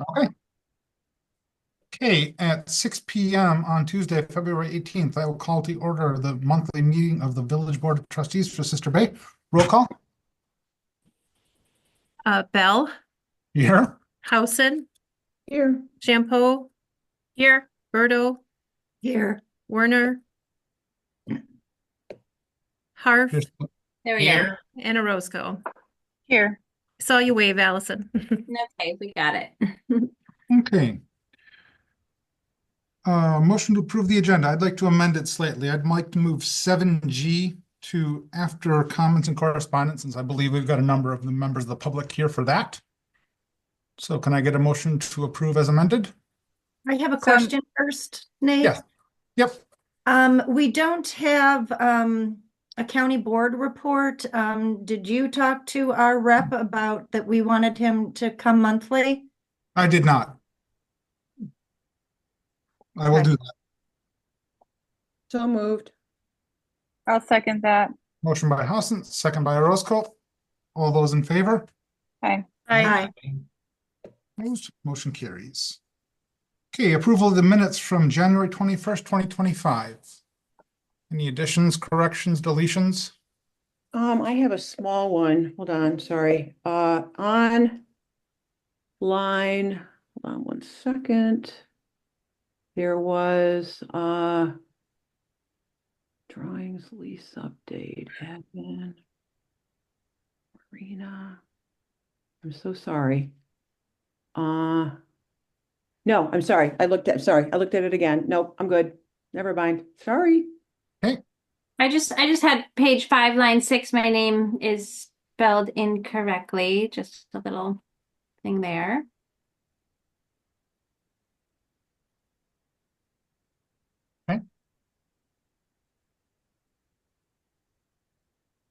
Okay. Okay, at 6 p.m. on Tuesday, February 18th, I will call to order the monthly meeting of the Village Board of Trustees for Sister Bay. Roll call. Bell, Here. Housen, Here. Shampoo, Here. Berto, Here. Werner, Harf, Here's- There we go. and Orozco. Here. Saw you wave, Allison. Okay, we got it. Okay. Motion to approve the agenda. I'd like to amend it slightly. I'd like to move 7G to after comments and correspondence, since I believe we've got a number of the members of the public here for that. So can I get a motion to approve as amended? I have a question first, Nate. Yes. Yep. We don't have a county board report. Did you talk to our rep about that we wanted him to come monthly? I did not. I will Okay. do that. So moved. I'll second that. Motion by Housen, second by Orozco. All those in favor? Aye. Aye. Opposed? Motion carries. Okay, approval of the minutes from January 21st, 2025. Any additions, corrections, deletions? I have a small one. Hold on, sorry. On line, hold on one second. There was drawings lease update, admin, Marina. I'm so sorry. No, I'm sorry. I looked at it again. Nope, I'm good. Never mind. Sorry. I just had page 5, line 6. My name is spelled incorrectly. Just a little thing there.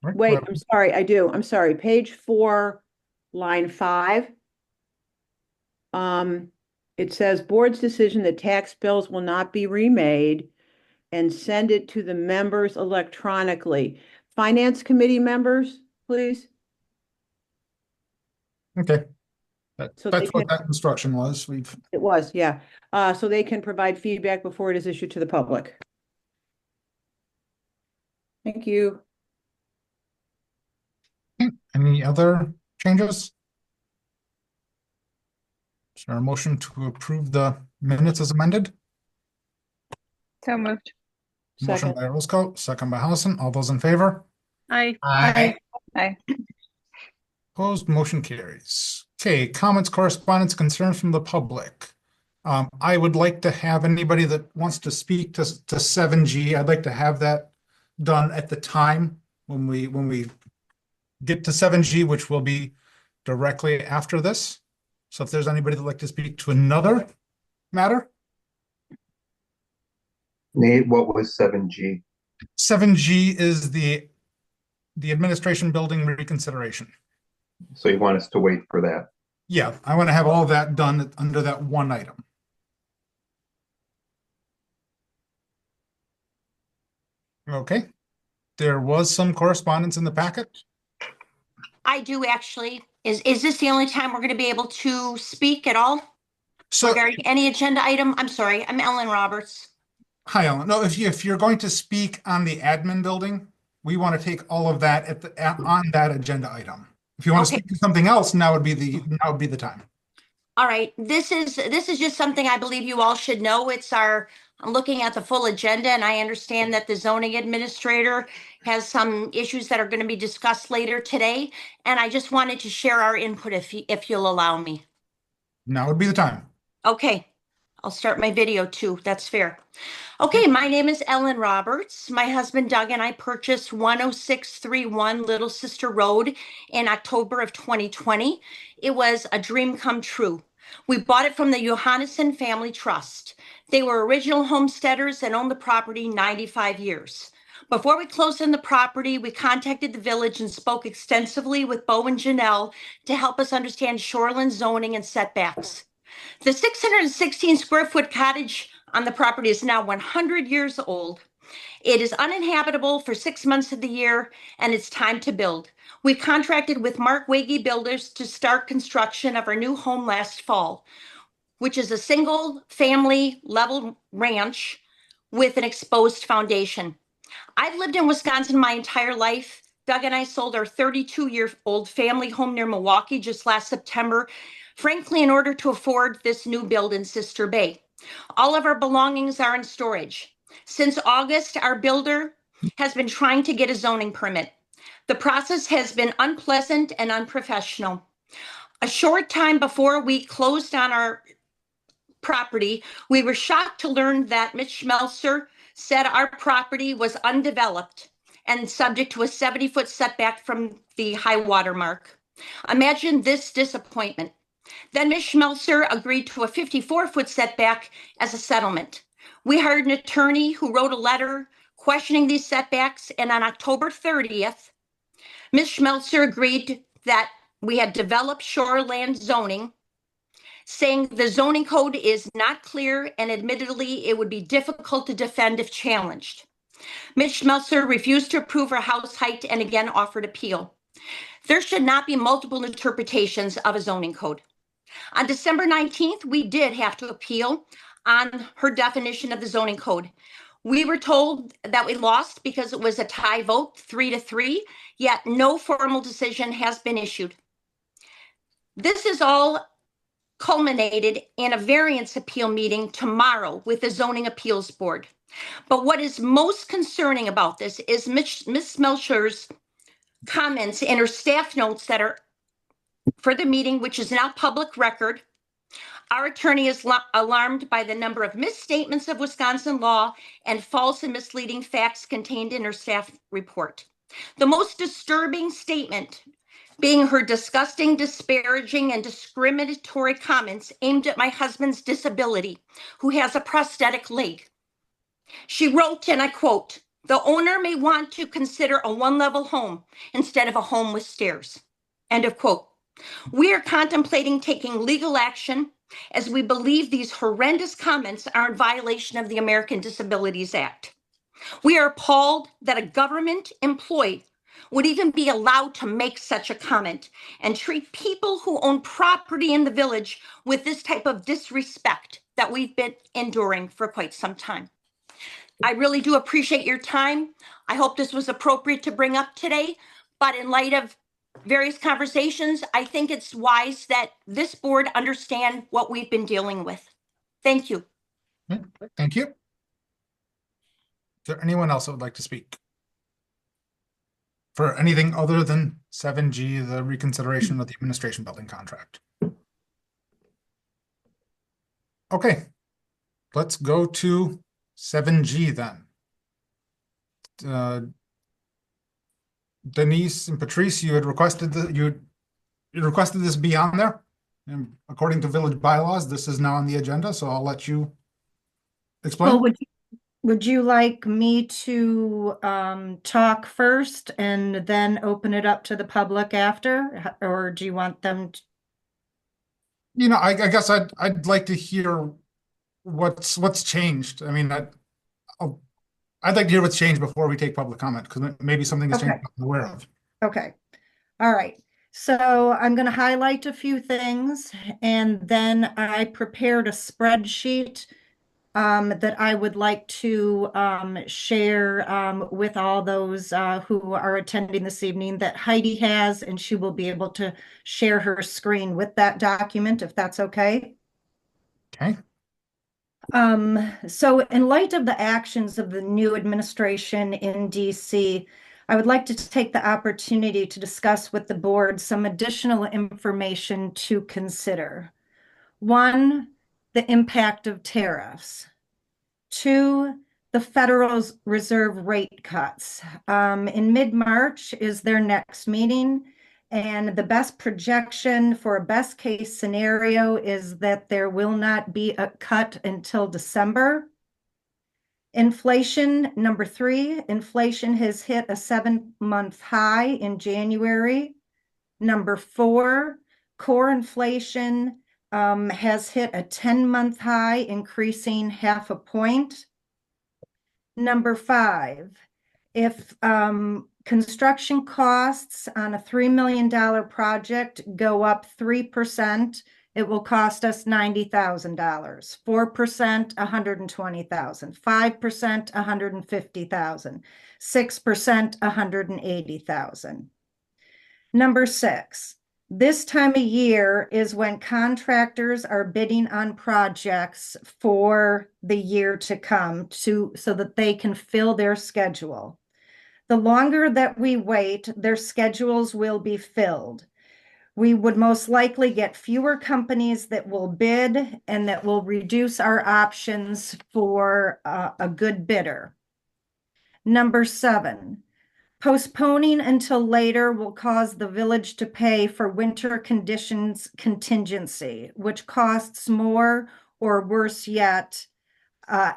Right, Wait, well, I'm sorry. I do. I'm sorry. Page 4, line 5. It says board's decision that tax bills will not be remade and send it to the members electronically. Finance committee members, please. Okay. So they That's what can- that instruction was. It was, yeah. So they can provide feedback before it is issued to the public. Thank you. Any other changes? Is there a motion to approve the minutes as amended? So moved. Motion Second. by Orozco, second by Housen. All those in favor? Aye. Aye. Aye. Opposed, motion carries. Okay, comments, correspondence, concerns from the public. I would like to have anybody that wants to speak to 7G, I'd like to have that done at the time when we get to 7G, which will be directly after this. So if there's anybody that'd like to speak to another matter, Nate, what was 7G? 7G is the administration building reconsideration. So you want us to wait for that? Yeah, I want to have all that done under that one item. Okay. There was some correspondence in the packet. I do actually. Is this the only time we're going to be able to speak at all So, regarding any agenda item? I'm sorry, I'm Ellen Roberts. hi, Ellen. No, if you're going to speak on the admin building, we want to take all of that on that agenda item. If you want to Okay. speak to something else, now would be the time. All right, this is just something I believe you all should know. I'm looking at the full agenda and I understand that the zoning administrator has some issues that are going to be discussed later today. And I just wanted to share our input if you'll allow me. Now would be the time. Okay, I'll start my video too. That's fair. Okay, my name is Ellen Roberts. My husband Doug and I purchased 10631 Little Sister Road in October of 2020. It was a dream come true. We bought it from the Johannesson Family Trust. They were original homesteaders and owned the property 95 years. Before we closed on the property, we contacted the village and spoke extensively with Bo and Janelle to help us understand shoreline zoning and setbacks. The 616 square foot cottage on the property is now 100 years old. It is uninhabitable for 6 months of the year, and it's time to build. We contracted with Mark Wege Builders to start construction of our new home last fall. which is a single family level ranch with an exposed foundation. I've lived in Wisconsin my entire life. Doug and I sold our 32-year-old family home near Milwaukee just last September, frankly, in order to afford this new build in Sister Bay. All of our belongings are in storage. Since August, our builder has been trying to get a zoning permit. The process has been unpleasant and unprofessional. A short time before we closed on our property, we were shocked to learn that Mitch Schmelzer said our property was undeveloped and subject to a 70-foot setback from the high water mark. Imagine this disappointment. Then Ms. Schmelzer agreed to a 54-foot setback as a settlement. We hired an attorney who wrote a letter questioning these setbacks, and on October 30th, Ms. Schmelzer agreed that we had developed shoreland zoning, saying the zoning code is not clear and admittedly it would be difficult to defend if challenged. Ms. Schmelzer refused to approve her house height and again offered appeal. There should not be multiple interpretations of a zoning code. On December 19th, we did have to appeal on her definition of the zoning code. We were told that we lost because it was a tie vote, 3-3, yet no formal decision has been issued. This is all culminated in a variance appeal meeting tomorrow with the Zoning Appeals Board. But what is most concerning about this is Ms. Schmelzer's comments in her staff notes that are for the meeting, which is now public record. Our attorney is alarmed by the number of misstatements of Wisconsin law and false and misleading facts contained in her staff report. The most disturbing statement being her disgusting, disparaging, and discriminatory comments aimed at my husband's disability, who has a prosthetic leg. She wrote, and I quote, "The owner may want to consider a one-level home instead of a home with stairs." End of quote. We are contemplating taking legal action as we believe these horrendous comments are in violation of the American Disabilities Act. We are appalled that a government employee would even be allowed to make such a comment and treat people who own property in the village with this type of disrespect that we've been enduring for quite some time. I really do appreciate your time. I hope this was appropriate to bring up today, but in light of various conversations, I think it's wise that this board understand what we've been dealing with. Thank you. Thank you. Is there anyone else that would like to speak for anything other than 7G, the reconsideration of the administration building contract? Okay, let's go to 7G then. Denise and Patrice, you had requested that you requested this be on there, and according to village bylaws, this is now on the agenda. So I'll let you explain. Well, would you like me to talk first and then open it up to the public after, or do you want them to? You know, I guess I'd like to hear what's changed. I mean, I'd like to hear what's changed before we take public comment, because maybe something has changed I'm aware of. Okay. All right. So I'm going to highlight a few things, and then I prepared a spreadsheet that I would like to share with all those who are attending this evening that Heidi has, and she will be able to share her screen with that document, if that's okay. Okay. So in light of the actions of the new administration in DC, I would like to take the opportunity to discuss with the board some additional information to consider. 1, the impact of tariffs. 2, the Federal Reserve rate cuts. In mid-March is their next meeting, and the best projection for a best case scenario is that there will not be a cut until December. Inflation, number 3, inflation has hit a 7-month high in January. Number 4, core inflation has hit a 10-month high, increasing 0.5 point. Number 5, if construction costs on a $3 million project go up 3%, it will cost us $90,000. 4%, $120,000. 5%, $150,000. 6%, $180,000. Number 6, this time of year is when contractors are bidding on projects for the year to come so that they can fill their schedule. The longer that we wait, their schedules will be filled. We would most likely get fewer companies that will bid and that will reduce our options for a good bidder. Number 7, postponing until later will cause the village to pay for winter conditions contingency, which costs more, or worse yet,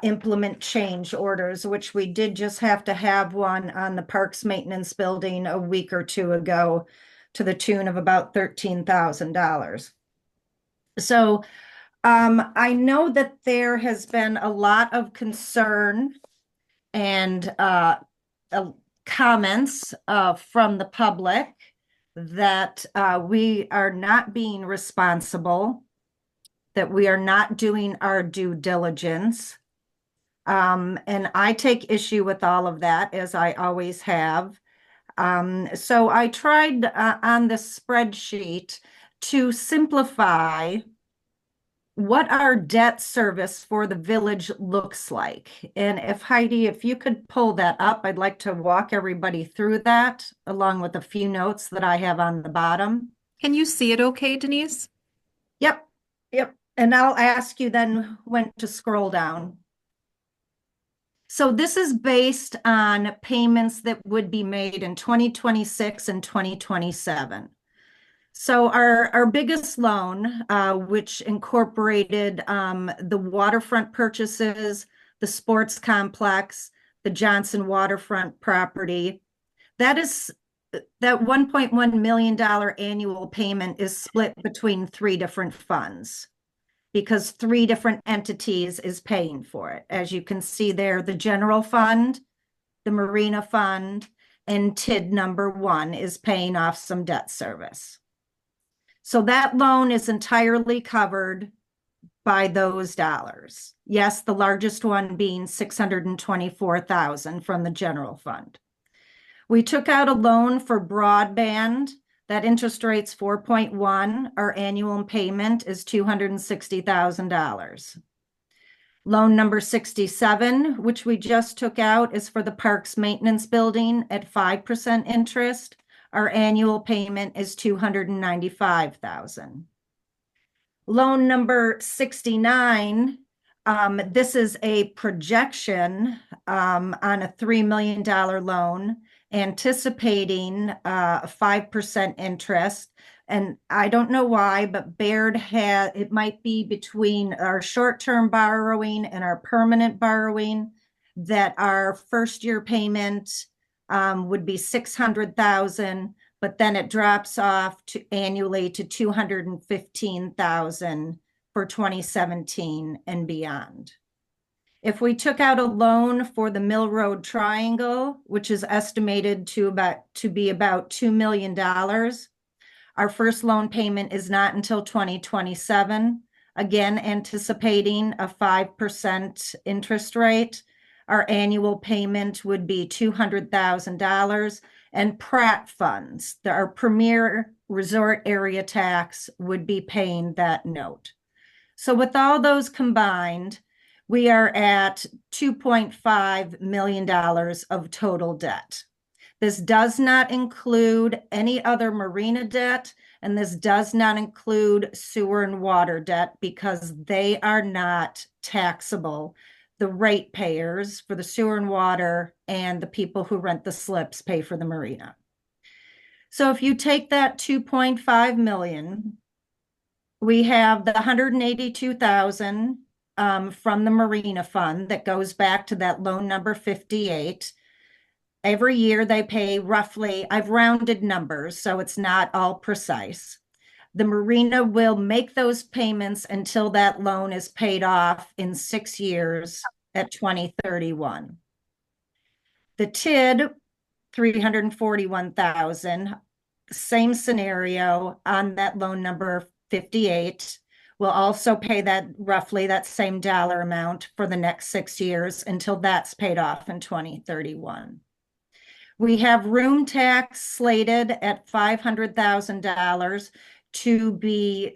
implement change orders, which we did just have to have one on the Parks Maintenance Building a week or two ago to the tune of about $13,000. So I know that there has been a lot of concern and comments from the public that we are not being responsible, that we are not doing our due diligence. And I take issue with all of that, as I always have. So I tried on the spreadsheet to simplify what our debt service for the village looks like. And if Heidi, if you could pull that up, I'd like to walk everybody through that along with a few notes that I have on the bottom. Can you see it okay, Denise? Yep. And I'll ask you then when to scroll down. So this is based on payments that would be made in 2026 and 2027. So our biggest loan, which incorporated the waterfront purchases, the sports complex, the Johnson waterfront property, that $1.1 million annual payment is split between 3 different funds, because 3 different entities is paying for it. As you can see there, the general fund, the marina fund, and TID number 1 is paying off some debt service. So that loan is entirely covered by those dollars. Yes, the largest one being $624,000 from the general fund. We took out a loan for broadband. That interest rate's 4.1. Our annual payment is $260,000. Loan number 67, which we just took out, is for the Parks Maintenance Building at 5% interest. Our annual payment is $295,000. Loan number 69, this is a projection on a $3 million loan, anticipating 5% interest. And I don't know why, but Baird it might be between our short-term borrowing and our permanent borrowing, that our first year payment would be $600,000, but then it drops off annually to $215,000 for 2017 and beyond. If we took out a loan for the Mill Road Triangle, which is estimated to be about $2 million, our first loan payment is not until 2027. Again, anticipating a 5% interest rate. Our annual payment would be $200,000, and Pratt funds, our premier resort area tax, would be paying that note. So with all those combined, we are at $2.5 million of total debt. This does not include any other marina debt, and this does not include sewer and water debt, because they are not taxable. The ratepayers for the sewer and water and the people who rent the slips pay for the marina. So if you take that 2.5 million, we have the 182,000 from the marina fund that goes back to that loan number 58. Every year they pay roughly, I've rounded numbers, so it's not all precise. The marina will make those payments until that loan is paid off in 6 years at 2031. The TID, 341,000, same scenario on that loan number 58. We'll also pay that roughly that same dollar amount for the next 6 years until that's paid off in 2031. We have room tax slated at $500,000 to be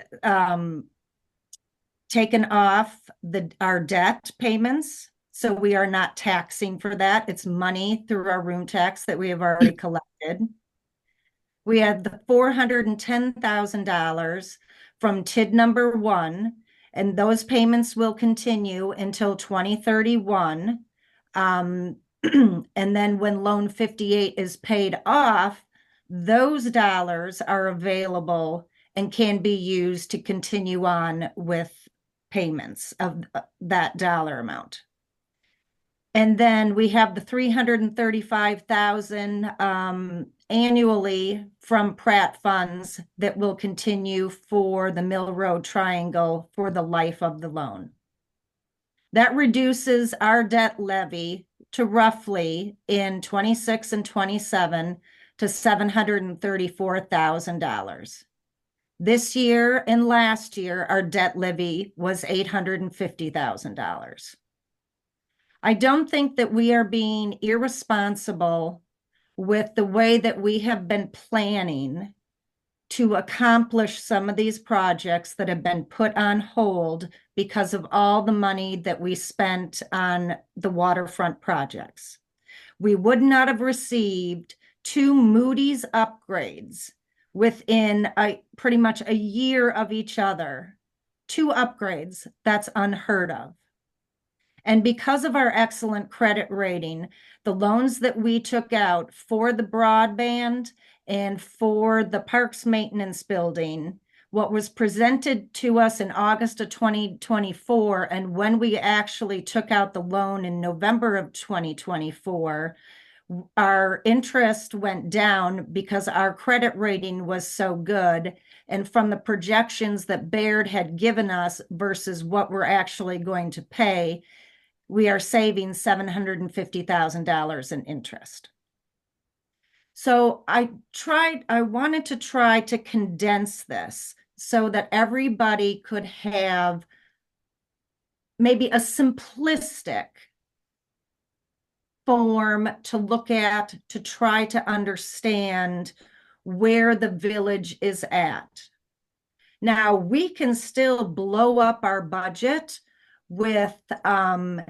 taken off our debt payments. So we are not taxing for that. It's money through our room tax that we have already collected. We have the $410,000 from TID number 1, and those payments will continue until 2031. And then when loan 58 is paid off, those dollars are available and can be used to continue on with payments of that dollar amount. And then we have the $335,000 annually from Pratt funds that will continue for the Mill Road Triangle for the life of the loan. That reduces our debt levy to roughly in 26 and 27 to $734,000. This year and last year, our debt levy was $850,000. I don't think that we are being irresponsible with the way that we have been planning to accomplish some of these projects that have been put on hold because of all the money that we spent on the waterfront projects. We would not have received 2 Moody's upgrades within pretty much a year of each other. 2 upgrades, that's unheard of. And because of our excellent credit rating, the loans that we took out for the broadband and for the parks maintenance building, what was presented to us in August of 2024, and when we actually took out the loan in November of 2024, our interest went down because our credit rating was so good. And from the projections that Baird had given us versus what we're actually going to pay, we are saving $750,000 in interest. So I wanted to try to condense this so that everybody could have maybe a simplistic form to look at to try to understand where the village is at. Now, we can still blow up our budget with our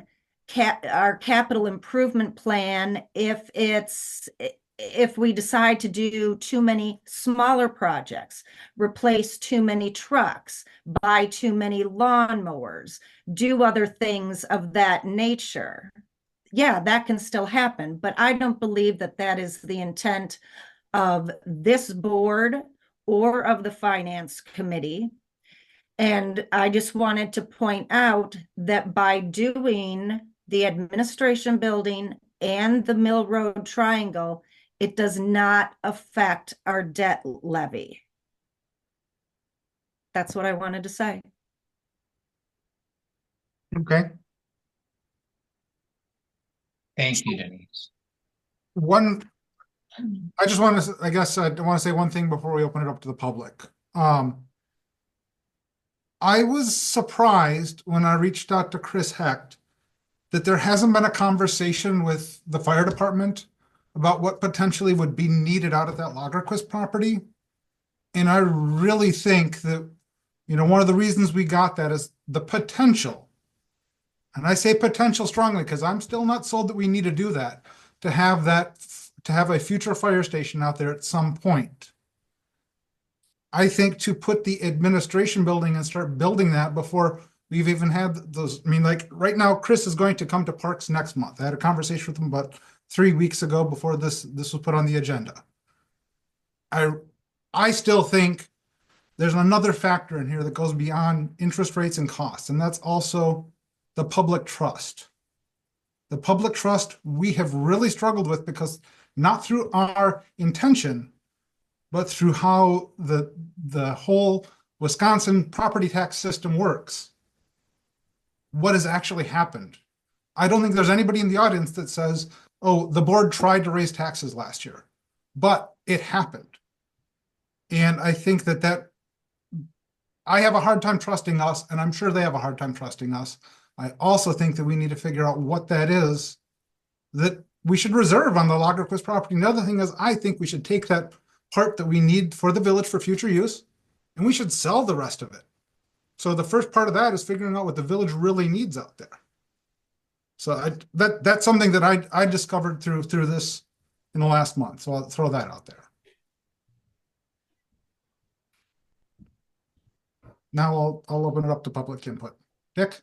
capital improvement plan if we decide to do too many smaller projects, replace too many trucks, buy too many lawnmowers, do other things of that nature. Yeah, that can still happen, but I don't believe that that is the intent of this board or of the finance committee. And I just wanted to point out that by doing the administration building and the Mill Road Triangle, it does not affect our debt levy. That's what I wanted to say. Okay. Thank you, Denise. I just want to, I guess I want to say one thing before we open it up to the public. I was surprised when I reached out to Chris Hecht that there hasn't been a conversation with the fire department about what potentially would be needed out of that Lagerquist property. And I really think that, one of the reasons we got that is the potential. And I say potential strongly because I'm still not sold that we need to do that, to have a future fire station out there at some point. I think to put the administration building and start building that before we've even had those, like right now, Chris is going to come to Parks next month. I had a conversation with him about 3 weeks ago before this was put on the agenda. I still think there's another factor in here that goes beyond interest rates and costs, and that's also the public trust. The public trust we have really struggled with because not through our intention, but through how the whole Wisconsin property tax system works. What has actually happened? I don't think there's anybody in the audience that says, oh, the board tried to raise taxes last year, but it happened. And I think that I have a hard time trusting us, and I'm sure they have a hard time trusting us. I also think that we need to figure out what that is that we should reserve on the Lagerquist property. Another thing is, I think we should take that part that we need for the village for future use, and we should sell the rest of it. So the first part of that is figuring out what the village really needs out there. So that's something that I discovered through this in the last month. So I'll throw that out there. Now I'll open it up to public input. Dick?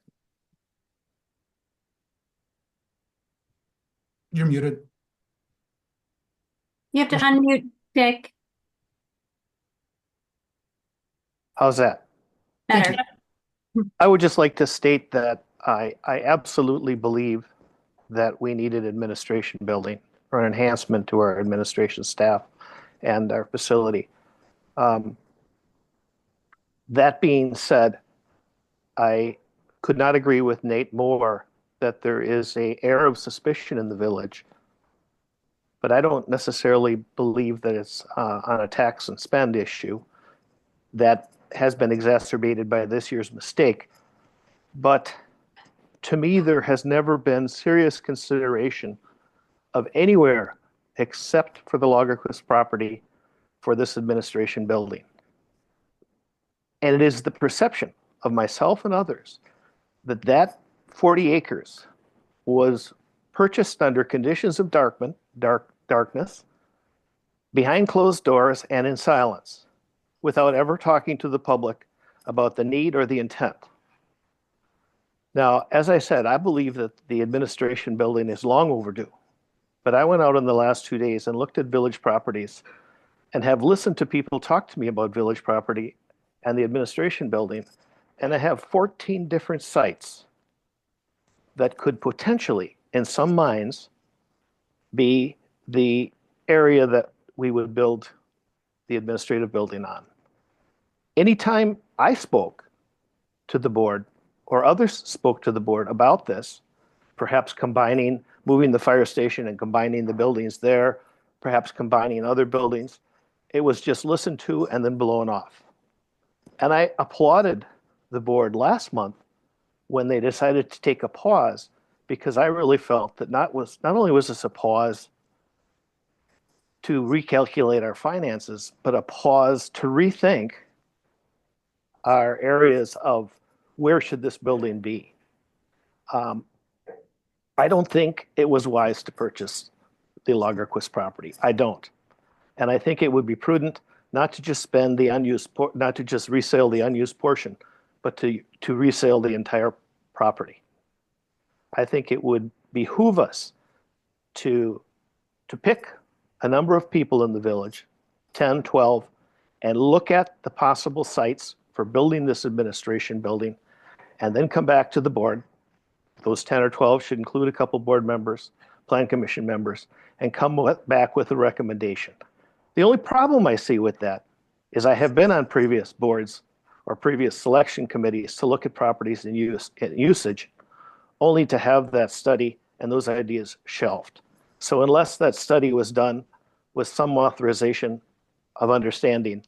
You're muted. You have to unmute Dick. How's that? Thank Better. I would just like to state that I absolutely believe that we need an administration building or an enhancement to our administration staff and our facility. That being said, I could not agree with Nate more that there is an air of suspicion in the village, but I don't necessarily believe that it's on a tax and spend issue that has been exacerbated by this year's mistake. But to me, there has never been serious consideration of anywhere except for the Lagerquist property for this administration building. And it is the perception of myself and others that that 40 acres was purchased under conditions of darkness, behind closed doors and in silence, without ever talking to the public about the need or the intent. Now, as I said, I believe that the administration building is long overdue, but I went out in the last 2 days and looked at village properties and have listened to people talk to me about village property and the administration building, and I have 14 different sites that could potentially, in some minds, be the area that we would build the administrative building on. Anytime I spoke to the board or others spoke to the board about this, perhaps moving the fire station and combining the buildings there, perhaps combining other buildings, it was just listened to and then blown off. And I applauded the board last month when they decided to take a pause, because I really felt that not only was this a pause to recalculate our finances, but a pause to rethink our areas of where should this building be. I don't think it was wise to purchase the Lagerquist property. I don't. And I think it would be prudent not to just spend the unused, not to just resale the unused portion, but to resale the entire property. I think it would behoove us to pick a number of people in the village, 10, 12, and look at the possible sites for building this administration building, and then come back to the board. Those 10 or 12 should include a couple board members, plan commission members, and come back with a recommendation. The only problem I see with that is I have been on previous boards or previous selection committees to look at properties in usage, only to have that study and those ideas shelved. So unless that study was done with some authorization of understanding,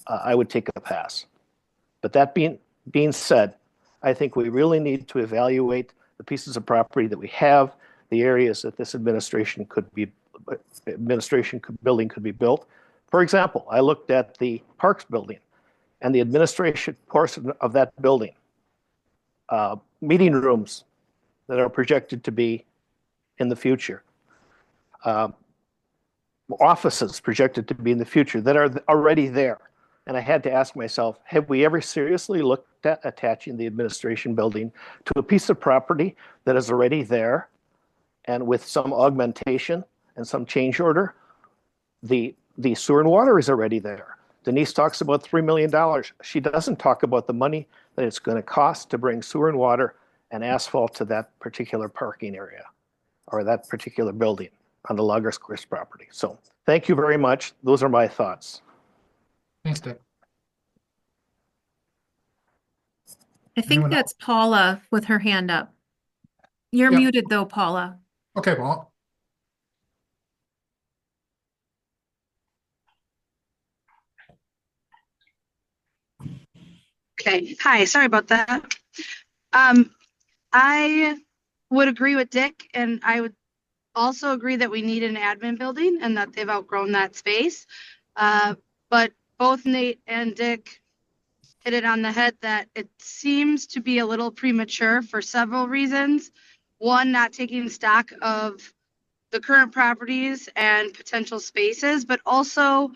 I would take a pass. But that being said, I think we really need to evaluate the pieces of property that we have, the areas that this administration building could be built. For example, I looked at the Parks building and the administration portion of that building, meeting rooms that are projected to be in the future, offices projected to be in the future that are already there. And I had to ask myself, have we ever seriously looked at attaching the administration building to a piece of property that is already there, and with some augmentation and some change order, the sewer and water is already there. Denise talks about $3 million. She doesn't talk about the money that it's going to cost to bring sewer and water and asphalt to that particular parking area or that particular building on the Lagerquist property. So thank you very much. Those are my thoughts. Thanks, Dick. I think Anyone that's Paula with her hand up. You're Yep. muted though, Paula. Okay, well, Okay, hi, sorry about that. I would agree with Dick, and I would also agree that we need an admin building and that they've outgrown that space. But both Nate and Dick hit it on the head that it seems to be a little premature for several reasons. One, not taking stock of the current properties and potential spaces, but also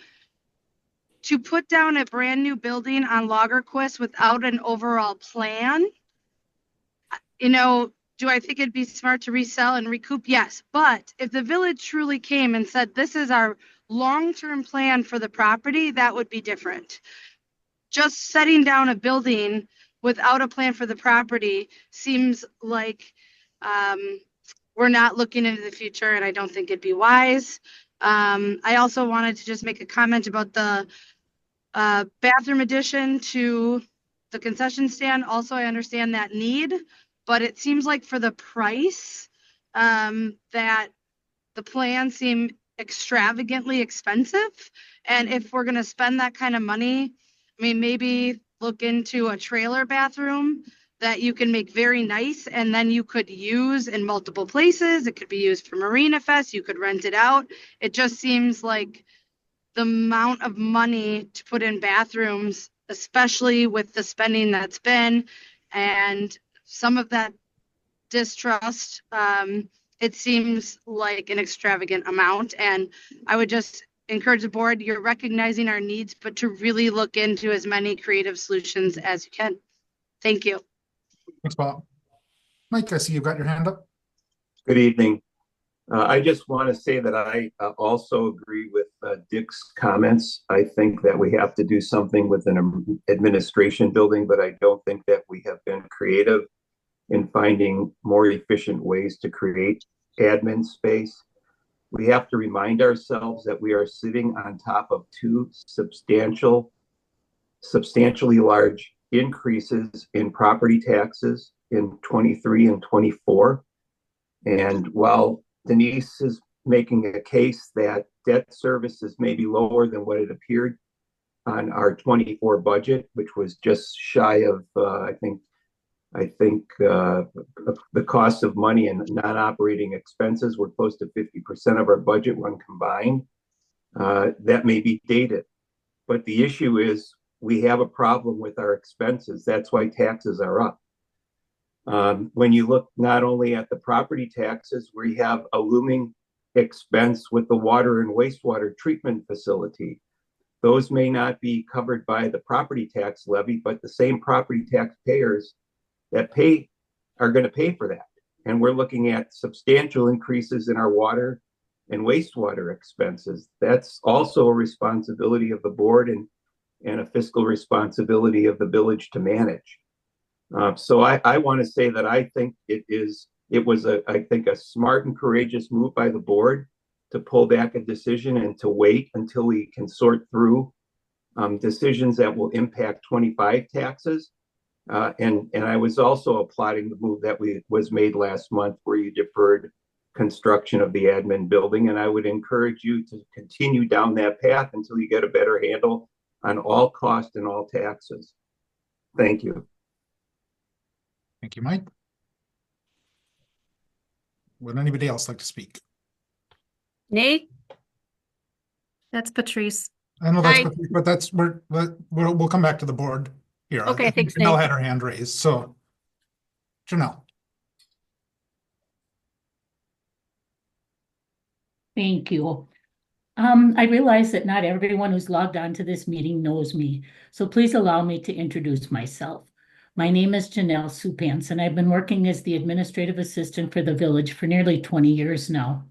to put down a brand new building on Lagerquist without an overall plan. You know, do I think it'd be smart to resell and recoup? Yes. But if the village truly came and said, this is our long-term plan for the property, that would be different. Just setting down a building without a plan for the property seems like we're not looking into the future, and I don't think it'd be wise. I also wanted to just make a comment about the bathroom addition to the concession stand. Also, I understand that need, but it seems like for the price that the plans seem extravagantly expensive. And if we're going to spend that kind of money, I mean, maybe look into a trailer bathroom that you can make very nice and then you could use in multiple places. It could be used for Marina Fest. You could rent it out. It just seems like the amount of money to put in bathrooms, especially with the spending that's been and some of that distrust, it seems like an extravagant amount. And I would just encourage the board, you're recognizing our needs, but to really look into as many creative solutions as you can. Thank you. Thanks, Bob. Mike, I see you've got your hand up. Good evening. I just want to say that I also agree with Dick's comments. I think that we have to do something with an administration building, but I don't think that we have been creative in finding more efficient ways to create admin space. We have to remind ourselves that we are sitting on top of two substantially large increases in property taxes in 23 and 24. And while Denise is making a case that debt service is maybe lower than what it appeared on our 24 budget, which was just shy of, I think the cost of money and non-operating expenses were close to 50% of our budget when combined. That may be dated, but the issue is we have a problem with our expenses. That's why taxes are up. When you look not only at the property taxes, we have a looming expense with the water and wastewater treatment facility. Those may not be covered by the property tax levy, but the same property tax payers that pay are going to pay for that. And we're looking at substantial increases in our water and wastewater expenses. That's also a responsibility of the board and a fiscal responsibility of the village to manage. So I want to say that I think it was a smart and courageous move by the board to pull back a decision and to wait until we can sort through decisions that will impact 25 taxes. And I was also applauding the move that was made last month where you deferred construction of the admin building. And I would encourage you to continue down that path until you get a better handle on all costs and all taxes. Thank you. Thank you, Mike. Would anybody else like to speak? Nate? That's Patrice. I know that's, Hi. but we'll come back to the board here. Okay, I think thanks, Janelle Nate. had her hand raised, so Janelle. Thank you. I realize that not everyone who's logged on to this meeting knows me, so please allow me to introduce myself. My name is Janelle Supans, and I've been working as the administrative assistant for the village for nearly 20 years now.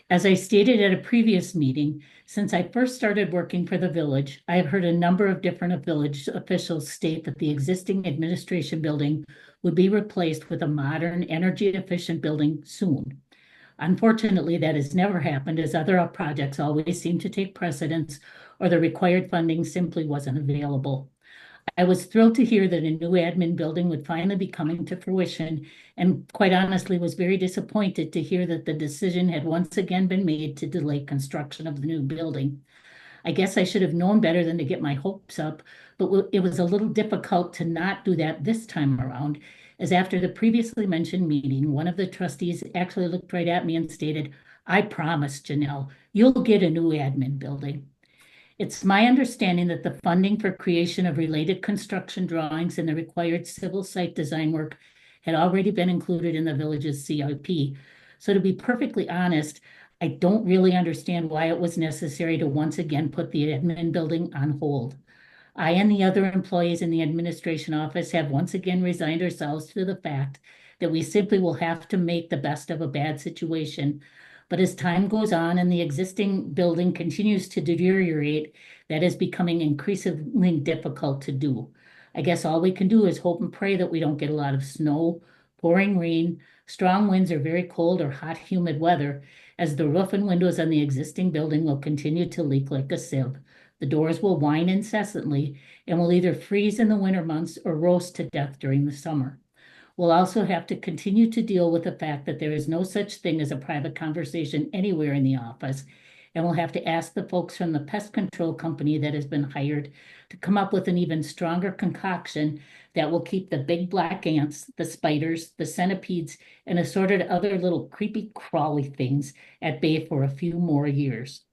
As I stated at a previous meeting, since I first started working for the village, I have heard a number of different village officials state that the existing administration building would be replaced with a modern, energy-efficient building soon. Unfortunately, that has never happened, as other projects always seem to take precedence or the required funding simply wasn't available. I was thrilled to hear that a new admin building would finally be coming to fruition, and quite honestly was very disappointed to hear that the decision had once again been made to delay construction of the new building. I guess I should have known better than to get my hopes up, but it was a little difficult to not do that this time around, as after the previously mentioned meeting, one of the trustees actually looked right at me and stated, "I promise, Janelle, you'll get a new admin building." It's my understanding that the funding for creation of related construction drawings and the required civil site design work had already been included in the village's CIP. So to be perfectly honest, I don't really understand why it was necessary to once again put the admin building on hold. I and the other employees in the administration office have once again resigned ourselves to the fact that we simply will have to make the best of a bad situation. But as time goes on and the existing building continues to deteriorate, that is becoming increasingly difficult to do. I guess all we can do is hope and pray that we don't get a lot of snow, pouring rain, strong winds, or very cold or hot, humid weather, as the roof and windows on the existing building will continue to leak like a sieve. The doors will whine incessantly and will either freeze in the winter months or roast to death during the summer. We'll also have to continue to deal with the fact that there is no such thing as a private conversation anywhere in the office, and we'll have to ask the folks from the pest control company that has been hired to come up with an even stronger concoction that will keep the big black ants, the spiders, the centipedes, and assorted other little creepy crawly things at bay for a few more years.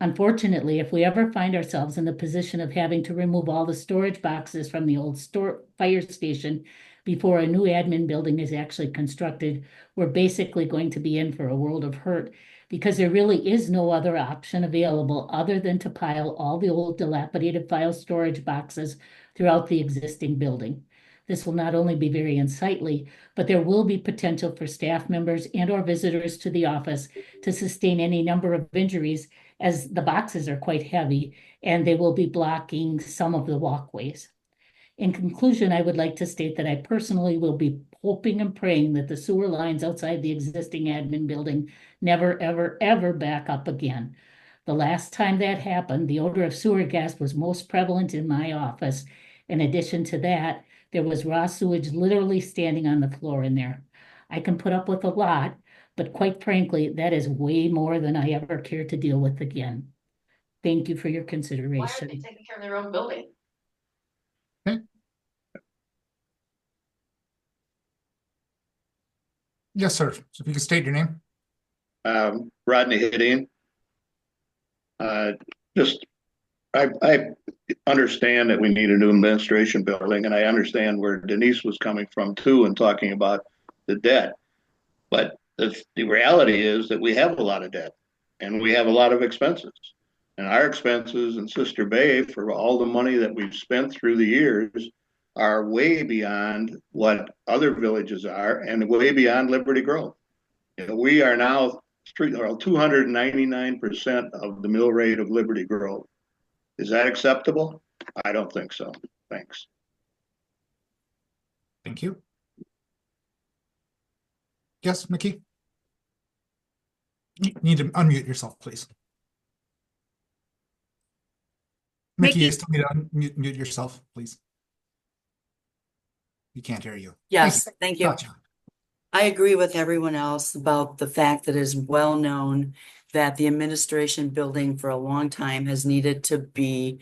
Unfortunately, if we ever find ourselves in the position of having to remove all the storage boxes from the old fire station before a new admin building is actually constructed, we're basically going to be in for a world of hurt, because there really is no other option available other than to pile all the old dilapidated file storage boxes throughout the existing building. This will not only be very unsightly, but there will be potential for staff members and or visitors to the office to sustain any number of injuries, as the boxes are quite heavy and they will be blocking some of the walkways. In conclusion, I would like to state that I personally will be hoping and praying that the sewer lines outside the existing admin building never, ever, ever back up again. The last time that happened, the odor of sewer gas was most prevalent in my office. In addition to that, there was raw sewage literally standing on the floor in there. I can put up with a lot, but quite frankly, that is way more than I ever care to deal with again. Thank you for your consideration. Why aren't they taking care of their own building? Yes, sir. So if you could state your name. Rodney Hidding. I understand that we need a new administration building, and I understand where Denise was coming from too, and talking about the debt. But the reality is that we have a lot of debt, and we have a lot of expenses. And our expenses in Sister Bay, for all the money that we've spent through the years, are way beyond what other villages are, and way beyond Liberty Grove. You know, we are now 299% of the mill rate of Liberty Grove. Is that acceptable? I don't think so. Thanks. Thank you. Yes, Mickey? You need to unmute yourself, please. Mickey, you still need to unmute yourself, please. We can't hear you. Yes, thank you. Gotcha. I agree with everyone else about the fact that it is well known that the administration building for a long time has needed to be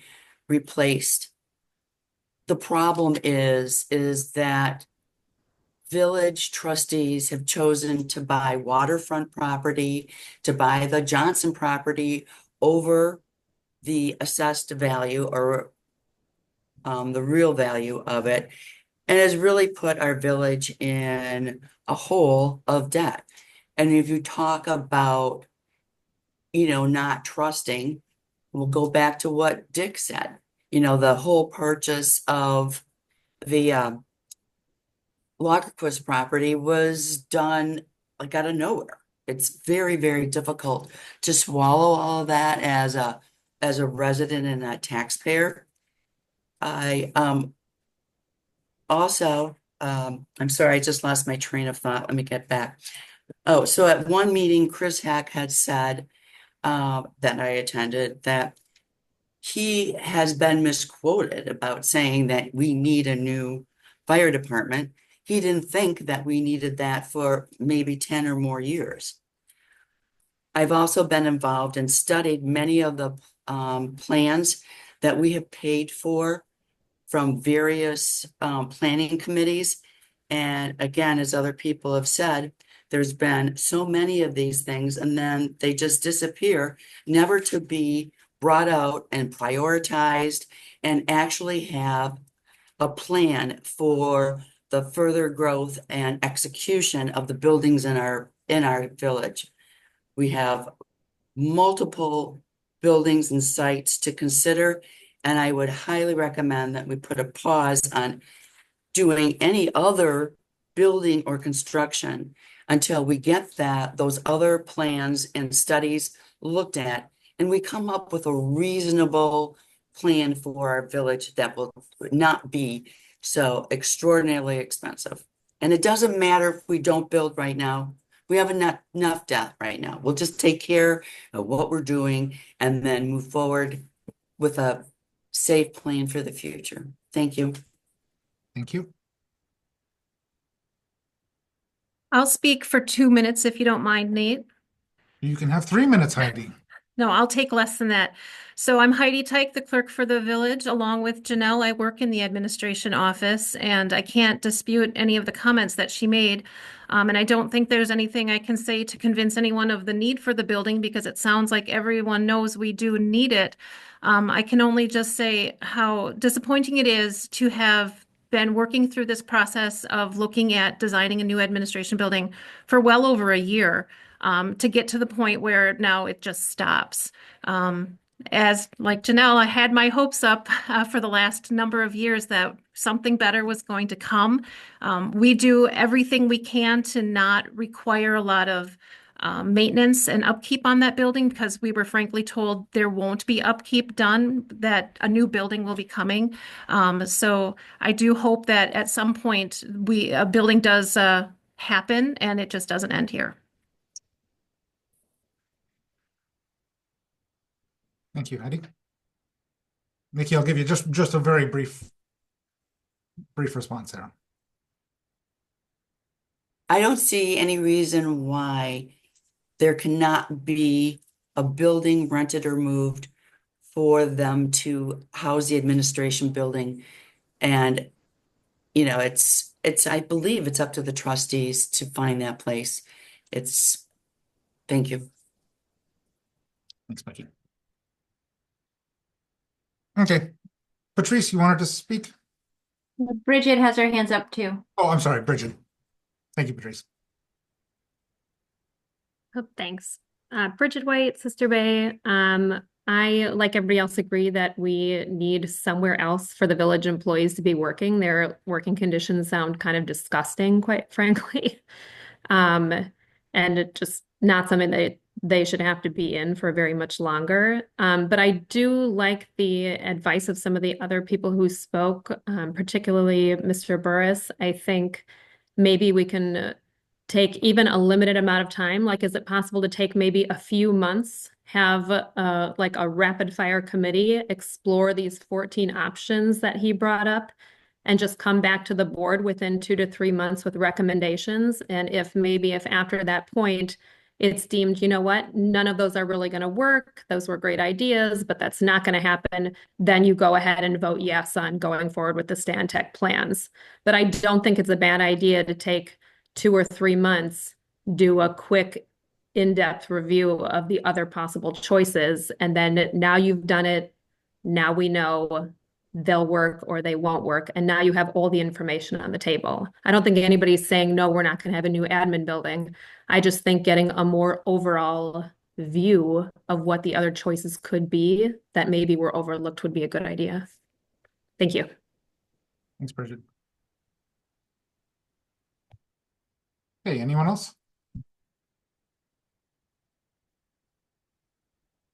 replaced. The problem is that village trustees have chosen to buy waterfront property, to buy the Johnson property over the assessed value or the real value of it, and has really put our village in a hole of debt. And if you talk about, you know, not trusting, we'll go back to what Dick said. You know, the whole purchase of the Lagerquist property was done like out of nowhere. It's very, very difficult to swallow all of that as a resident and a taxpayer. I also, I'm sorry, I just lost my train of thought. Let me get back. Oh, so at one meeting, Chris Hack had said that I attended that he has been misquoted about saying that we need a new fire department. He didn't think that we needed that for maybe 10 or more years. I've also been involved and studied many of the plans that we have paid for from various planning committees. And again, as other people have said, there's been so many of these things and then they just disappear, never to be brought out and prioritized and actually have a plan for the further growth and execution of the buildings in our village. We have multiple buildings and sites to consider, and I would highly recommend that we put a pause on doing any other building or construction until we get those other plans and studies looked at, and we come up with a reasonable plan for our village that will not be so extraordinarily expensive. And it doesn't matter if we don't build right now. We have enough debt right now. We'll just take care of what we're doing and then move forward with a safe plan for the future. Thank you. Thank you. I'll speak for 2 minutes if you don't mind, Nate. You can have 3 minutes, Heidi. No, I'll take less than that. So I'm Heidi Teich, the clerk for the village, along with Janelle. I work in the administration office, and I can't dispute any of the comments that she made. And I don't think there's anything I can say to convince anyone of the need for the building because it sounds like everyone knows we do need it. I can only just say how disappointing it is to have been working through this process of looking at designing a new administration building for well over a year. To get to the point where now it just stops. As like Janelle, I had my hopes up for the last number of years that something better was going to come. We do everything we can to not require a lot of maintenance and upkeep on that building because we were frankly told there won't be upkeep done, that a new building will be coming. So I do hope that at some point a building does happen and it just doesn't end here. Thank you, Heidi. Nikki, I'll give you just a very brief response there. I don't see any reason why there cannot be a building rented or moved for them to house the administration building. And, you know, I believe it's up to the trustees to find that place. Thank you. Thanks, Becky. Okay. Patrice, you wanted to speak? Bridget has her hands up too. Oh, I'm sorry, Bridget. Thank you, Patrice. Oh, thanks. Bridget White, Sister Bay. I, like everybody else, agree that we need somewhere else for the village employees to be working. Their working conditions sound kind of disgusting, quite frankly. And it's just not something that they should have to be in for very much longer. But I do like the advice of some of the other people who spoke, particularly Mr. Burris. I think maybe we can take even a limited amount of time. Like, is it possible to take maybe a few months, have like a rapid fire committee, explore these 14 options that he brought up, and just come back to the board within 2 to 3 months with recommendations? And if after that point, it's deemed, you know what, none of those are really going to work. Those were great ideas, but that's not going to happen. Then you go ahead and vote yes on going forward with the Stantec plans. But I don't think it's a bad idea to take 2 or 3 months, do a quick in-depth review of the other possible choices. And then now you've done it. Now we know they'll work or they won't work. And now you have all the information on the table. I don't think anybody's saying, no, we're not going to have a new admin building. I just think getting a more overall view of what the other choices could be that maybe were overlooked would be a good idea. Thank you. Thanks, Bridget. Okay, anyone else?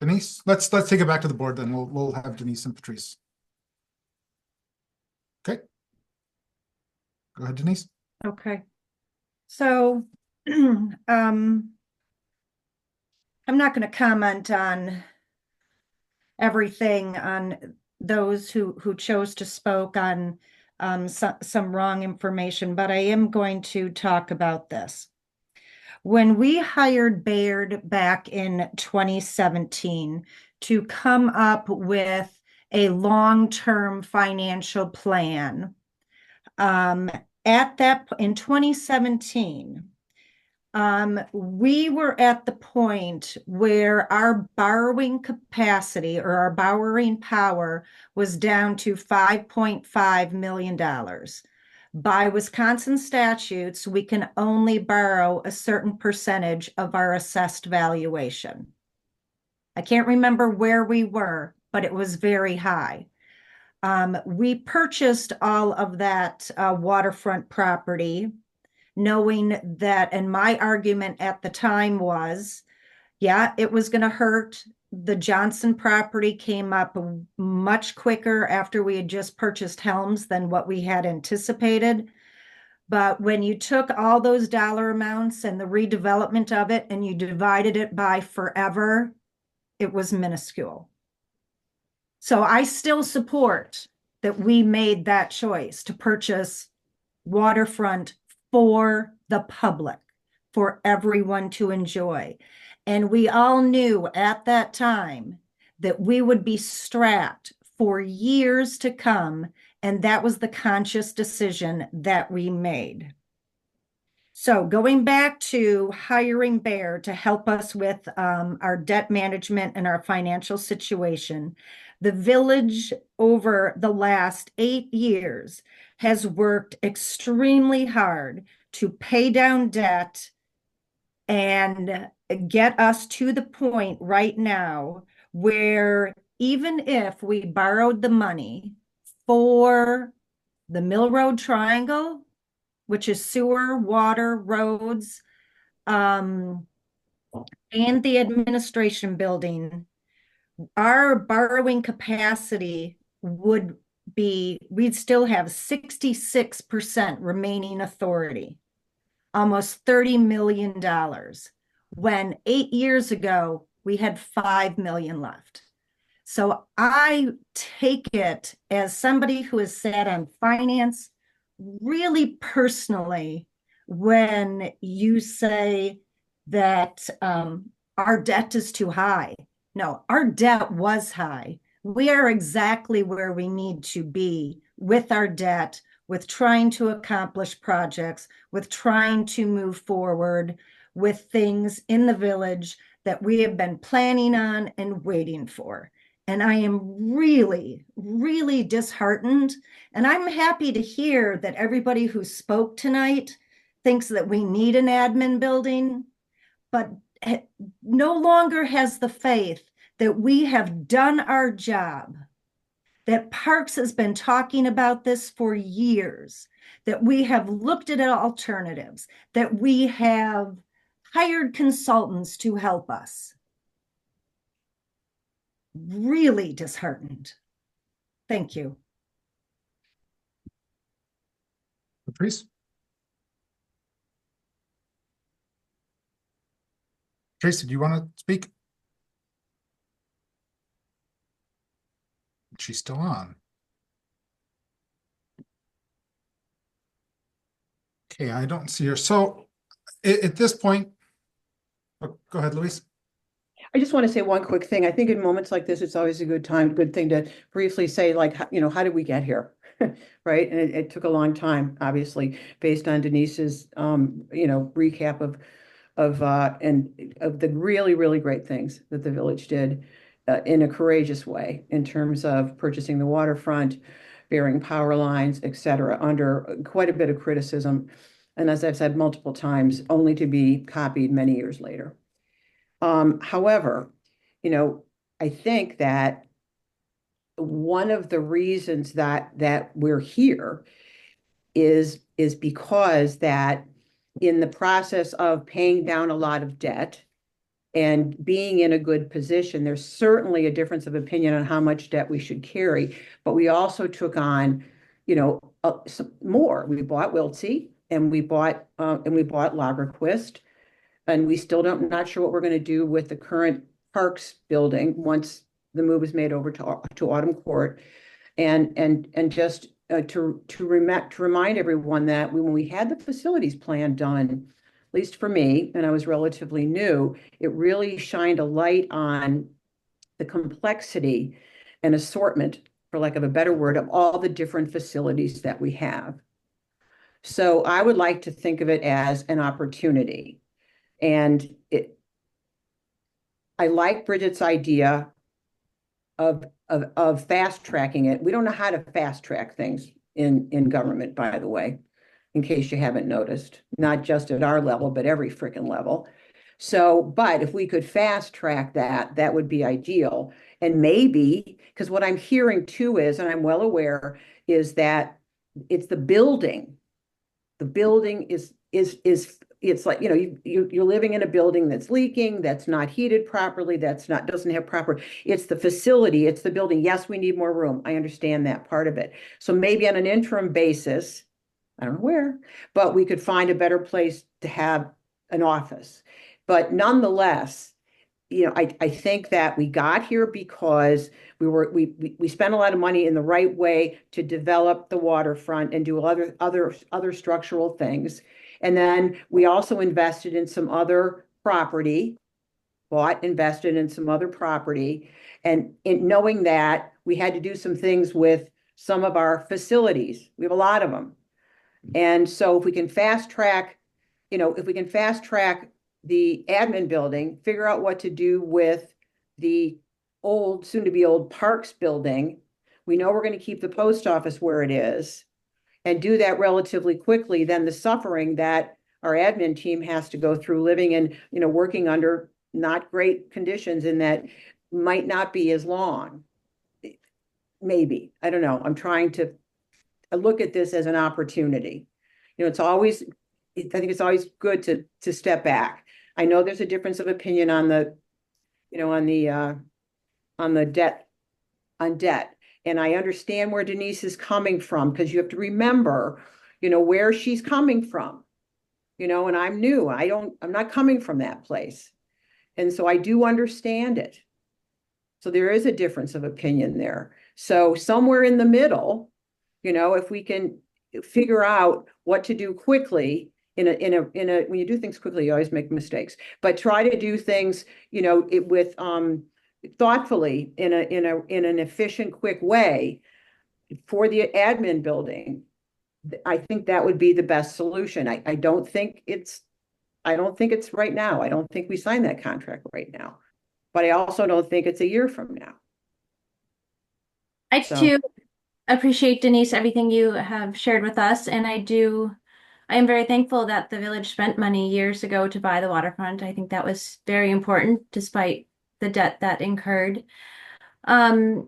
Denise, let's take it back to the board then. We'll have Denise and Patrice. Okay. Go ahead, Denise. Okay. So I'm not going to comment on everything on those who chose to spoke on some wrong information, but I am going to talk about this. When we hired Baird back in 2017 to come up with a long-term financial plan. In 2017, we were at the point where our borrowing capacity or our borrowing power was down to $5.5 million. By Wisconsin statutes, we can only borrow a certain percentage of our assessed valuation. I can't remember where we were, but it was very high. We purchased all of that waterfront property, knowing that, and my argument at the time was, yeah, it was going to hurt. The Johnson property came up much quicker after we had just purchased Helms than what we had anticipated. But when you took all those dollar amounts and the redevelopment of it and you divided it by forever, it was minuscule. So I still support that we made that choice to purchase waterfront for the public, for everyone to enjoy. And we all knew at that time that we would be strapped for years to come. And that was the conscious decision that we made. So going back to hiring Bear to help us with our debt management and our financial situation, the village over the last 8 years has worked extremely hard to pay down debt and get us to the point right now where even if we borrowed the money for the Mill Road Triangle, which is sewer, water, roads, and the administration building, our borrowing capacity would be, we'd still have 66% remaining authority, almost $30 million, when 8 years ago, we had 5 million left. So I take it as somebody who has sat on finance really personally when you say that our debt is too high. No, our debt was high. We are exactly where we need to be with our debt, with trying to accomplish projects, with trying to move forward with things in the village that we have been planning on and waiting for. And I am really, really disheartened. And I'm happy to hear that everybody who spoke tonight thinks that we need an admin building, but no longer has the faith that we have done our job, that Parks has been talking about this for years, that we have looked at alternatives, that we have hired consultants to help us. Really disheartened. Thank you. Patrice? Tracy, do you want to speak? She's still on. Okay, I don't see her. So at this point, oh, go ahead, Louise. I just want to say one quick thing. I think in moments like this, it's always a good thing to briefly say, like, how did we get here? Right. And it took a long time, obviously, based on Denise's, recap of the really, really great things that the village did in a courageous way in terms of purchasing the waterfront, burying power lines, et cetera, under quite a bit of criticism. And as I've said multiple times, only to be copied many years later. However, I think that one of the reasons that we're here is because that in the process of paying down a lot of debt and being in a good position, there's certainly a difference of opinion on how much debt we should carry, but we also took on, some more. We bought Wiltsey and we bought Lagerquist. And we still not sure what we're going to do with the current Parks building once the move is made over to Autumn Court, and just to remind everyone that when we had the facilities plan done, at least for me, and I was relatively new, it really shined a light on the complexity and assortment, for lack of a better word, of all the different facilities that we have. So I would like to think of it as an opportunity. And I like Bridget's idea of fast tracking it. We don't know how to fast track things in government, by the way, in case you haven't noticed, not just at our level, but every freaking level. So, but if we could fast track that, that would be ideal. And maybe, because what I'm hearing too is, and I'm well aware, is that it's the building. The building is it's like, you know, you're living in a building that's leaking, that's not heated properly, doesn't have proper, it's the facility, it's the building. Yes, we need more room. I understand that part of it. So maybe on an interim basis, I don't know where, but we could find a better place to have an office. But nonetheless, you know, I think that we got here because we spent a lot of money in the right way to develop the waterfront and do other structural things. And then we also invested in some other property, invested in some other property. And in knowing that we had to do some things with some of our facilities, we have a lot of them. And so if we can fast track, you know, if we can fast track the admin building, figure out what to do with the old, soon to be old Parks building. We know we're going to keep the post office where it is and do that relatively quickly. Then the suffering that our admin team has to go through living in, you know, working under not great conditions and that might not be as long. Maybe, I don't know. I'm trying to look at this as an opportunity. You know, I think it's always good to step back. I know there's a difference of opinion on the, you know, on the debt. And I understand where Denise is coming from, because you have to remember, you know, where she's coming from, you know, and I'm new. I'm not coming from that place. And so I do understand it. So there is a difference of opinion there. So somewhere in the middle, you know, if we can figure out what to do quickly when you do things quickly, you always make mistakes, but try to do things, you know, with thoughtfully in an efficient, quick way for the admin building. I think that would be the best solution. I don't think it's right now. I don't think we signed that contract right now, but I also don't think it's a year from now. I too appreciate, Denise, everything you have shared with us, and I am very thankful that the village spent money years ago to buy the waterfront. I think that was very important despite the debt that incurred. I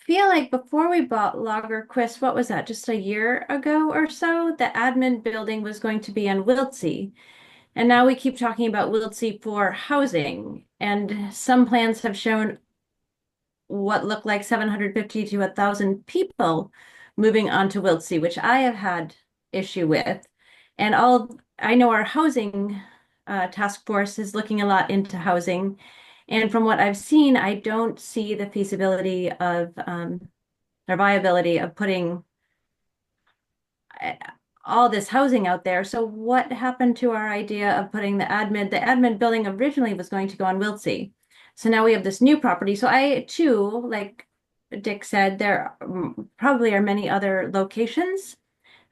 feel like before we bought Lagerquist, what was that, just a year ago or so, the admin building was going to be in Wiltse. And now we keep talking about Wiltse for housing. And some plans have shown what look like 750 to 1,000 people moving on to Wiltse, which I have had issue with. And I know our housing task force is looking a lot into housing. And from what I've seen, I don't see the feasibility of or viability of putting all this housing out there. So what happened to our idea of putting the admin building originally was going to go on Wiltse. So now we have this new property. So I too, like Dick said, there probably are many other locations.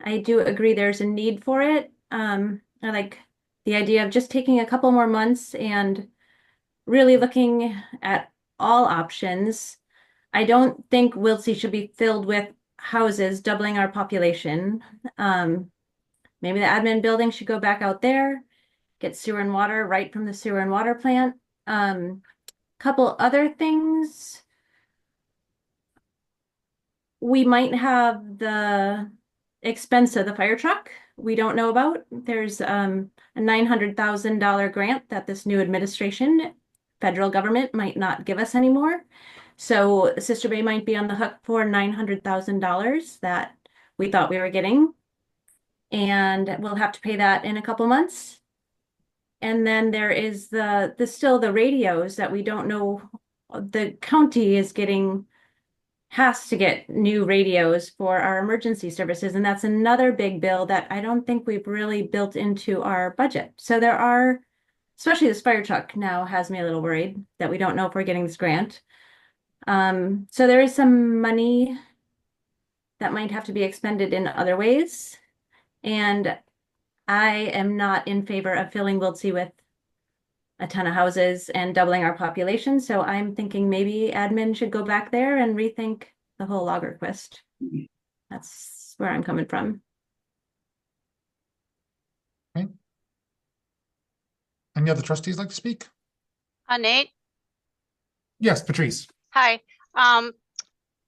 I do agree there's a need for it. I like the idea of just taking a couple more months and really looking at all options. I don't think Wiltse should be filled with houses, doubling our population. Maybe the admin building should go back out there, get sewer and water right from the sewer and water plant. Couple other things. We might have the expense of the fire truck we don't know about. There's a $900,000 grant that this new administration, federal government, might not give us anymore. So Sister Bay might be on the hook for $900,000 that we thought we were getting. And we'll have to pay that in a couple months. And then there is still the radios that we don't know. The county has to get new radios for our emergency services. And that's another big bill that I don't think we've really built into our budget. So there are especially this fire truck now has me a little worried that we don't know if we're getting this grant. So there is some money that might have to be expended in other ways. And I am not in favor of filling Wiltsey with a ton of houses and doubling our population. So I'm thinking maybe admin should go back there and rethink the whole Lagerquist. That's where I'm coming from. Okay. Any other trustees like to speak? Nate? Yes, Patrice. Hi.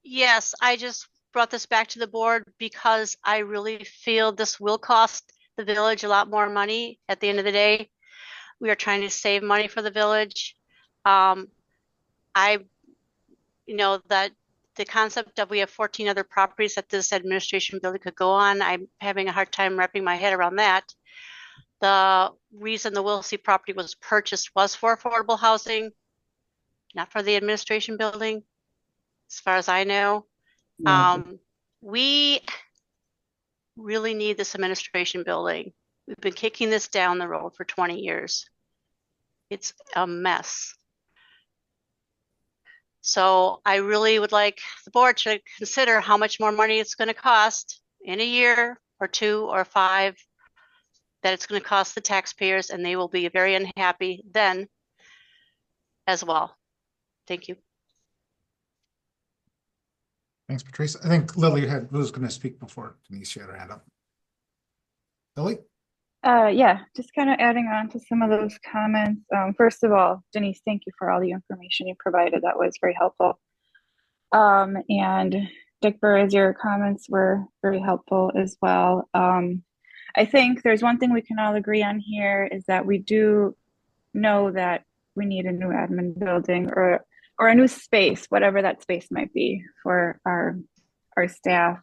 Yes, I just brought this back to the board because I really feel this will cost the village a lot more money at the end of the day. We are trying to save money for the village. I know that the concept of we have 14 other properties that this administration building could go on, I'm having a hard time wrapping my head around that. The reason the Wiltsey property was purchased was for affordable housing, not for the administration building, as far as I know. We really need this administration building. We've been kicking this down the road for 20 years. It's a mess. So I really would like the board to consider how much more money it's going to cost in a year or 2 or 5 that it's going to cost the taxpayers, and they will be very unhappy then as well. Thank you. Thanks, Patrice. I think Lily was going to speak before Denise had her hand up. Lily? Yeah, just kind of adding on to some of those comments. First of all, Denise, thank you for all the information you provided. That was very helpful. And Dick Burris, your comments were very helpful as well. I think there's one thing we can all agree on here is that we do know that we need a new admin building or a new space, whatever that space might be for our staff.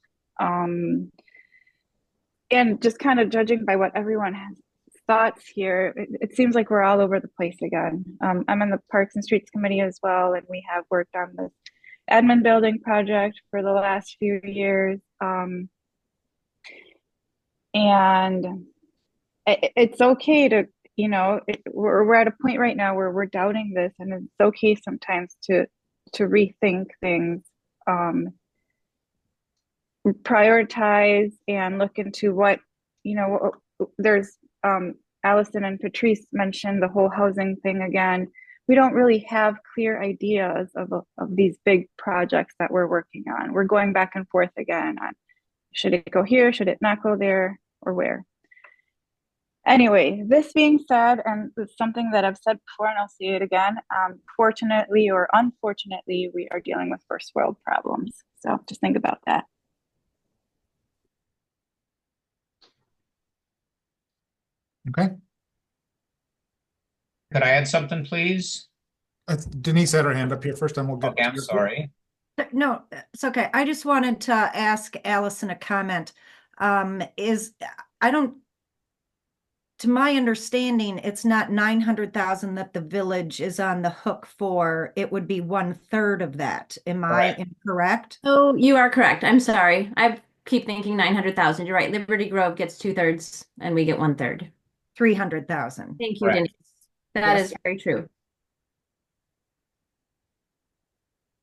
And just kind of judging by what everyone has thoughts here, it seems like we're all over the place again. I'm on the Parks and Streets Committee as well, and we have worked on this admin building project for the last few years. And it's okay to, you know, we're at a point right now where we're doubting this, and it's okay sometimes to rethink things. Prioritize and look into what, you know, there's Allison and Patrice mentioned the whole housing thing again. We don't really have clear ideas of these big projects that we're working on. We're going back and forth again on should it go here, should it not go there, or where. Anyway, this being said, and it's something that I've said before and I'll say it again, fortunately or unfortunately, we are dealing with first world problems. So just think about that. Okay. Could I add something, please? Denise had her hand up here first, then we'll get Okay, I'm sorry. No, it's okay. I just wanted to ask Allison a comment. To my understanding, it's not 900,000 that the village is on the hook for. It would be 1/3 of that. Am I incorrect? Oh, you are correct. I'm sorry. I keep thinking 900,000. You're right. Liberty Grove gets 2/3 and we get 1/3. 300,000. Thank you, Correct. Denise. That Yes. is very true.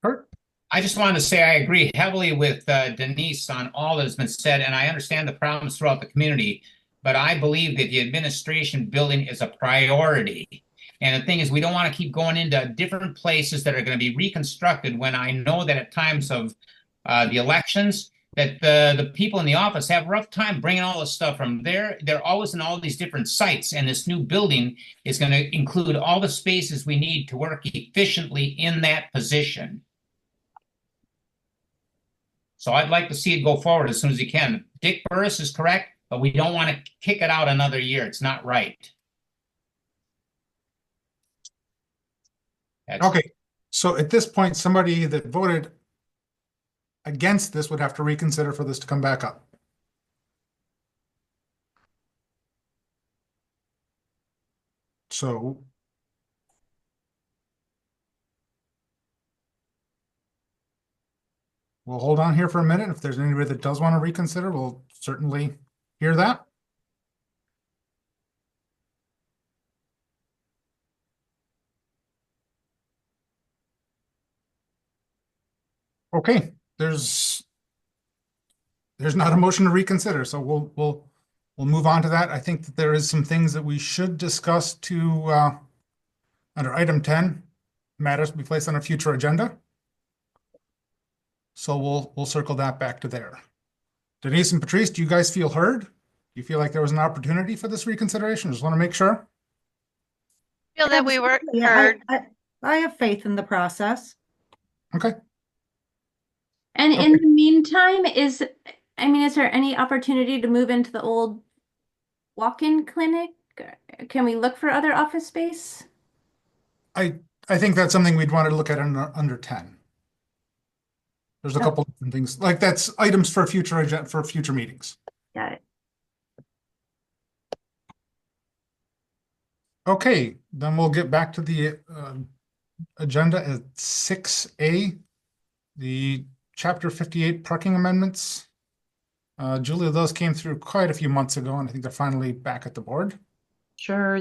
Kurt? I just wanted to say I agree heavily with Denise on all that has been said, and I understand the problems throughout the community, but I believe that the administration building is a priority. And the thing is, we don't want to keep going into different places that are going to be reconstructed when I know that at times of the elections, that the people in the office have a rough time bringing all this stuff from there. They're always in all these different sites, and this new building is going to include all the spaces we need to work efficiently in that position. So I'd like to see it go forward as soon as you can. Dick Burris is correct, but we don't want to kick it out another year. It's not right. Okay, so at this point, somebody that voted against this would have to reconsider for this to come back up. So we'll hold on here for a minute. If there's anybody that does want to reconsider, we'll certainly hear that. Okay, there's not a motion to reconsider, so we'll move on to that. I think that there is some things that we should discuss to under item 10, matters to be placed on a future agenda. So we'll circle that back to there. Denise and Patrice, do you guys feel heard? Do you feel like there was an opportunity for this reconsideration? Just want to make sure. Feel that we were Absolutely. heard. I have faith in the process. Okay. And Okay. in the meantime, is there any opportunity to move into the old walk-in clinic? Can we look for other office space? I think that's something we'd want to look at under 10. There's a couple different things, like that's items for future meetings. Got it. Okay, then we'll get back to the agenda at 6A, the Chapter 58 parking amendments. Julia, those came through quite a few months ago, and I think they're finally back at the board. Sure.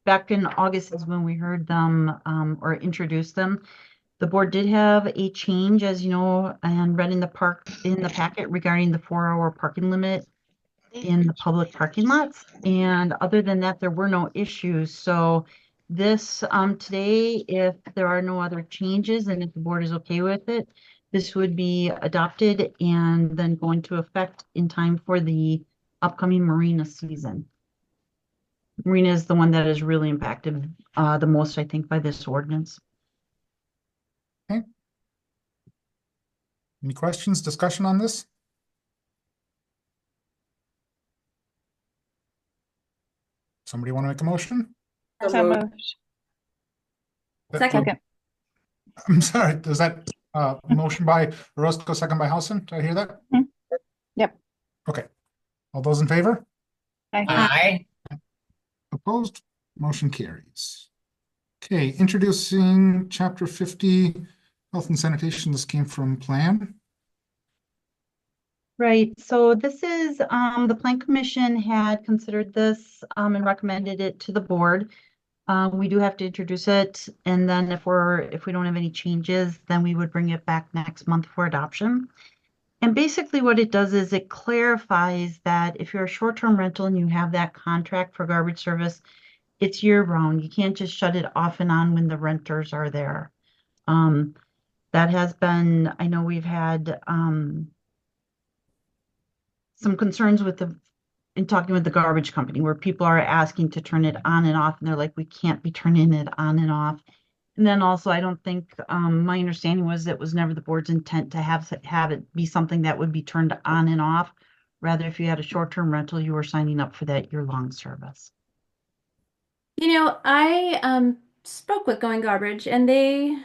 Back in August is when we heard them or introduced them. The board did have a change, as you know, and read in the packet regarding the 4-hour parking limit in the public parking lots. And other than that, there were no issues. So this today, if there are no other changes and if the board is okay with it, this would be adopted and then go into effect in time for the upcoming marina season. Marina is the one that is really impacted the most, I think, by this ordinance. Okay. Any questions, discussion on this? Somebody want to make a motion? So moved. Second. I'm sorry, does that motion by Roscoe, second by Housen? Did I hear that? Yep. Okay. All those in favor? Aye. Opposed? Motion carries. Okay, introducing Chapter 50, Health and Sanitation. This came from Plan. Right, so this is, the Plan Commission had considered this and recommended it to the board. We do have to introduce it, and then if we don't have any changes, then we would bring it back next month for adoption. And basically what it does is it clarifies that if you're a short-term rental and you have that contract for garbage service, it's year-round. You can't just shut it off and on when the renters are there. That has been, I know we've had some concerns in talking with the garbage company where people are asking to turn it on and off and they're like, we can't be turning it on and off. And then also, I don't think, my understanding was it was never the board's intent to have it be something that would be turned on and off. Rather, if you had a short-term rental, you were signing up for that year-long service. I spoke with Going Garbage and they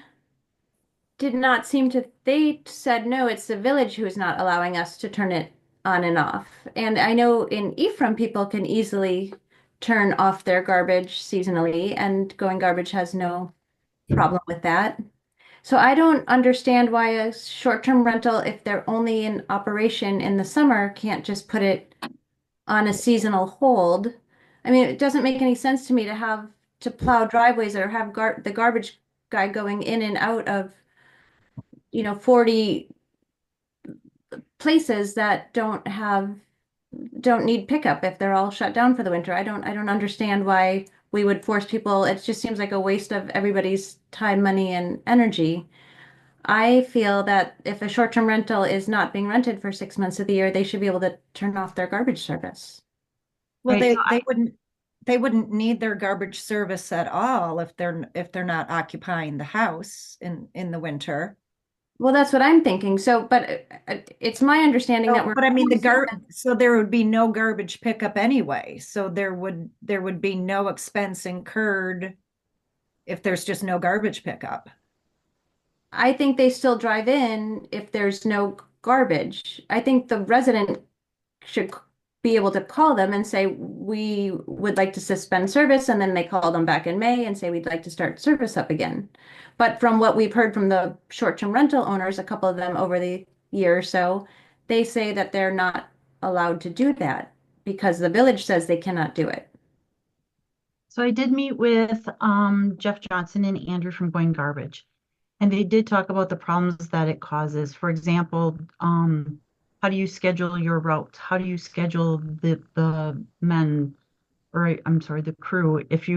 did not seem to, they said, no, it's the village who is not allowing us to turn it on and off. And I know in Ephraim, people can easily turn off their garbage seasonally, and Going Garbage has no problem with that. So I don't understand why a short-term rental, if they're only in operation in the summer, can't just put it on a seasonal hold. I mean, it doesn't make any sense to me to have to plow driveways or have the garbage guy going in and out of 40 places that don't need pickup if they're all shut down for the winter. I don't understand why we would force people. It just seems like a waste of everybody's time, money, and energy. I feel that if a short-term rental is not being rented for 6 months of the year, they should be able to turn off their garbage service. Well, Right, they wouldn't need their garbage service at all if they're not occupying the house in the winter. Well, that's what I'm thinking. So, but it's my understanding that we're. But I mean, so there would be no garbage pickup anyway. So there would be no expense incurred if there's just no garbage pickup. I think they still drive in if there's no garbage. I think the resident should be able to call them and say, we would like to suspend service, and then they call them back in May and say, we'd like to start service up again. But from what we've heard from the short-term rental owners, a couple of them over the year or so, they say that they're not allowed to do that because the village says they cannot do it. So I did meet with Jeff Johnson and Andrew from Going Garbage. And they did talk about the problems that it causes. For example, how do you schedule your routes? How do you schedule the men, or I'm sorry, the crew, if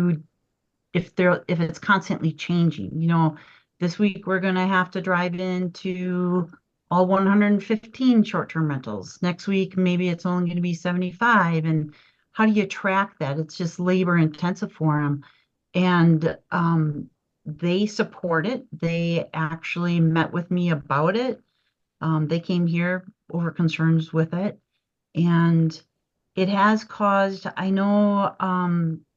it's constantly changing? You know, this week we're gonna have to drive into all 115 short-term rentals. Next week, maybe it's only gonna be 75. And how do you track that? It's just labor intensive for them. And they support it. They actually met with me about it. They came here over concerns with it. And it has caused, I know,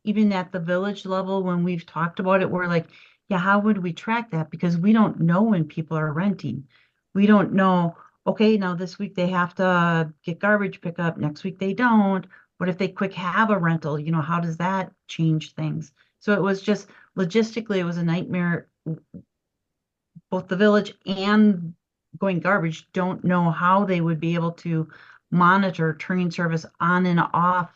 even at the village level, when we've talked about it, we're like, yeah, how would we track that? Because we don't know when people are renting. We don't know, okay, now this week they have to get garbage pickup. Next week they don't. What if they quick have a rental? You know, how does that change things? So it was just logistically, it was a nightmare. Both the village and Going Garbage don't know how they would be able to monitor turning service on and off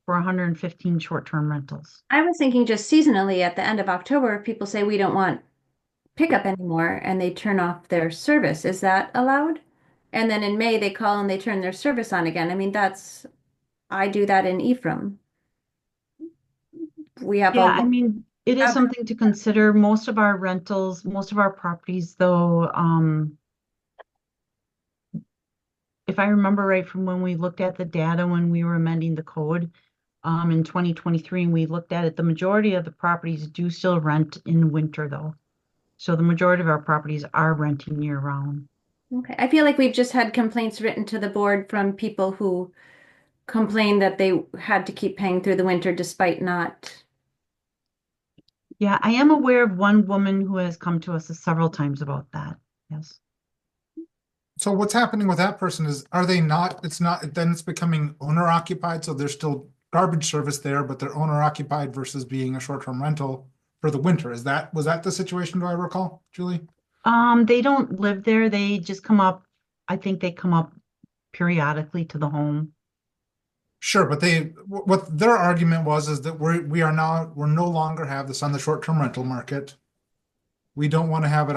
for 115 short-term rentals. I was thinking just seasonally at the end of October, if people say we don't want pickup anymore and they turn off their service. Is that allowed? And then in May they call and they turn their service on again. I mean, I do that in Ephraim. We have Yeah, I mean, it is something to consider. Most of our rentals, most of our properties, though, if I remember right from when we looked at the data when we were amending the code in 2023, and we looked at it, the majority of the properties do still rent in winter, though. So the majority of our properties are renting year round. Okay. I feel like we've just had complaints written to the board from people who complained that they had to keep paying through the winter despite not. Yeah, I am aware of one woman who has come to us several times about that. Yes. So what's happening with that person is, are they not, then it's becoming owner occupied, so there's still garbage service there, but they're owner occupied versus being a short-term rental for the winter. Was that the situation, do I recall, Julie? They don't live there. They just come up. I think they come up periodically to the home. Sure, but what their argument was is that we're no longer have this on the short-term rental market. We don't want to have it,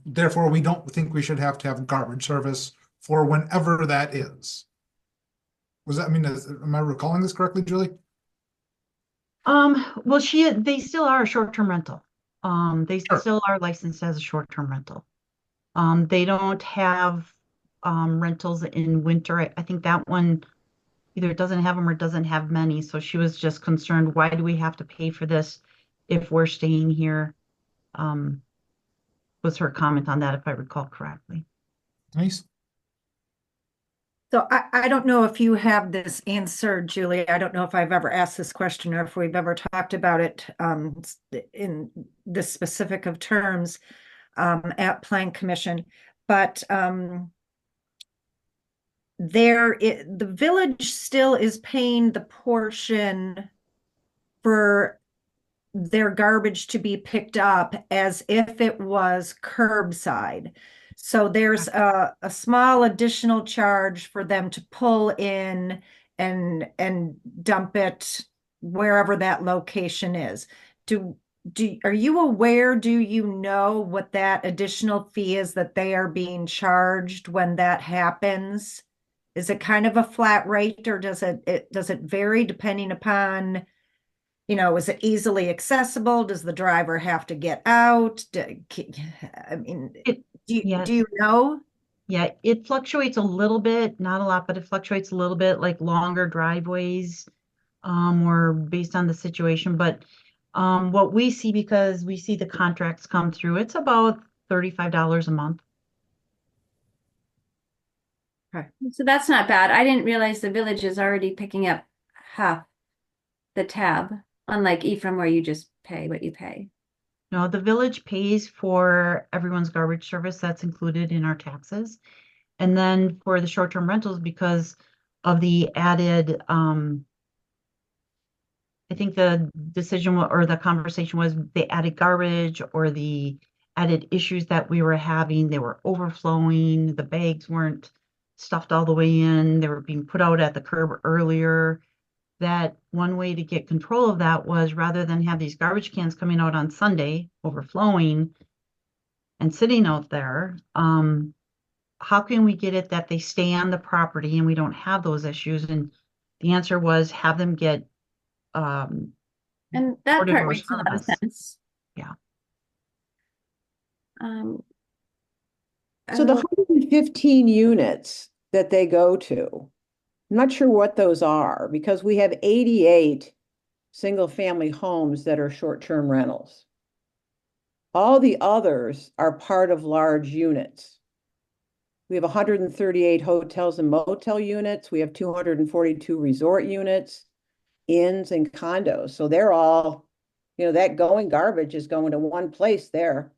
therefore we don't think we should have to have garbage service for whenever that is. Am I recalling this correctly, Julie? Well, they still are a short-term rental. They still are licensed as a short-term rental. They don't have rentals in winter. I think that one either doesn't have them or doesn't have many. So she was just concerned, why do we have to pay for this if we're staying here? Was her comment on that, if I recall correctly. Nice. So I don't know if you have this answer, Julie. I don't know if I've ever asked this question or if we've ever talked about it in this specific of terms at Plan Commission, but the village still is paying the portion for their garbage to be picked up as if it was curbside. So there's a small additional charge for them to pull in and dump it wherever that location is. Are you aware, do you know what that additional fee is that they are being charged when that happens? Is it kind of a flat rate, or does it vary depending upon, is it easily accessible? Does the driver have to get out? Do you know? Yeah, it fluctuates a little bit, not a lot, but it fluctuates a little bit, like longer driveways, or based on the situation. But what we see, because we see the contracts come through, it's about $35 a month. Okay. So that's not bad. I didn't realize the village is already picking up half the tab, unlike Ephraim where you just pay what you pay. No, the village pays for everyone's garbage service. That's included in our taxes. And then for the short-term rentals, because of the added, I think the decision or the conversation was the added garbage or the added issues that we were having. They were overflowing. The bags weren't stuffed all the way in. They were being put out at the curb earlier. That one way to get control of that was, rather than have these garbage cans coming out on Sunday overflowing and sitting out there, how can we get it that they stay on the property and we don't have those issues? And the answer was have them get And that part door-to-door makes a lot of service. sense. Yeah. So the 115 units that they go to, I'm not sure what those are because we have 88 single-family homes that are short-term rentals. All the others are part of large units. We have 138 hotels and motel units. We have 242 resort units, inns and condos. So they're all, that going garbage is going to one place there.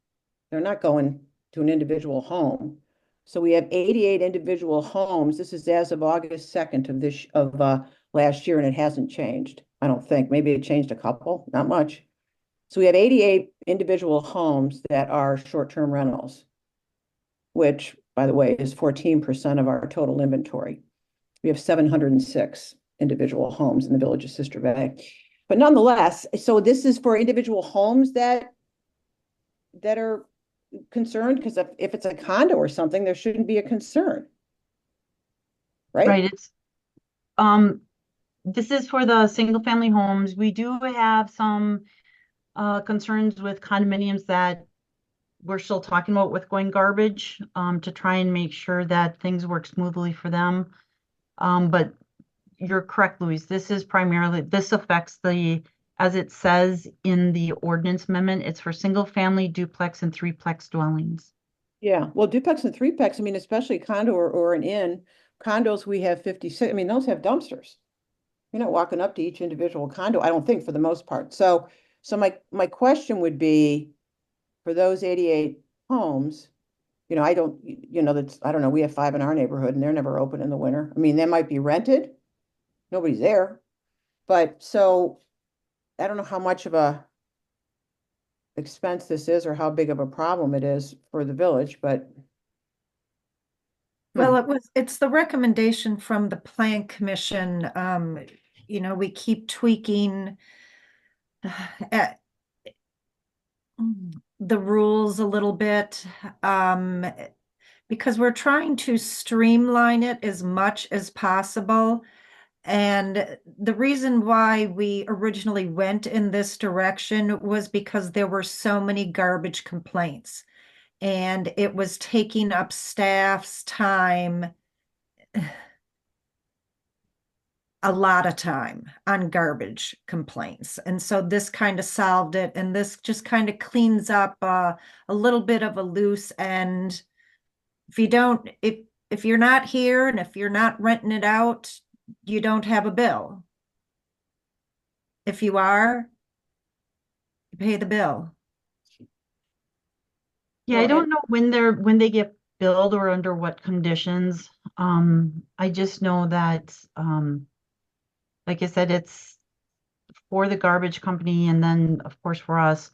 They're not going to an individual home. So we have 88 individual homes. This is as of August 2nd of last year, and it hasn't changed. I don't think. Maybe it changed a couple, not much. So we have 88 individual homes that are short-term rentals, which, by the way, is 14% of our total inventory. We have 706 individual homes in the village of Sister Bay. But nonetheless, so this is for individual homes that are concerned, because if it's a condo or something, there shouldn't be a concern. Right? Right. It's this is for the single family homes. We do have some concerns with condominiums that we're still talking about with going garbage to try and make sure that things work smoothly for them. But you're correct, Louise. This affects as it says in the ordinance amendment, it's for single family, duplex, and threeplex dwellings. Yeah, well, duplex and threeplex, I mean, especially condo or an inn, condos, we have 56, I mean, those have dumpsters. You're not walking up to each individual condo, I don't think, for the most part. So my question would be, for those 88 homes, I don't know, we have 5 in our neighborhood and they're never open in the winter. I mean, they might be rented, nobody's there. But so I don't know how much of a expense this is or how big of a problem it is for the village, but. Well, it's the recommendation from the Plan Commission. We keep tweaking at the rules a little bit, because we're trying to streamline it as much as possible. And the reason why we originally went in this direction was because there were so many garbage complaints and it was taking up staff's time, a lot of time on garbage complaints. And so this kind of solved it. And this just kind of cleans up a little bit of a loose end. If you're not here and if you're not renting it out, you don't have a bill. If you are, you pay the bill. Yeah, I don't know when they get billed or under what conditions. I just know that, like I said, it's for the garbage company, and then of course for us,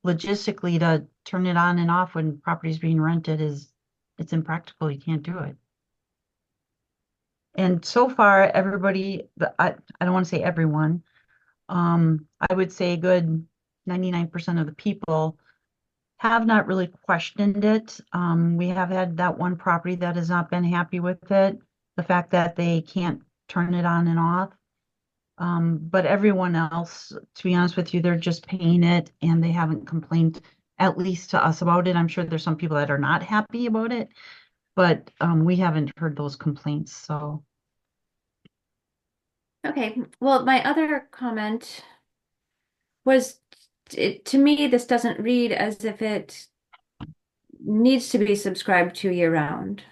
logistically to turn it on and off when property's being rented it's impractical. You can't do it. And so far, everybody, I don't want to say everyone, I would say a good 99% of the people have not really questioned it. We have had that one property that has not been happy with it, the fact that they can't turn it on and off. But everyone else, to be honest with you, they're just paying it and they haven't complained, at least to us, about it. I'm sure there's some people that are not happy about it, but we haven't heard those complaints, so. Okay, well, my other comment was, to me, this doesn't read as if it needs to be subscribed to year round.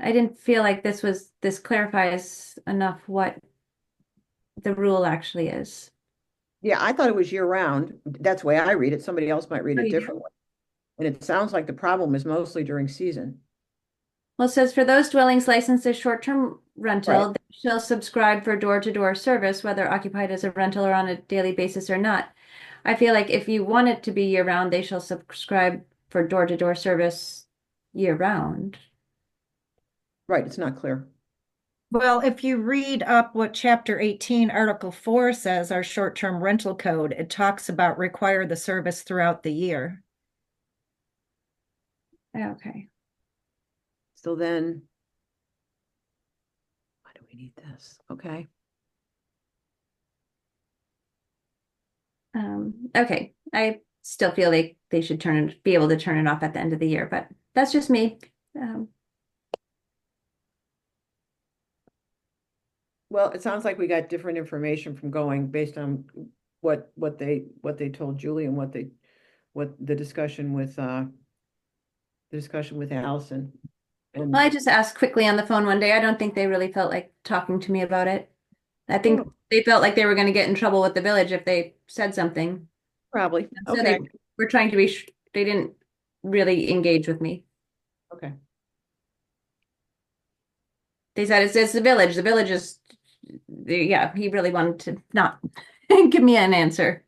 I didn't feel like this clarifies enough what the rule actually is. Yeah, I thought it was year round. That's the way I read it. Somebody else might read Oh, it you do? differently. And it sounds like the problem is mostly during season. Well, it says for those dwellings licensed as short-term rental, Right. they shall subscribe for door-to-door service, whether occupied as a rental or on a daily basis or not. I feel like if you want it to be year-round, they shall subscribe for door-to-door service year-round. Right, it's not clear. Well, if you read up what Chapter 18, Article 4 says, our short-term rental code, it talks about require the service throughout the year. Okay. So then, why do we need this? Okay. Okay. I still feel like they should be able to turn it off at the end of the year, but that's just me. Well, it sounds like we got different information from going based on what they told Julie and what the discussion with Allison. And Well, I just asked quickly on the phone one day. I don't think they really felt like talking to me about it. I think they felt like they were going to get in trouble with the village if they said something. Probably. So Okay. they were trying to be, they didn't really engage with me. Okay. They said it's the village. The village is, yeah, he really wanted to not give me an answer.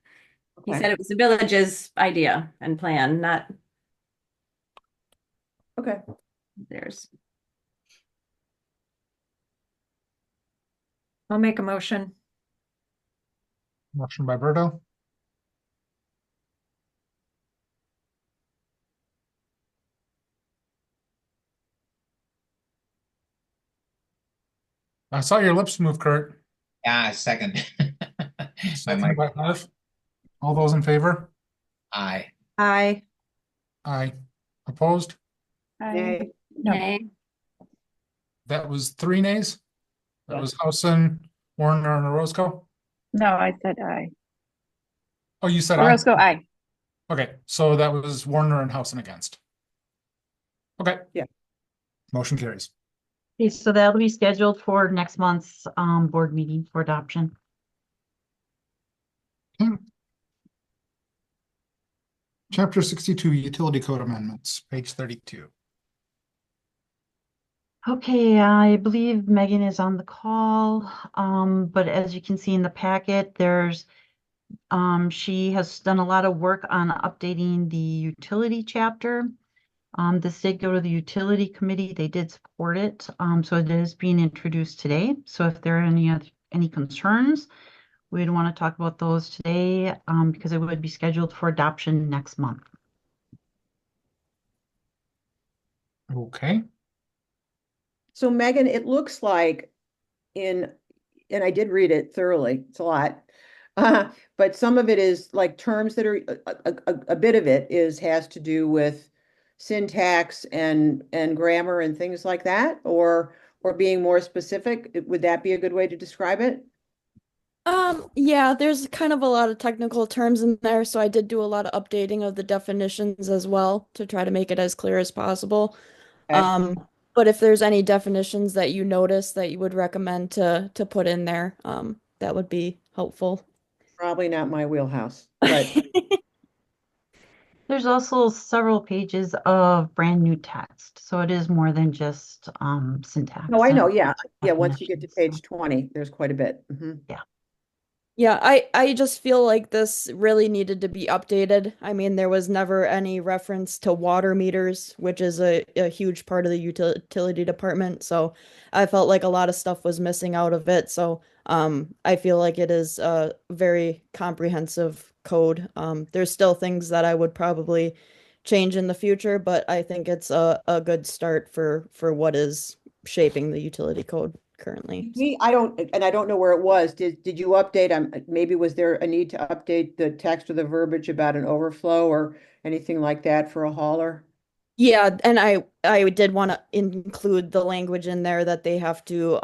He Okay. said it was the village's idea and plan, not Okay. theirs. I'll make a motion. Motion by Berto. I saw your lips move, Kurt. Yeah, second. Second by Harv. All those in favor? Aye. Aye. Aye. Opposed? Nay. Nay. That was 3 nays. That Yeah. was Housen, Warner, and Orozco. No, I said aye. Oh, you said aye? Orozco, aye. Okay, so that was Warner and Housen against. Okay. Yeah. Motion carries. Okay, so that'll be scheduled for next month's board meeting for adoption. Chapter 62, Utility Code Amendments, page 32. Okay, I believe Megan is on the call, but as you can see in the packet, there's she has done a lot of work on updating the utility chapter. This did go to the utility committee. They did support it. So it is being introduced today. So if there are any concerns, we'd want to talk about those today, because it would be scheduled for adoption next month. Okay. So Megan, it looks like and I did read it thoroughly. It's a lot. But some of it is like terms that are a bit of it has to do with syntax and grammar and things like that, or being more specific. Would that be a good way to describe it? Yeah, there's kind of a lot of technical terms in there, so I did do a lot of updating of the definitions as well to try to make it as clear as possible. Okay. But if there's any definitions that you notice that you would recommend to put in there, that would be helpful. Probably not my wheelhouse, but There's also several pages of brand new text, so it is more than just syntax. no, I know. and Yeah. Yeah. Once you get to page 20, there's quite a bit. Mhm. Yeah, I just feel like this really needed to be updated. I mean, there was never any reference to water meters, which is a huge part of the utility department. So I felt like a lot of stuff was missing out of it. So I feel like it is a very comprehensive code. There's still things that I would probably change in the future, but I think it's a good start for what is shaping the utility code currently. I don't know where it was. Did you update? Maybe was there a need to update the text or the verbiage about an overflow or anything like that for a hauler? Yeah, and I did want to include the language in there that they have to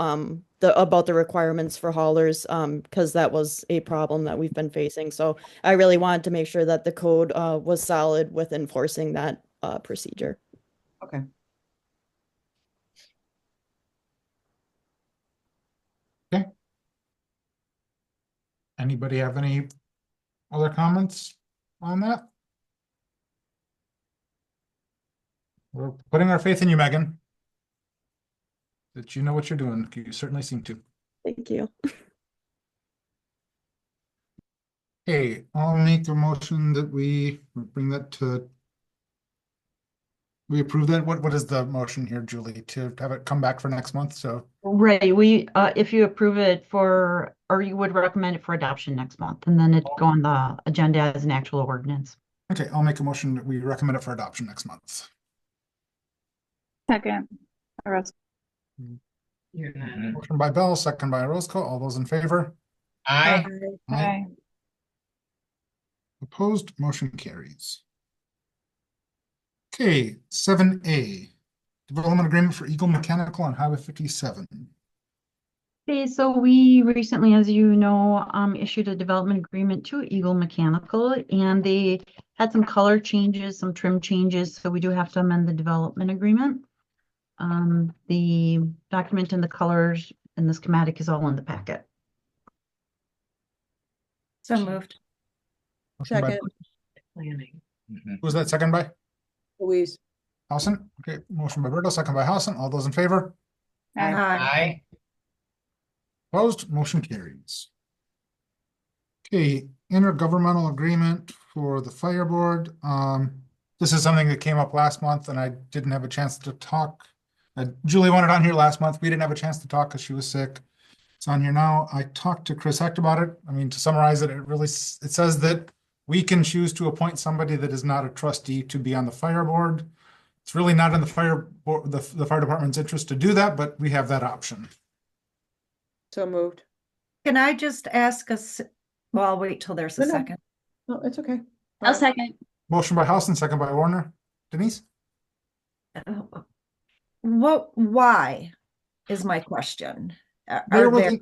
about the requirements for haulers, because that was a problem that we've been facing. So I really wanted to make sure that the code was solid with enforcing that procedure. Okay. Anybody have any other comments on that? We're putting our faith in you, Megan. That you know what you're doing. You certainly seem to. Thank you. Okay, I'll make the motion that we bring that to. We approve that. What is the motion here, Julie? To have it come back for next month? So Right, if you approve it or you would recommend it for adoption next month, and then it'd go on the agenda as an actual ordinance. okay, I'll make a motion that we recommend it for adoption next month. Second. Roscoe. Motion by Bell, second by Roscoe. All those in favor? Aye. Aye. Opposed, motion carries. Okay, 7A, development agreement for Eagle Mechanical on Highway 57. Okay, so we recently, as you know, issued a development agreement to Eagle Mechanical, and they had some color changes, some trim changes, so we do have to amend the development agreement. The document and the colors and the schematic is all in the packet. So moved. Motion by- Second. Planning. Who was that second by? Louise. Housen? Okay, motion by Berto, second by Housen. All those in favor? Aye. Opposed, motion carries. Okay, intergovernmental agreement for the fire board. This is something that came up last month and I didn't have a chance to talk. Julie wanted on here last month. We didn't have a chance to talk because she was sick. It's on here now. I talked to Chris Hecht about it. I mean, to summarize it, it says that we can choose to appoint somebody that is not a trustee to be on the fire board. It's really not in the fire board, the fire department's interest to do that, but we have that option. So moved. Can I just ask us, well, I'll wait till there's a No. second. No, it's okay. I'll second. Motion by Housen, second by Warner. Denise? Why is my question? Are There was there a-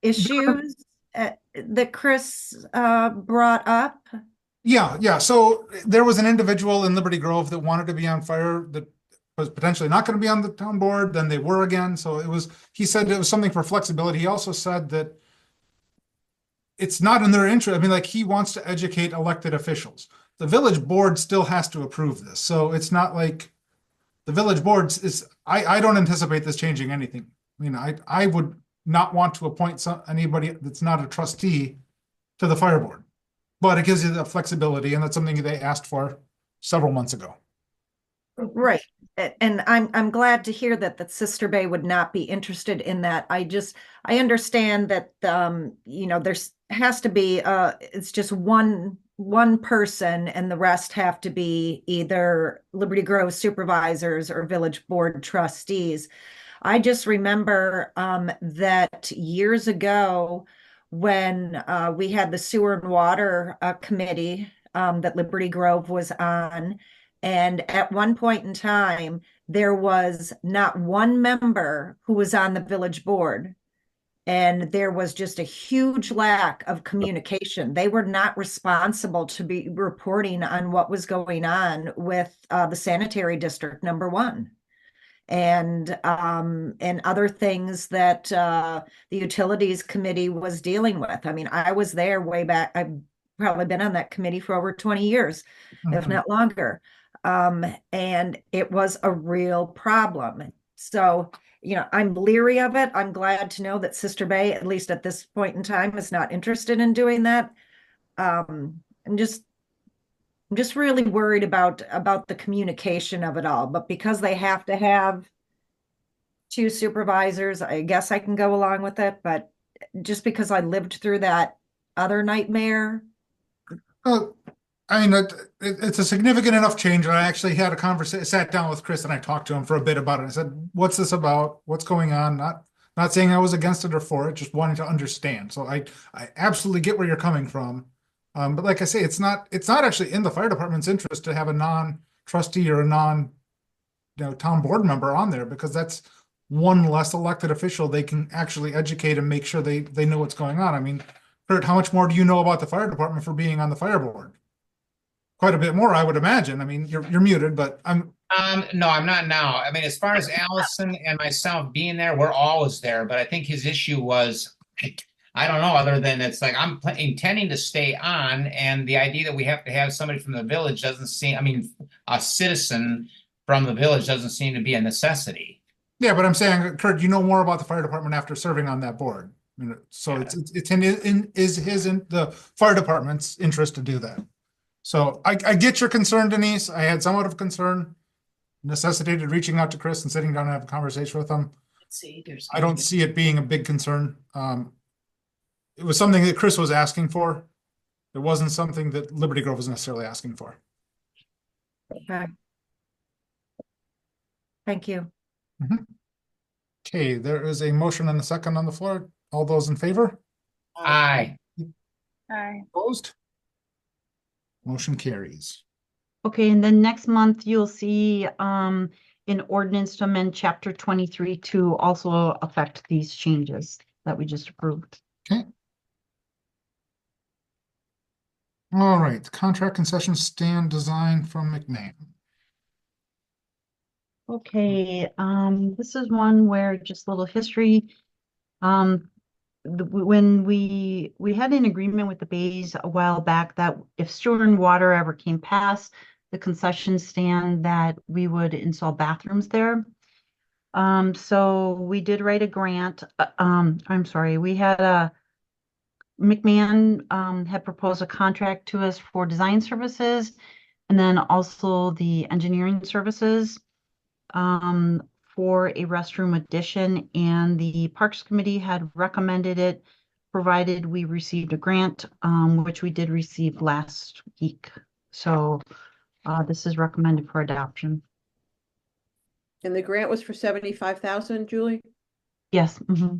issues that Chris brought up? Yeah. So there was an individual in Liberty Grove that wanted to be on fire that was potentially not going to be on the town board. Then they were again. So he said it was something for flexibility. He also said that it's not in their interest. I mean, like he wants to educate elected officials. The village board still has to approve this. So it's not like the village board is, I don't anticipate this changing anything. I mean, I would not want to appoint anybody that's not a trustee to the fire board. But it gives you the flexibility, and that's something they asked for several months ago. Right. And I'm glad to hear that Sister Bay would not be interested in that. I understand that there's has to be it's just one person and the rest have to be either Liberty Grove supervisors or village board trustees. I just remember that years ago when we had the sewer and water committee that Liberty Grove was on. And at one point in time, there was not one member who was on the village board. And there was just a huge lack of communication. They were not responsible to be reporting on what was going on with the sanitary district #1. And other things that the utilities committee was dealing with. I mean, I was there way back. I've probably been on that committee for over 20 years, if not longer. And it was a real problem. So, I'm leery of it. I'm glad to know that Sister Bay, at least at this point in time, is not interested in doing that. I'm just really worried about the communication of it all. But because they have to have 2 supervisors, I guess I can go along with it. But just because I lived through that other nightmare. I mean, it's a significant enough change. And I actually had a conversation, sat down with Chris and I talked to him for a bit about it. I said, what's this about? What's going on? Not saying I was against it or for it, just wanting to understand. So I absolutely get where you're coming from. But like I say, it's not actually in the fire department's interest to have a non-trustee or a town board member on there, because that's one less elected official they can actually educate and make sure they know what's going on. I mean, Kurt, how much more do you know about the fire department for being on the fire board? Quite a bit more, I would imagine. I mean, you're muted, but I'm. No, I'm not now. I mean, as far as Allison and myself being there, we're always there. But I think his issue was, I don't know, other than it's like I'm intending to stay on, and the idea that we have to have somebody from the village doesn't seem, I mean, a citizen from the village doesn't seem to be a necessity. Yeah, but I'm saying, Kurt, you know more about the fire department after serving on that board. So it's in the fire department's interest to do that. So I get your concern, Denise. I had somewhat of concern, necessitated reaching out to Chris and sitting down and have a conversation with him. I don't see it being a big concern. It was something that Chris was asking for. It wasn't something that Liberty Grove was necessarily asking for. Okay. Thank you. Okay, there is a motion and a second on the floor. All those in favor? Aye. Aye. Opposed? Motion carries. Okay, and then next month you'll see an ordinance to amend chapter 23 to also affect these changes that we just approved. Okay. All right, contract concession stand design from McMahon. Okay, this is one where just a little history. When we had an agreement with the Bays a while back that if sewer and water ever came past the concession stand, that we would install bathrooms there. So we did write a grant. I'm sorry, we had McMahon had proposed a contract to us for design services and then also the engineering services for a restroom addition, and the Parks Committee had recommended it, provided we received a grant, which we did receive last week. So this is recommended for adoption. And the grant was for 75,000, Julie? Yes. Mm-hmm.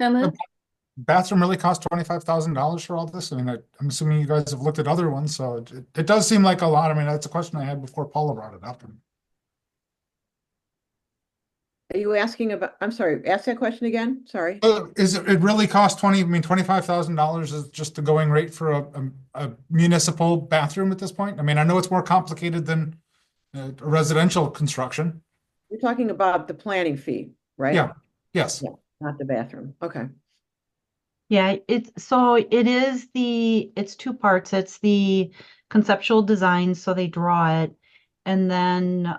So moved. Bathroom really cost $25,000 for all this? I mean, I'm assuming you guys have looked at other ones, so it does seem like a lot. I mean, that's a question I had before Paula brought it up. Are you asking about, I'm sorry, ask that question again? Sorry. Is it really cost $25,000 is just the going rate for a municipal bathroom at this point? I mean, I know it's more complicated than residential construction. You're talking about the planning fee, right? Yeah, yes. Yeah, not the bathroom. Okay. Yeah, it's two parts. It's the conceptual design, so they draw it, and then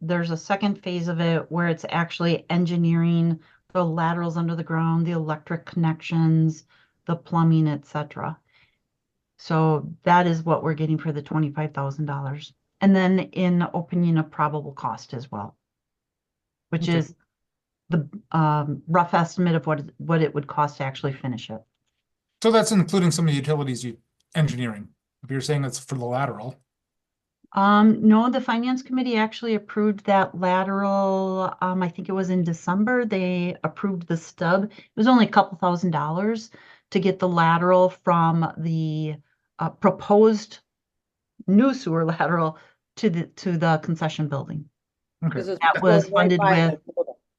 there's a second phase of it where it's actually engineering the laterals under the ground, the electric connections, the plumbing, etc. So that is what we're getting for the $25,000. And then in opinion of probable cost as well, which Okay. is the rough estimate of what it would cost to actually finish it. So that's including some of the utilities engineering. If you're saying it's for the lateral. No, the Finance Committee actually approved that lateral. I think it was in December. They approved the stub. It was only a couple $1,000s to get the lateral from the proposed new sewer lateral to the concession building. Okay. That was funded with.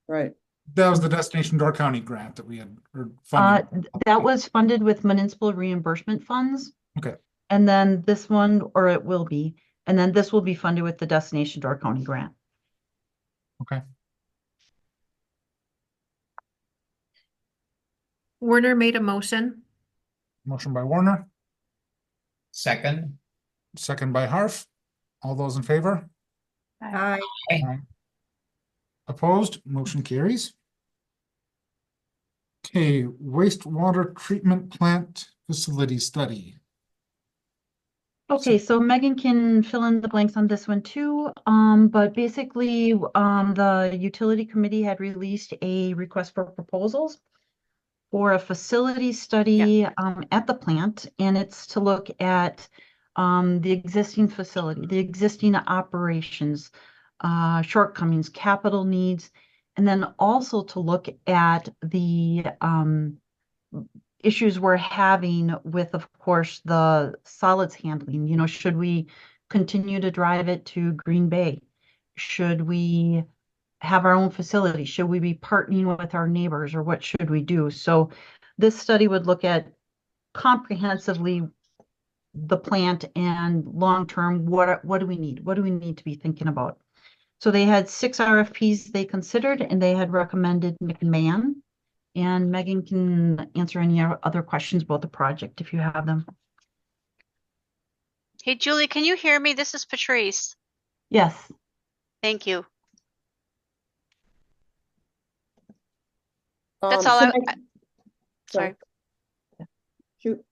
Right. That was the Destination Door County grant that we had funded. That was funded with municipal reimbursement funds. Okay. And then this one, or it will be, and then this will be funded with the Destination Door County grant. Okay. Warner made a motion. Motion by Warner, Second. second by Harf. All those in favor? Aye. Aye. Opposed? Motion carries. Okay, wastewater treatment plant facility study. Okay, so Megan can fill in the blanks on this one too. But basically, the utility committee had released a request for proposals for a facility study at the plant, and it's to look at the existing facility, the existing operations, shortcomings, capital needs, and then also to look at the issues we're having with, of course, the solids handling. You know, should we continue to drive it to Green Bay? Should we have our own facility? Should we be partnering with our neighbors, or what should we do? So this study would look at comprehensively the plant and long-term, what do we need? What do we need to be thinking about? So they had 6 RFPs they considered, and they had recommended McMahon. And Megan can answer any other questions about the project if you have them. Hey, Julie, can you hear me? This is Patrice. Yes. Thank you. That's all sorry. Shoot.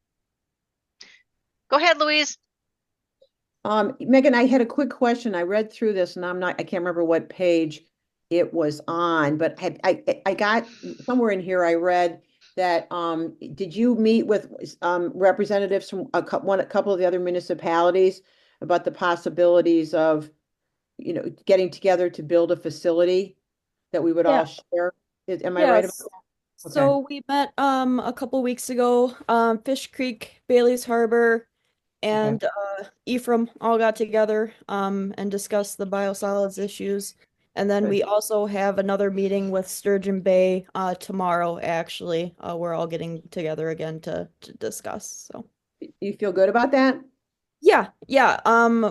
Go ahead, Louise. Megan, I had a quick question. I read through this and I can't remember what page it was on, but I got somewhere in here, I read that, did you meet with representatives from a couple of the other municipalities about the possibilities of, getting together to build a facility that we would all share. Am I right about Yes. that? Okay. So we met a couple weeks ago, Fish Creek, Bailey's Harbor, and Ephraim all got together and discussed the biosolids issues. And then Good. we also have another meeting with Sturgeon Bay tomorrow, actually. We're all getting together again to discuss. So You feel good about that? yeah.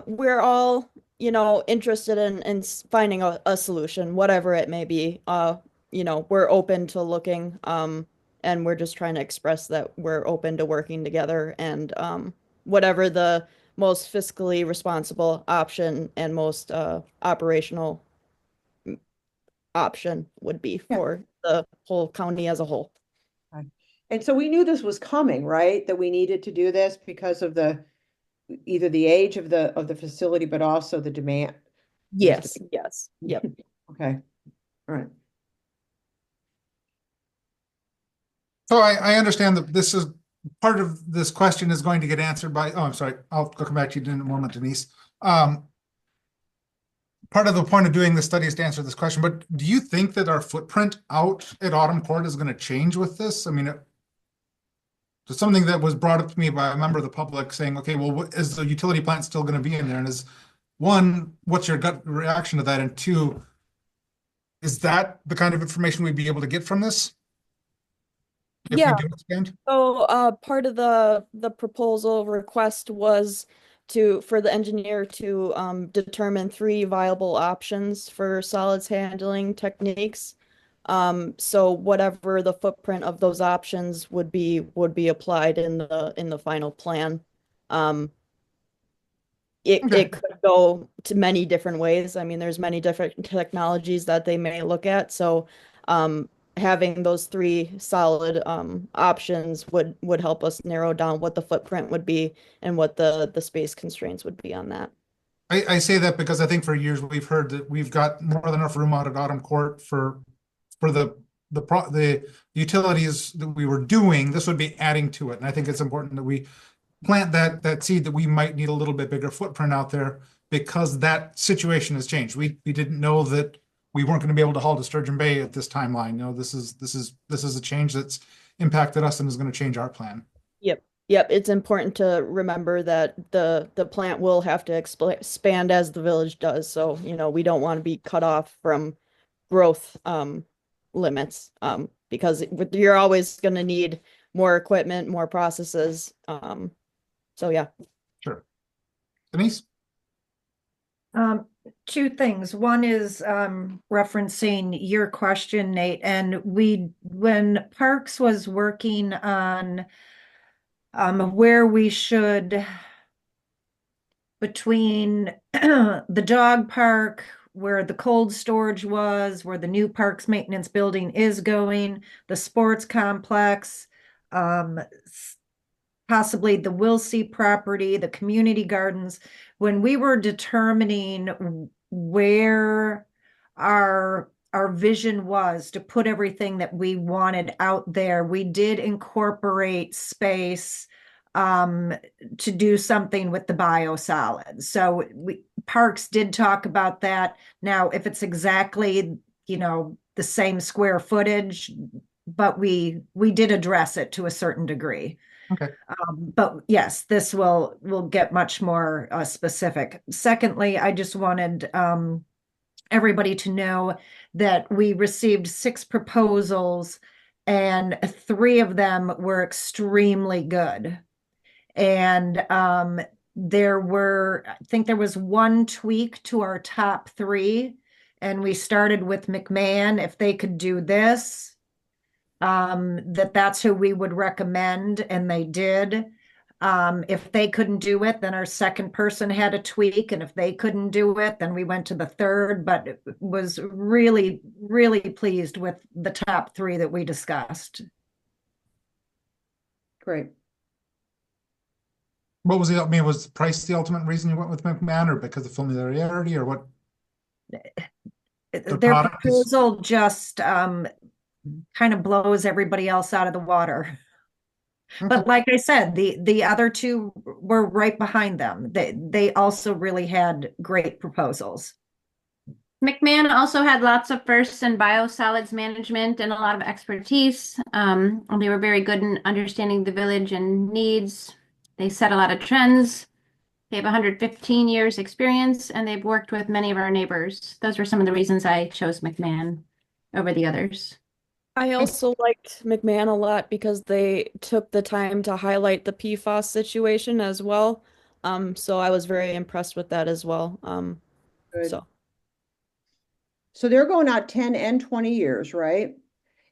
We're all, interested in finding a solution, whatever it may be. We're open to looking, and we're just trying to express that we're open to working together and whatever the most fiscally responsible option and most operational option would be for the whole county as a whole. And so we knew this was coming, right? That we needed to do this because of either the age of the facility, but also the demand. Yes. Yep. Okay. All right. So I understand that this is part of this question is going to get answered by, oh, I'm sorry, I'll come back to you in a moment, Denise. Part of the point of doing this study is to answer this question, but do you think that our footprint out at Autumn Court is going to change with this? I mean, it's something that was brought up to me by a member of the public saying, okay, well, is the utility plant still going to be in there? And is one, what's your gut reaction to that? And two, is that the kind of information we'd be able to get from this? If we do expand? So part of the proposal request was for the engineer to determine 3 viable options for solids handling techniques. So whatever the footprint of those options would be applied in the final plan. It could go to many different ways. I mean, there's many different technologies that they may look at. So having those 3 solid options would help us narrow down what the footprint would be and what the space constraints would be on that. I say that because I think for years we've heard that we've got more than enough room out at Autumn Court for the utilities that we were doing. This would be adding to it, and I think it's important that we plant that seed that we might need a little bit bigger footprint out there because that situation has changed. We didn't know that we weren't going to be able to haul to Sturgeon Bay at this timeline. This is a change that's impacted us and is going to change our plan. Yep. It's important to remember that the plant will have to expand as the village does. So, we don't want to be cut off from growth limits because you're always going to need more equipment, more processes. So yeah. Sure. Denise? 2 things. One is referencing your question, Nate, and when Parks was working on where we should, between the dog park, where the cold storage was, where the new parks maintenance building is going, the sports complex, possibly the Wilsey property, the community gardens. When we were determining where our vision was to put everything that we wanted out there, we did incorporate space to do something with the biosolids. So Parks did talk about that. Now, if it's exactly, the same square footage, but we did address it to a certain degree. Okay. But yes, this will get much more specific. Secondly, I just wanted everybody to know that we received 6 proposals and 3 of them were extremely good. And I think there was 1 tweak to our top 3, and we started with McMahon. If they could do this, that's who we would recommend, and they did. If they couldn't do it, then our second person had a tweak, and if they couldn't do it, then we went to the third, but was really, really pleased with the top 3 that we discussed. Great. What was was price the ultimate reason you went with McMahon, or because of familiarity, or what? Their proposal just kind of blows everybody else out of the water. But like I said, the other two were right behind them. They also really had great proposals. McMahon also had lots of firsts in biosolids management and a lot of expertise. They were very good in understanding the village and needs. They set a lot of trends. They have 115 years experience and they've worked with many of our neighbors. Those were some of the reasons I chose McMahon over the others. I also liked McMahon a lot because they took the time to highlight the PFAS situation as well. So I was very impressed with that as well. Good. So So they're going out 10 and 20 years, right?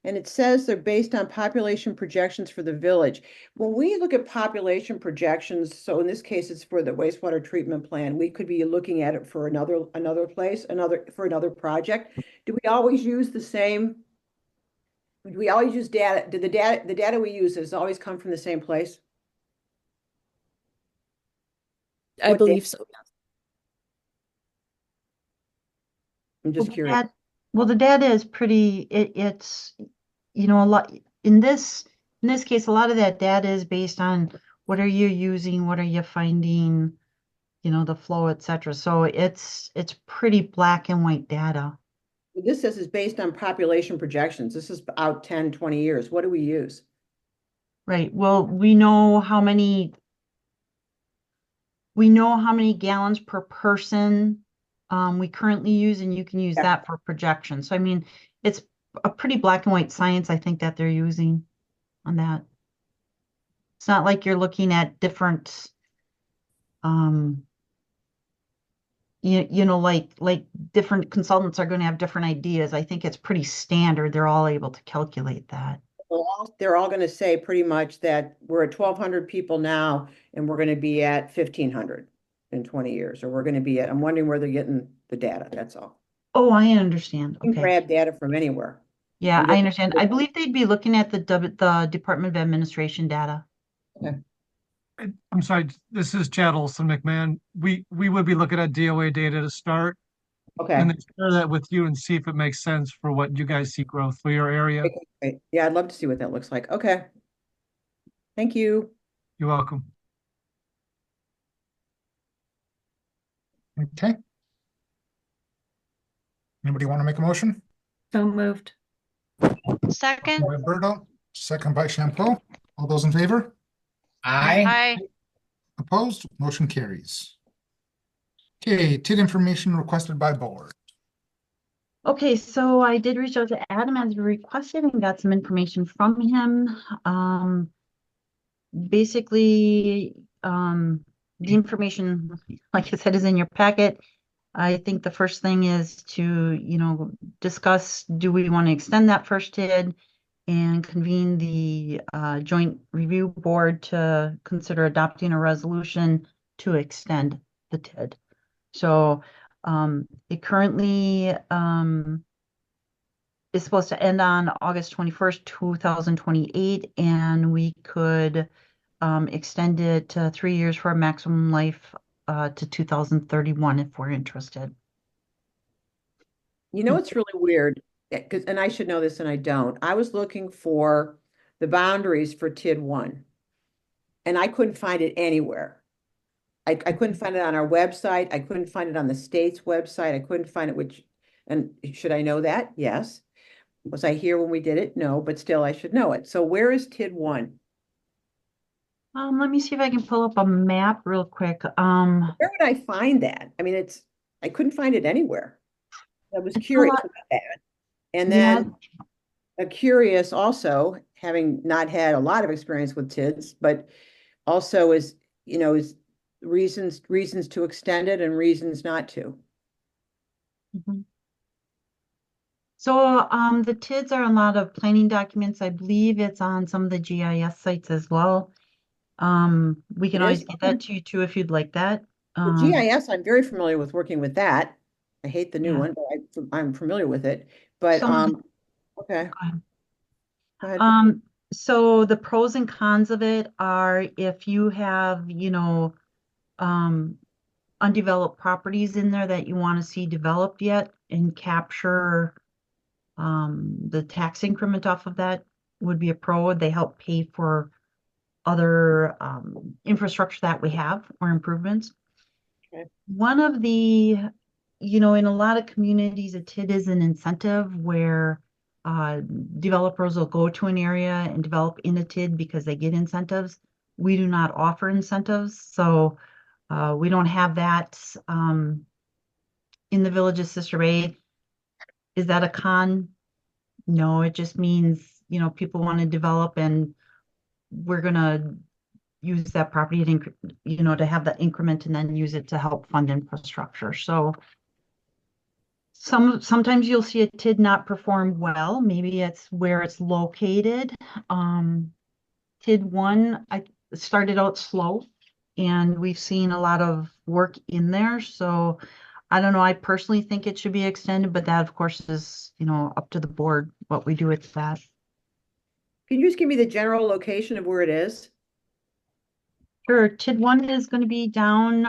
And it says they're based on population projections for the village. When we look at population projections, so in this case, it's for the wastewater treatment plant, we could be looking at it for another place, for another project. Do we always use the same? Do we always use data? The data we use has always come from the same place? I believe so. I'm just curious. Well, the data is pretty, it's, you know, a lot, in this case, a lot of that data is based on what are you using, what are you finding, you know, the flow, et cetera. So it's pretty black and white data. This says it's based on population projections. This is out 10, 20 years. What do we use? Right. Well, we know how many gallons per person we currently use, and you can use that for projection. So, I mean, it's a pretty black and white science, I think, that they're using on that. It's not like you're looking at different, you know, like different consultants are going to have different ideas. I think it's pretty standard. They're all able to calculate that. They're all going to say pretty much that we're at 1,200 people now, and we're going to be at 1,500 in 20 years, or we're going to be at, I'm wondering where they're getting the data, that's all. Oh, I understand. You can grab data from anywhere. Yeah, I understand. I believe they'd be looking at the Department of Administration data. Okay. I'm sorry, this is Chad Olson McMahon. We would be looking at DOA data to start. Okay. And then share that with you and see if it makes sense for what you guys see growth for your area. Okay, great. Yeah, I'd love to see what that looks like. Okay. Thank you. You're welcome. Okay. Anybody want to make a motion? So moved. Second. By Berto, second by Champeau. All those in favor? Aye. Opposed? Motion carries. Okay, TID information requested by board. Okay, so I did reach out to Adam as requested and got some information from him. Basically, the information, like I said, is in your packet. I think the first thing is to, you know, discuss, do we want to extend that first TID and convene the joint review board to consider adopting a resolution to extend the TID. So it currently is supposed to end on August 21st, 2028, and we could extend it to 3 years for a maximum life to 2031 if we're interested. You know, it's really weird, because, and I should know this and I don't. I was looking for the boundaries for TID 1, and I couldn't find it anywhere. I couldn't find it on our website. I couldn't find it on the state's website. I couldn't find it, and should I know that? Yes. Was I here when we did it? No, but still I should know it. So where is TID 1? Let me see if I can pull up a map real quick. Where would I find that? I mean, I couldn't find it anywhere. I was curious about that. And then curious also, having not had a lot of experience with TIDs, but also is reasons to extend it and reasons not to. Mm-hmm. So the TIDs are a lot of planning documents. I believe it's on some of the GIS sites as well. We can always get that to you too if you'd like that. The GIS, I'm very familiar with working with that. I hate the new one, but I'm familiar with it. But okay. Go ahead. So the pros and cons of it are if you have, undeveloped properties in there that you want to see developed yet and capture the tax increment off of that would be a pro. They help pay for other infrastructure that we have or improvements. Okay. One of the, in a lot of communities, a TID is an incentive where developers will go to an area and develop in a TID because they get incentives. We do not offer incentives, so we don't have that in the Village of Sister Bay. Is that a con? No, it just means, people want to develop and we're going to use that property to, to have that increment and then use it to help fund infrastructure. So sometimes you'll see a TID not perform well. Maybe it's where it's located. TID 1, I started out slow and we've seen a lot of work in there. So I don't know. I personally think it should be extended, but that of course is, up to the board what we do with that. Can you just give me the general location of where it is? Sure. TID 1 is going to be down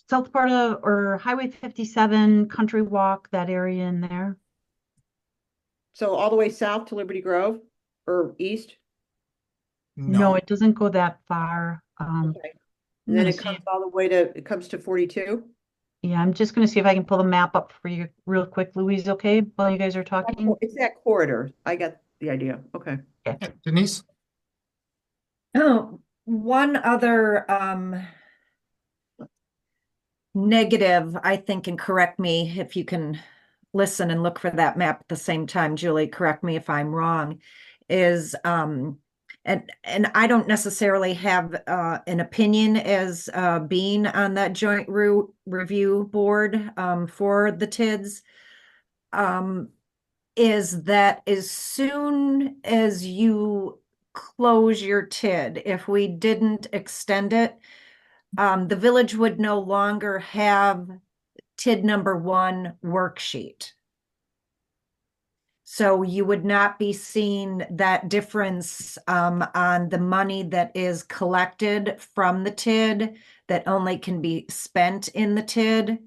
south part of, or Highway 57, Country Walk, that area in there. So all the way south to Liberty Grove or east? No, it doesn't go that far. Okay. And then it comes all the way it comes to 42? Yeah, I'm just going to see if I can pull the map up for you real quick, Louise, okay, while you guys are talking? It's that corridor. I got the idea. Okay. Yeah, Denise? Oh, one other negative, I think, and correct me if you can listen and look for that map at the same time, Julie, correct me if I'm wrong, is and I don't necessarily have an opinion as being on that joint review board for the TIDs, is that as soon as you close your TID, if we didn't extend it, the village would no longer have TID number 1 worksheet. So you would not be seeing that difference on the money that is collected from the TID that only can be spent in the TID.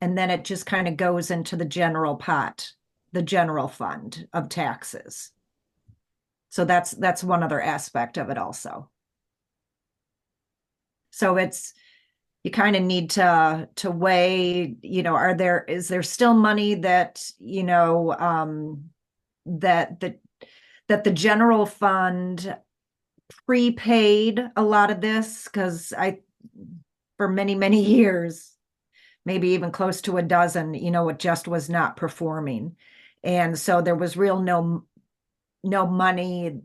And then it just kind of goes into the general pot, the general fund of taxes. So that's one other aspect of it also. So you kind of need to weigh, is there still money that, that the general fund prepaid a lot of this, because for many, many years, maybe even close to a dozen, it just was not performing. And so there was no money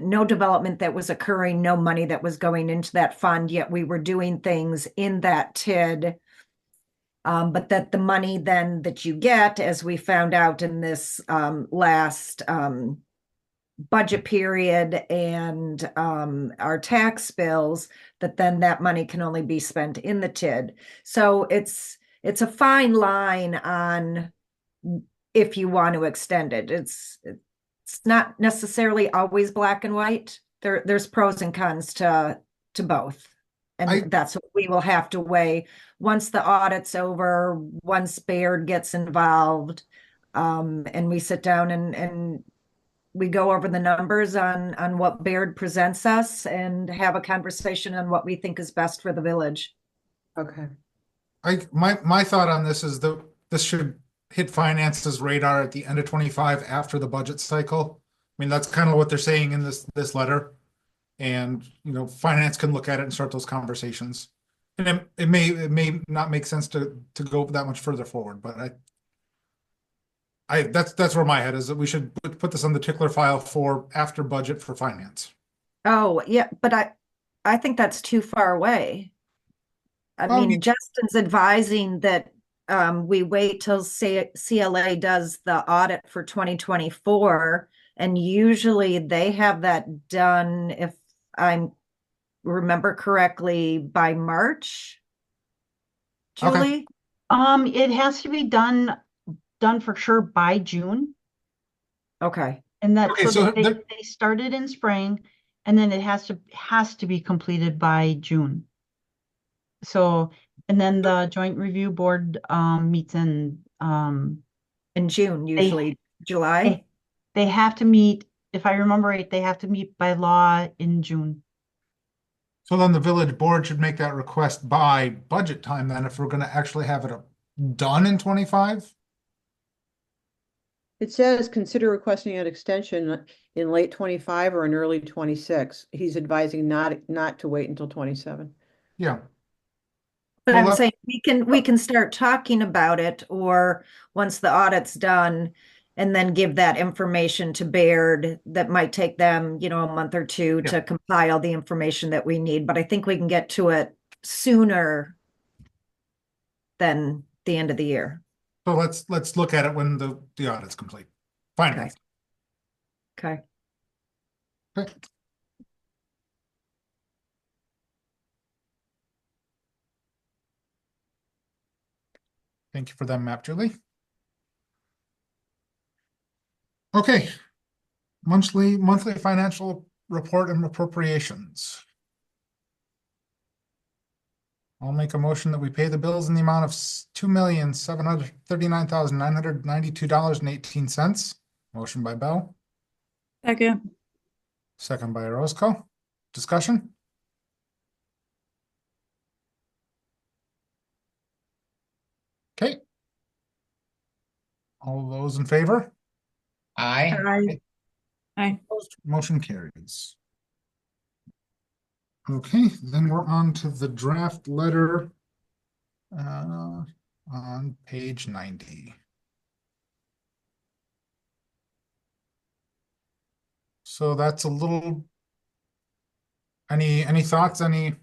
no development that was occurring, no money that was going into that fund, yet we were doing things in that TID. But that the money then that you get, as we found out in this last budget period and our tax bills, that money can only be spent in the TID. So it's a fine line on if you want to extend it. It's not necessarily always black and white. There's pros and cons to both. And that's what we will have to weigh once the audit's over, once Baird gets involved, and we sit down and we go over the numbers on what Baird presents us and have a conversation on what we think is best for the village. Okay. My thought on this is that this should hit finance's radar at the end of 25 after the budget cycle. I mean, that's kind of what they're saying in this letter. And, finance can look at it and start those conversations. And it may not make sense to go that much further forward, but that's where my head is, that we should put this on the tickler file for after budget for finance. Oh, yeah, but I think that's too far away. I mean, Justin's advising that we wait till CLA does the audit for 2024, and usually they have that done, if I remember correctly, by March. Julie? It has to be done for sure by June. Okay. And they started in spring, and then it has to be completed by June. So, and then the joint review board meets in June, usually July. they have to meet, if I remember right, they have to meet by law in June. So then the village board should make that request by budget time then, if we're gonna actually have it done in 25? It says consider requesting an extension in late 25 or in early 26. He's advising not to wait until 27. Yeah. But Well, I'm that- saying we can start talking about it, or once the audit's done, and then give that information to Baird. That might take them, a month or two Yeah. to compile the information that we need, but I think we can get to it sooner than the end of the year. So let's look at it when the audit's complete. Fine. Okay. Okay. Okay. Thank you for that map, Julie. Okay. Monthly financial report and appropriations. I'll make a motion that we pay the bills in the amount of $2,739,992.18. Motion by Bell, Second. second by Roscoe. Discussion? Okay. All those in favor? Aye. Aye. Opposed? Motion carries. Okay, then we're on to the draft letter on page 90. So that's a little, any thoughts, any?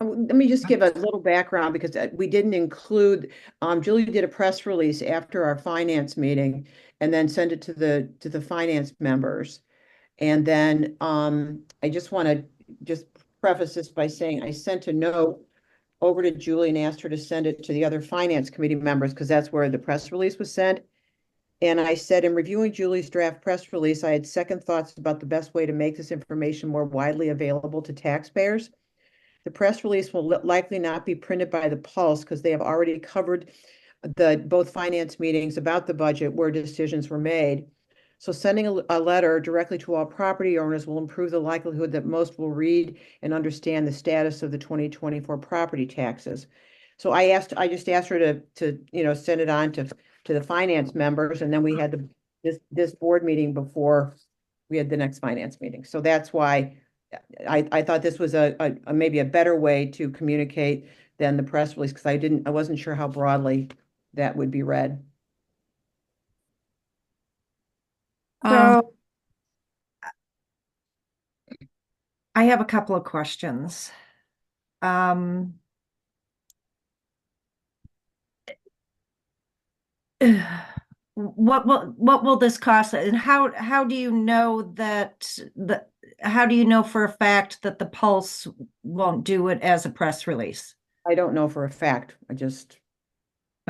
Let me just give a little background because we didn't include, Julie did a press release after our finance meeting and then sent it to the finance members. And then I just want to just preface this by saying I sent a note over to Julie and asked her to send it to the other finance committee members because that's where the press release was sent. And I said, in reviewing Julie's draft press release, I had second thoughts about the best way to make this information more widely available to taxpayers. The press release will likely not be printed by the Pulse because they have already covered both finance meetings about the budget where decisions were made. So sending a letter directly to all property owners will improve the likelihood that most will read and understand the status of the 2024 property taxes. So I just asked her to send it on to the finance members, and then we had this board meeting before we had the next finance meeting. So that's why I thought this was a maybe a better way to communicate than the press release because I wasn't sure how broadly that would be read. So I have a couple of questions. What will this cost, and how do you know that how do you know for a fact that the Pulse won't do it as a press release? I don't know for a fact. I just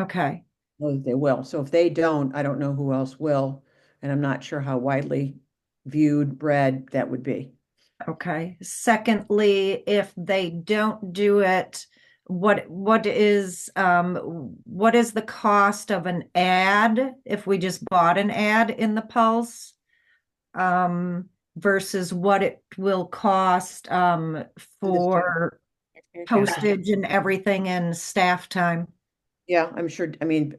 Okay. know that they will. So if they don't, I don't know who else will. And I'm not sure how widely viewed, read that would be. Okay. Secondly, if they don't do it, what is the cost of an ad if we just bought an ad in the Pulse versus what it will cost for postage and everything and staff time? Yeah, I'm sure. I mean,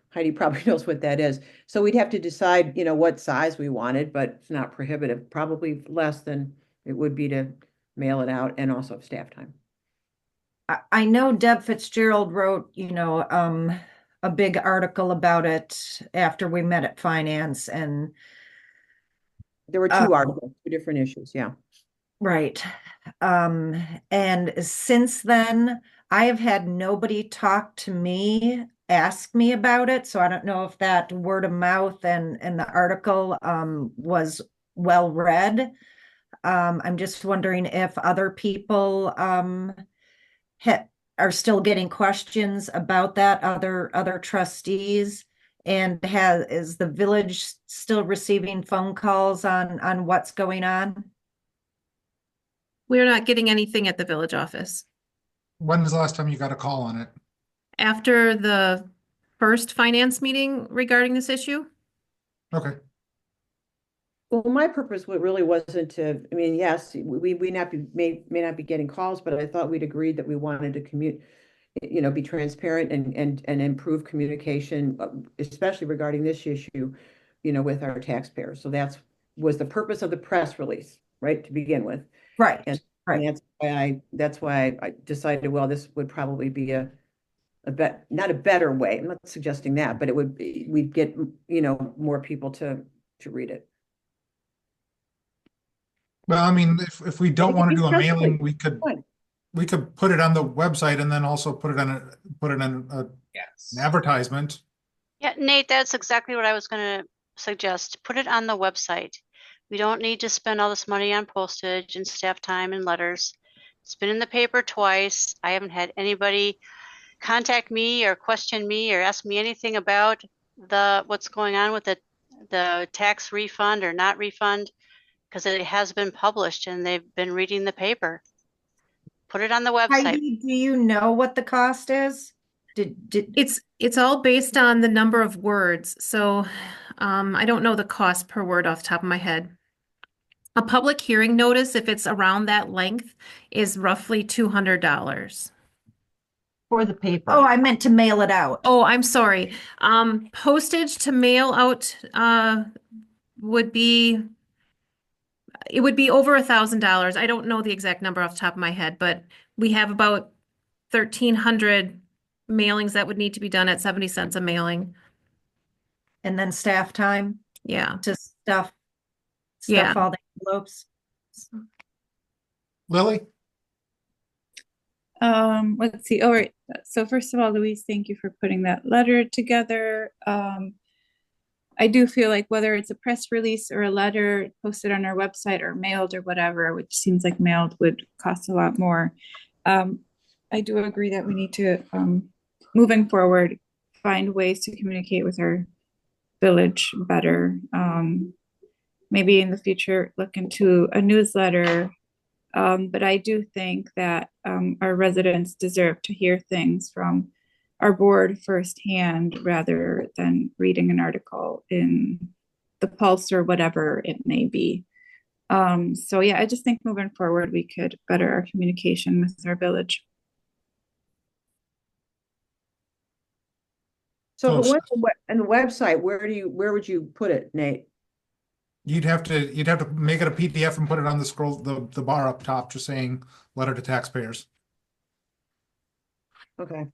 Heidi probably knows what that is. So we'd have to decide, what size we wanted, but it's not prohibitive, probably less than it would be to mail it out and also staff time. I know Deb Fitzgerald wrote, a big article about it after we met at finance, and there were two articles, two different issues. Yeah. Right. And since then, I have had nobody talk to me, ask me about it. So I don't know if that word of mouth and the article was well read. I'm just wondering if other people are still getting questions about that, other trustees, and is the village still receiving phone calls on what's going on? We're not getting anything at the village office. When was the last time you got a call on it? After the first finance meeting regarding this issue? Okay. Well, my purpose really wasn't to, I mean, yes, we may not be getting calls, but I thought we'd agreed that we wanted to be transparent and improve communication, especially regarding this issue, with our taxpayers. So was the purpose of the press release, right, to begin with. Right. And Right. that's why I decided, well, this would probably be not a better way. I'm not suggesting that, but we'd get, more people to read it. Well, I mean, if we don't want to do a mailing, Fine. we could put it on the website and then also put it on an advertisement. Yeah, Nate, that's exactly what I was going to suggest. Put it on the website. We don't need to spend all this money on postage and staff time and letters. It's been in the paper twice. I haven't had anybody contact me or question me or ask me anything about what's going on with the tax refund or not refund, because it has been published and they've been reading the paper. Put it on the website. Heidi, do you know what the cost is? It's all based on the number of words. So I don't know the cost per word off the top of my head. A public hearing notice, if it's around that length, is roughly $200. For the paper. Oh, I meant to mail it out. Oh, I'm sorry. Postage to mail out would be over $1,000. I don't know the exact number off the top of my head, but we have about 1,300 mailings that would need to be done at 70 cents a mailing. And then staff time Yeah. to stuff Yeah. all the envelopes. Lily? Let's see. All right. So first of all, Louise, thank you for putting that letter together. I do feel like whether it's a press release or a letter posted on our website or mailed or whatever, which seems like mailed would cost a lot more. I do agree that we need to, moving forward, find ways to communicate with our village better. Maybe in the future, look into a newsletter. But I do think that our residents deserve to hear things from our board firsthand rather than reading an article in the Pulse or whatever it may be. So yeah, I just think moving forward, we could better our communication with our village. So on the website, where would you put it, Nate? You'd have to make it a PDF and put it on the bar up top, just saying letter to taxpayers. Okay.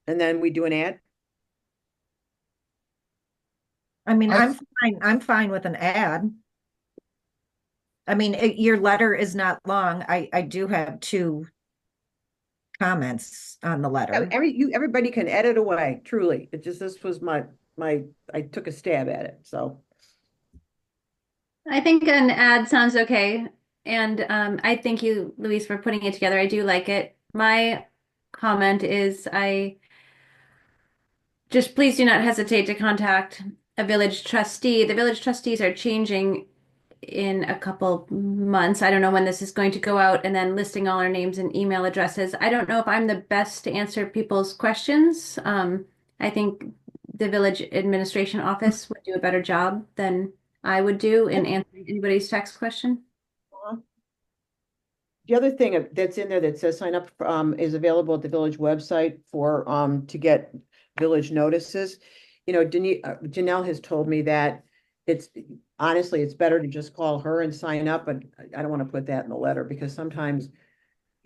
And then we do an ad? I mean, I'm fine with an ad. I mean, your letter is not long. I do have 2 comments on the letter. Everybody can edit away, truly. This was I took a stab at it, so. I think an ad sounds okay. And I thank you, Louise, for putting it together. I do like it. My comment is just please do not hesitate to contact a village trustee. The village trustees are changing in a couple months. I don't know when this is going to go out, and then listing all our names and email addresses. I don't know if I'm the best to answer people's questions. I think the village administration office would do a better job than I would do in answering anybody's tax question. The other thing that's in there that says sign up is available at the village website for to get village notices. Janelle has told me that honestly, it's better to just call her and sign up, but I don't want to put that in the letter because sometimes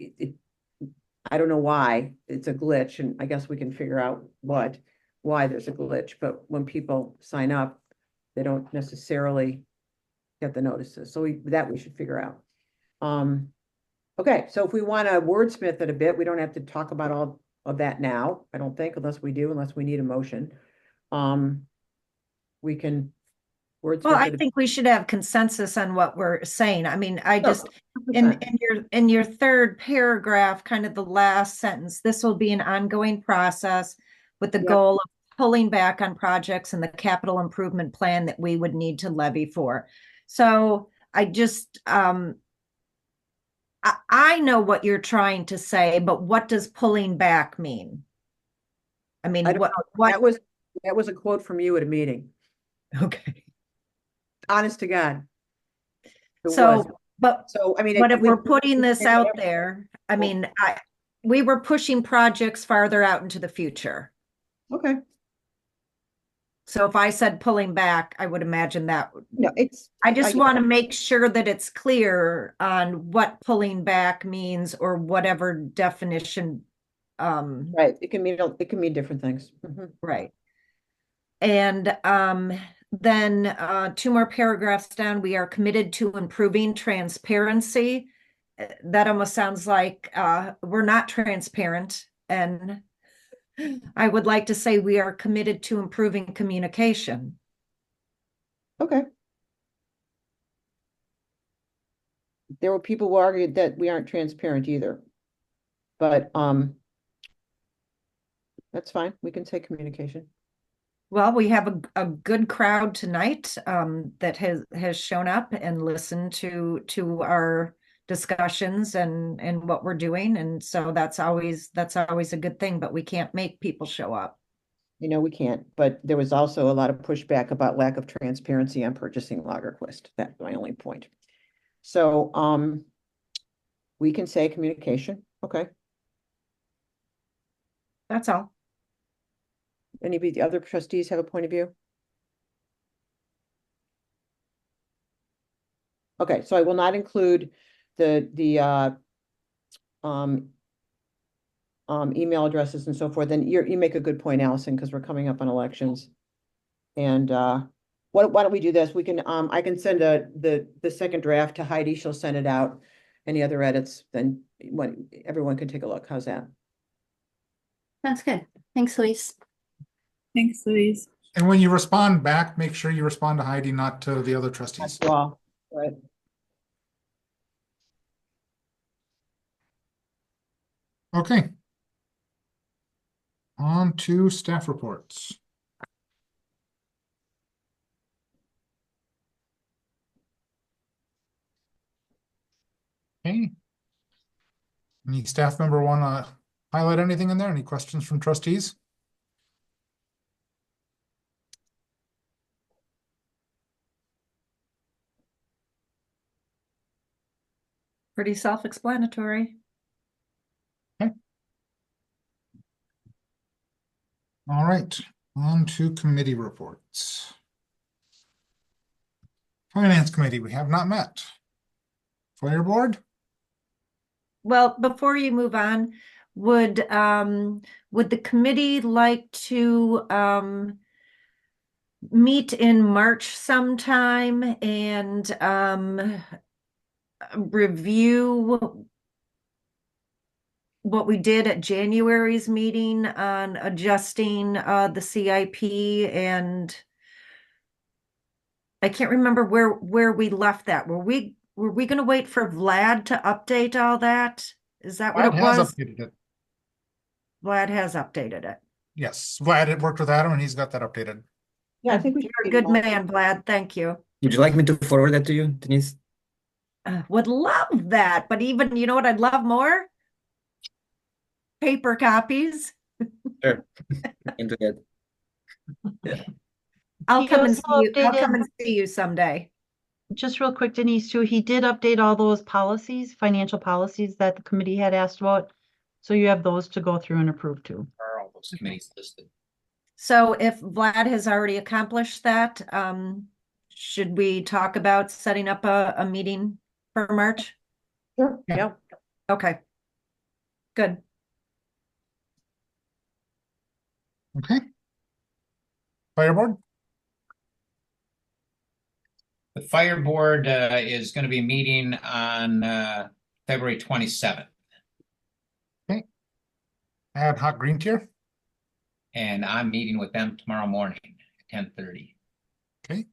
I don't know why it's a glitch, and I guess we can figure out why there's a glitch, but when people sign up, they don't necessarily get the notices. So we should figure out. Okay, so if we want to wordsmith it a bit, we don't have to talk about all of that now, I don't think, unless we need a motion. We can wordsmith Well, I it. think we should have consensus on what we're saying. I mean, I just, in your third paragraph, kind of the last sentence, this will be an ongoing process with the goal of pulling back on projects and the capital improvement plan that we would need to levy for. So I just, I know what you're trying to say, but what does pulling back mean? I mean, That was a quote from you at a meeting. Okay. Honest to God. It was. So, but So, I mean, but if we- we're putting this out whatever. there, I mean, we were pushing projects farther out into the future. Okay. So if I said pulling back, I would imagine that. No, it's. I just want to make sure that it's clear on what pulling back means or whatever definition. Right. It can mean different things. Mhm. Right. And then 2 more paragraphs down, we are committed to improving transparency. That almost sounds like we're not transparent. And I would like to say we are committed to improving communication. Okay. There were people who argued that we aren't transparent either. But that's fine. We can say communication. Well, we have a good crowd tonight that has shown up and listened to our discussions and what we're doing. And so that's always a good thing, but we can't make people show up. You know, we can't, but there was also a lot of pushback about lack of transparency on purchasing Lagerquist. That's my only point. So we can say communication. Okay. That's all. Any of the other trustees have a point of view? Okay, so I will not include the email addresses and so forth. And you make a good point, Allison, because we're coming up on elections. And why don't we do this? We can I can send the second draft to Heidi. She'll send it out. Any other edits, then everyone can take a look. How's that? That's good. Thanks, Louise. Thanks, Louise. And when you respond back, make sure you respond to Heidi, not to the other trustees. Well, right. Okay. On to staff reports. Okay. Any staff member want to highlight anything in there? Any questions from trustees? Pretty self-explanatory. Okay. All right, on to committee reports. Finance Committee, we have not met. Fire Board? Well, before you move on, would the committee like to meet in March sometime and review what we did at January's meeting on adjusting the CIP? And I can't remember where we left that. Were we going to wait for Vlad to update all that? Is that what it Vlad has was? updated it. Vlad has updated it. Yes, Vlad had worked with Adam and he's got that updated. Yeah, I think we You're a good man, Vlad. Thank you. Would you like me to forward that to you, Denise? Would love that, but even, you know what I'd love more? Paper copies. Sure. Into that. Yeah. I'll He come and also see you. I'll updated- come and see you someday. Just real quick, Denise, too, he did update all those policies, financial policies that the committee had asked about. So you have those to go through and approve too. Are all those committees listed? So if Vlad has already accomplished that, should we talk about setting up a meeting for March? Sure. Yeah. Okay. Good. Okay. Fire Board? The Fire Board is going to be meeting on February 27th. Okay. Ad hoc Green Tier? And I'm meeting with them tomorrow morning at 10:30. Okay.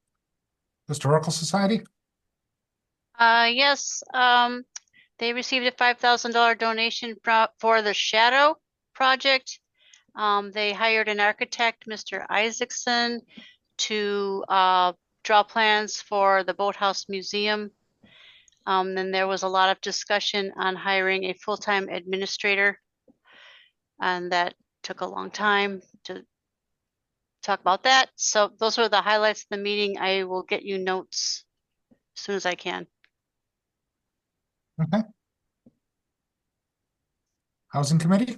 Historical Society? Yes, they received a $5,000 donation for the Shadow Project. They hired an architect, Mr. Isaacson, to draw plans for the Boathouse Museum. Then there was a lot of discussion on hiring a full-time administrator, and that took a long time to talk about that. So those are the highlights of the meeting. I will get you notes as soon as I can. Okay. Housing Committee?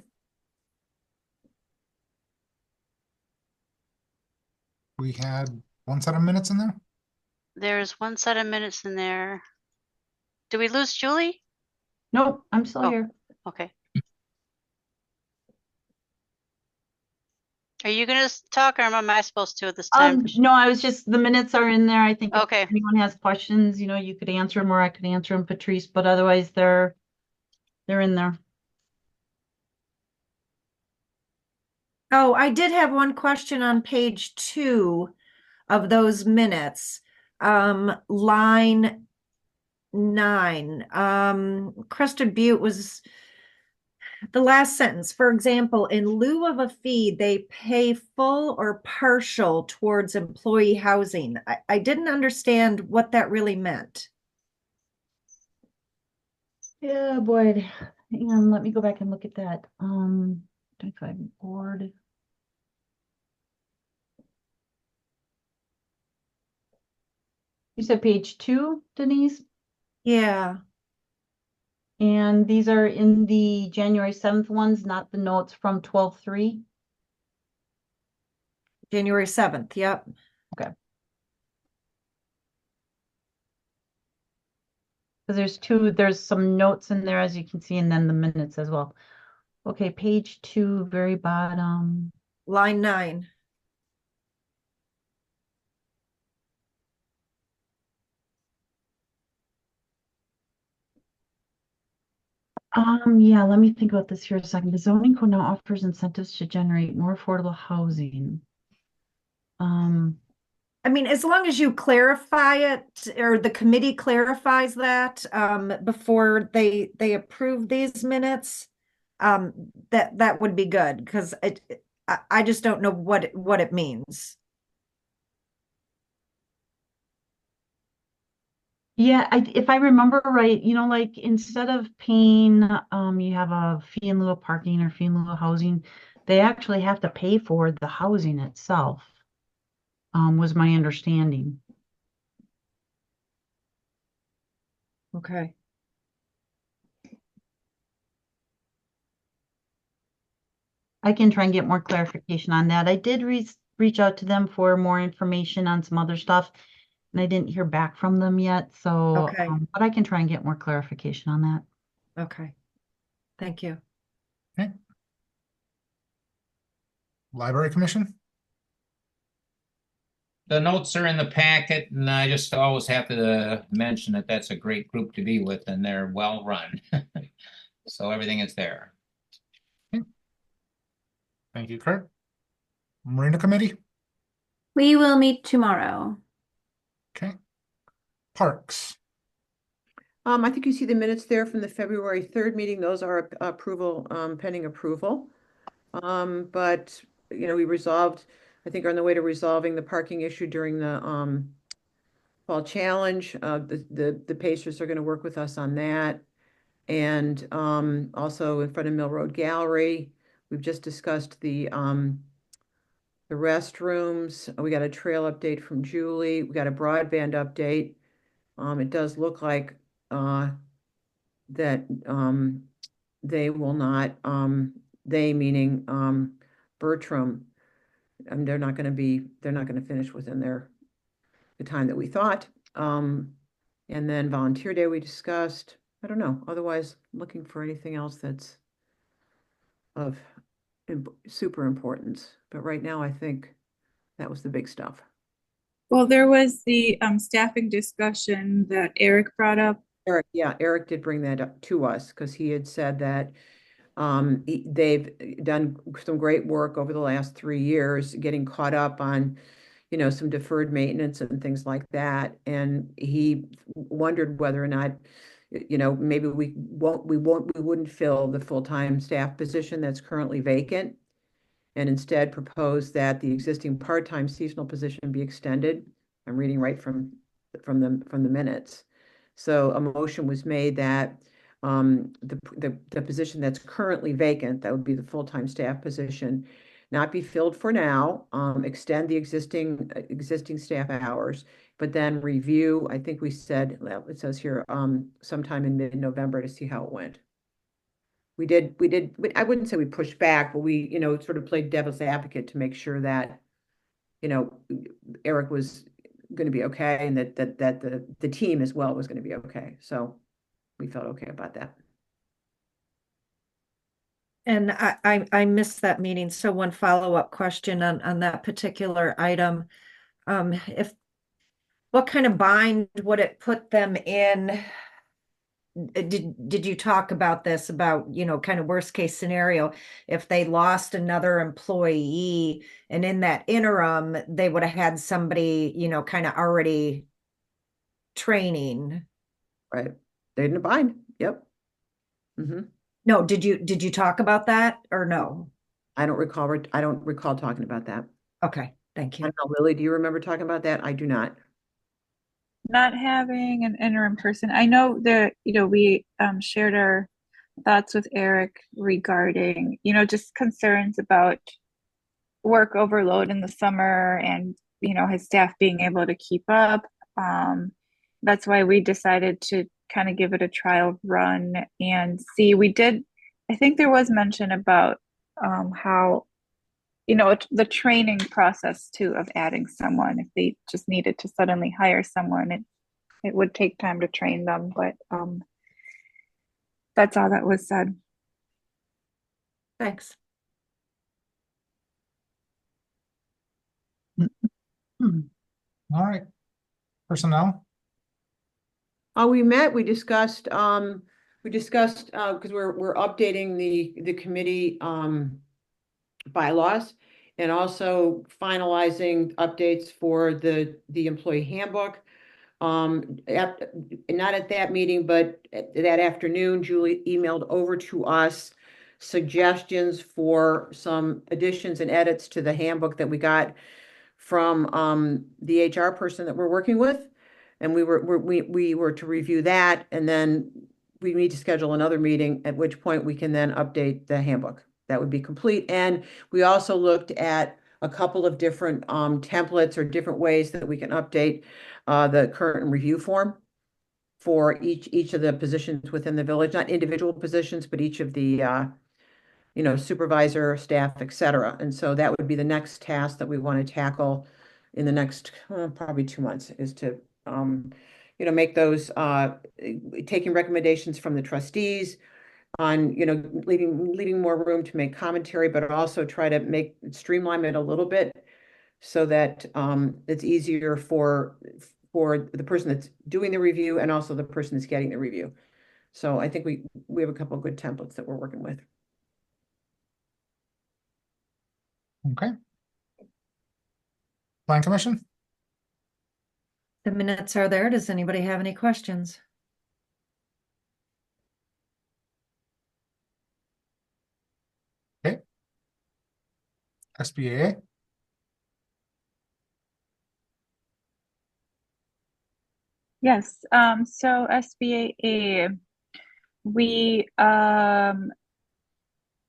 We had one set of minutes in there? There's one set of minutes in there. Did we lose Julie? Nope, I'm still Oh. here. Okay. Are you gonna talk or am I supposed to at this time? No, I was just, the minutes are in there. I think if Okay. anyone has questions, you could answer them or I could answer them, Patrice, but otherwise they're in there. Oh, I did have one question on page 2 of those minutes. Line 9. Crested Butte was the last sentence. For example, in lieu of a fee, they pay full or partial towards employee housing. I didn't understand what that really meant. Yeah, boy. Hang on, let me go back and look at that. 25 board. You said page 2, Denise? Yeah. And these are in the January 7th ones, not the notes from 12/3? January 7th, yep. Okay. Because there's some notes in there, as you can see, and then the minutes as well. Okay, page 2, very bottom. Line 9. Yeah, let me think about this here a second. The zoning code now offers incentives to generate more affordable housing. I mean, as long as you clarify it, or the committee clarifies that before they approve these minutes, that would be good, because I just don't know what it means. Yeah, if I remember right, like instead of paying, you have a fee in lieu of parking or fee in lieu of housing, they actually have to pay for the housing itself, was my understanding. Okay. I can try and get more clarification on that. I did reach out to them for more information on some other stuff, and I didn't hear back from them yet. So, Okay. but I can try and get more clarification on that. Okay. Thank you. Okay. Library Commission? The notes are in the packet, and I just always have to mention that that's a great group to be with, and they're well run. So everything is there. Thank you, Kurt. Marina Committee? We will meet tomorrow. Okay. Parks? I think you see the minutes there from the February 3rd meeting. Those are approval, pending approval. But, we resolved, I think are on the way to resolving the parking issue during the fall challenge. The Pacers are going to work with us on that. And also in front of Mill Road Gallery, we've just discussed the restrooms. We got a trail update from Julie. We got a broadband update. It does look like that they will not, they meaning Bertram, they're not going to finish within the time that we thought. And then Volunteer Day we discussed. I don't know. Otherwise, looking for anything else that's of super importance. But right now, I think that was the big stuff. Well, there was the staffing discussion that Eric brought up. Eric did bring that up to us because he had said that they've done some great work over the last 3 years, getting caught up on, some deferred maintenance and things like that. And he wondered whether or not, maybe we wouldn't fill the full-time staff position that's currently vacant, and instead propose that the existing part-time seasonal position be extended. I'm reading right from the minutes. So a motion was made that the position that's currently vacant, that would be the full-time staff position, not be filled for now, extend the existing staff hours, but then review, I think we said, well, it says here, sometime in mid-November to see how it went. I wouldn't say we pushed back, but we, sort of played devil's advocate to make sure that, Eric was going to be okay and that the team as well was going to be okay. So we felt okay about that. And I missed that meeting. So one follow-up question on that particular item. What kind of bind would it put them in? Did you talk about this, about, kind of worst case scenario, if they lost another employee and in that interim, they would have had somebody, kind of already training? Right. They're in a bind. Yep. Mm-hmm. No, did you talk about that or no? I don't recall talking about that. Okay, thank you. I don't know, Lily, do you remember talking about that? I do not. Not having an interim person. I know that, we shared our thoughts with Eric regarding, just concerns about work overload in the summer and, his staff being able to keep up. That's why we decided to kind of give it a trial run and see. I think there was mention about how, the training process too of adding someone. If they just needed to suddenly hire someone, it would take time to train them, but that's all that was said. Thanks. All right. Personnel? We met, we discussed, because we're updating the committee bylaws and also finalizing updates for the employee handbook. Not at that meeting, but that afternoon, Julie emailed over to us suggestions for some additions and edits to the handbook that we got from the HR person that we're working with. And we were to review that, and then we need to schedule another meeting, at which point we can then update the handbook. That would be complete. And we also looked at a couple of different templates or different ways that we can update the current review form for each of the positions within the village, not individual positions, but each of the supervisor, staff, et cetera. And so that would be the next task that we want to tackle in the next probably 2 months, is to make those taking recommendations from the trustees on, leaving more room to make commentary, but also try to streamline it a little bit so that it's easier for the person that's doing the review and also the person that's getting the review. So I think we have a couple of good templates that we're working with. Okay. Plan Commission? The minutes are there. Does anybody have any questions? Okay. SBAA? Yes, so SBAA, we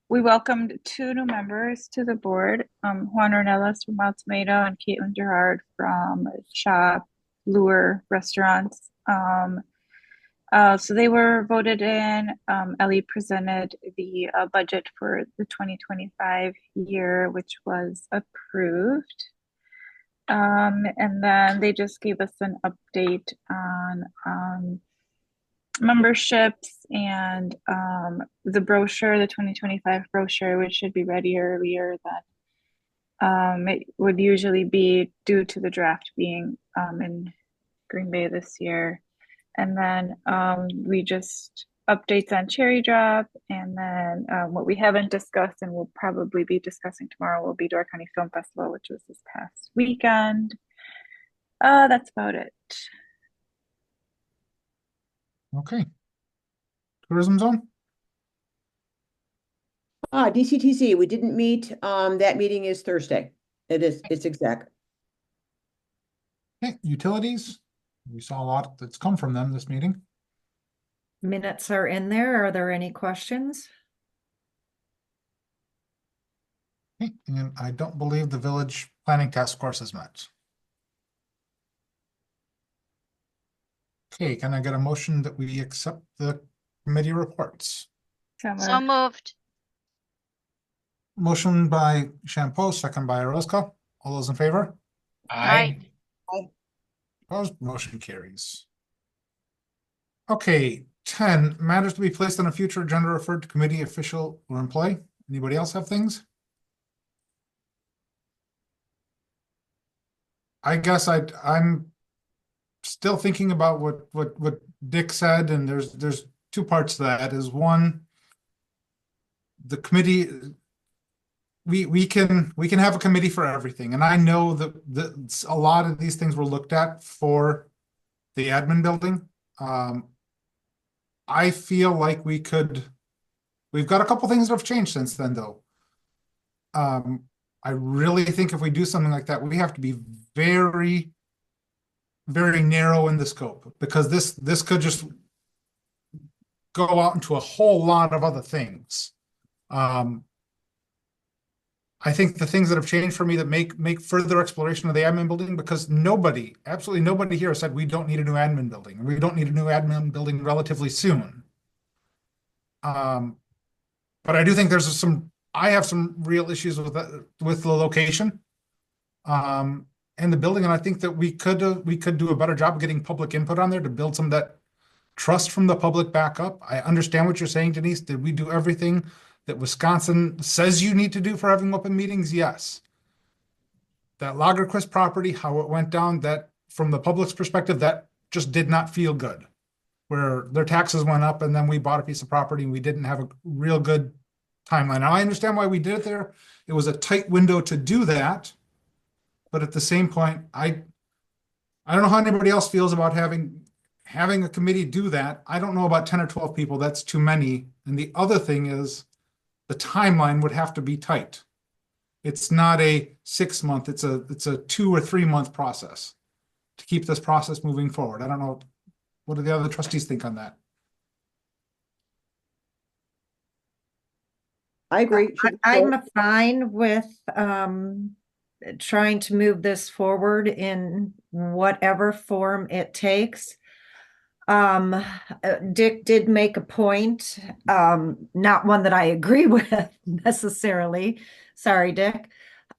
welcomed 2 new members to the board, Juan Ornelas from Wild Tomato and Caitlin Gerard from Shop Lure Restaurants. So they were voted in. Ellie presented the budget for the 2025 year, which was approved. And then they just gave us an update on memberships and the brochure, the 2025 brochure, which should be ready earlier than it would usually be due to the draft being in Green Bay this year. And then we just updates on Cherry Drop, and then what we haven't discussed and we'll probably be discussing tomorrow will be Door County Film Festival, which was this past weekend. That's about it. Okay. Tourism Zone? DCTC, we didn't meet. That meeting is Thursday. It's exec. Okay. Utilities? We saw a lot that's come from them this meeting. Minutes are in there. Are there any questions? Okay, and I don't believe the village planning task force is met. Okay, can I get a motion that we accept the committee reports? So moved. Motion by Shampo, second by Orozco. All those in favor? Aye. Opposed, motion carries. Okay, 10, matters to be placed on a future agenda referred to committee, official, or employee. Anybody else have things? I guess I'm still thinking about what Dick said, and there's two parts to that. Is one, the committee, we can have a committee for everything, and I know that a lot of these things were looked at for the admin building. I feel like we've got a couple things that have changed since then, though. I really think if we do something like that, we have to be very, very narrow in the scope, because this could just go out into a whole lot of other things. I think the things that have changed for me that make further exploration of the admin building, because absolutely nobody here said we don't need a new admin building. We don't need a new admin building relatively soon. But I do think I have some real issues with the location, and the building, and I think that we could do a better job of getting public input on there to build some of that trust from the public back up. I understand what you're saying, Denise. Did we do everything that Wisconsin says you need to do for having open meetings? Yes. That Lagerquist property, how it went down, that from the public's perspective, that just did not feel good. Where their taxes went up, and then we bought a piece of property and we didn't have a real good timeline. Now I understand why we did it there. It was a tight window to do that. But at the same point, I don't know how anybody else feels about having a committee do that. I don't know about 10 or 12 people. That's too many. And the other thing is, the timeline would have to be tight. It's not a 6 month, it's a 2 or 3 month process to keep this process moving forward. I don't know. What do the other trustees think on that? I agree. I'm fine with trying to move this forward in whatever form it takes. Dick did make a point, not one that I agree with necessarily. Sorry, Dick.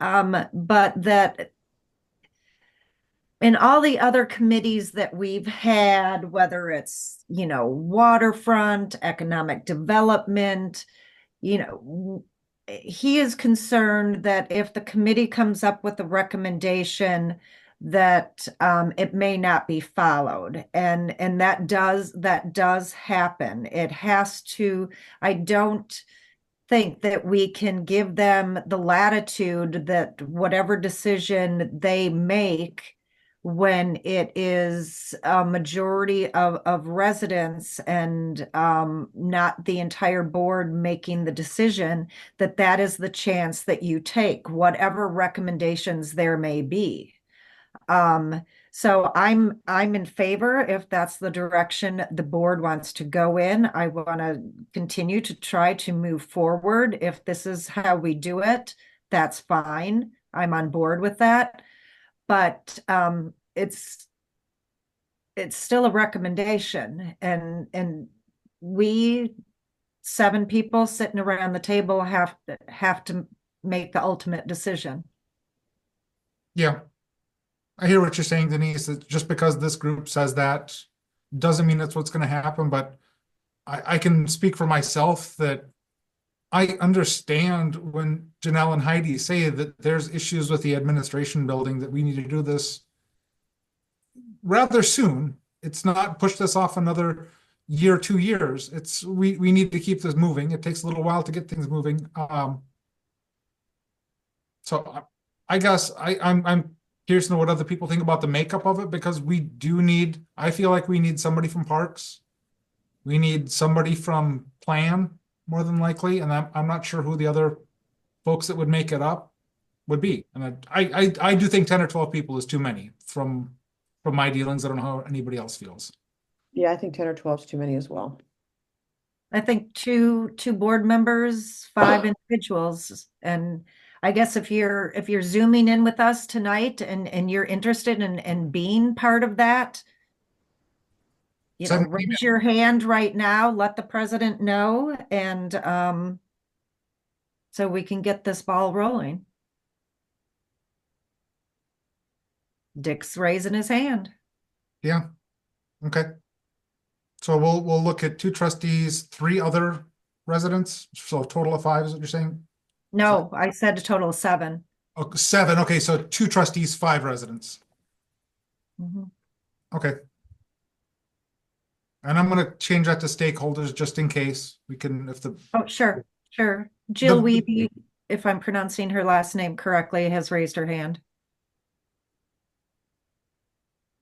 But that in all the other committees that we've had, whether it's, waterfront, economic development, he is concerned that if the committee comes up with a recommendation that it may not be followed, and that does happen. It has to. I don't think that we can give them the latitude that whatever decision they make, when it is a majority of residents and not the entire board making the decision, that is the chance that you take, whatever recommendations there may be. So I'm in favor if that's the direction the board wants to go in. I want to continue to try to move forward. If this is how we do it, that's fine. I'm on board with that. But it's still a recommendation, and we 7 people sitting around the table have to make the ultimate decision. Yeah. I hear what you're saying, Denise, that just because this group says that doesn't mean that's what's going to happen. But I can speak for myself that I understand when Janelle and Heidi say that there's issues with the administration building, that we need to do this rather soon. It's not push this off another year, 2 years. It's we need to keep this moving. It takes a little while to get things moving. So I guess I'm curious to know what other people think about the makeup of it, because I feel like we need somebody from Parks. We need somebody from Plan, more than likely, and I'm not sure who the other folks that would make it up would be. And I do think 10 or 12 people is too many from my dealings. I don't know how anybody else feels. Yeah, I think 10 or 12 is too many as well. I think two board members, 5 individuals, and I guess if you're zooming in with us tonight and you're interested in being part of that, Send an raise your hand right now, let the president know, and so we can get this ball rolling. Dick's raising his hand. Yeah. Okay. So we'll look at 2 trustees, 3 other residents. So a total of 5 is what you're saying? No, I said a total of 7. Oh, 7. Okay, so 2 trustees, 5 residents. Mhm. Okay. And I'm gonna change that to stakeholders just in case we can, if the Oh, sure. Jill The- Weeby, if I'm pronouncing her last name correctly, has raised her hand.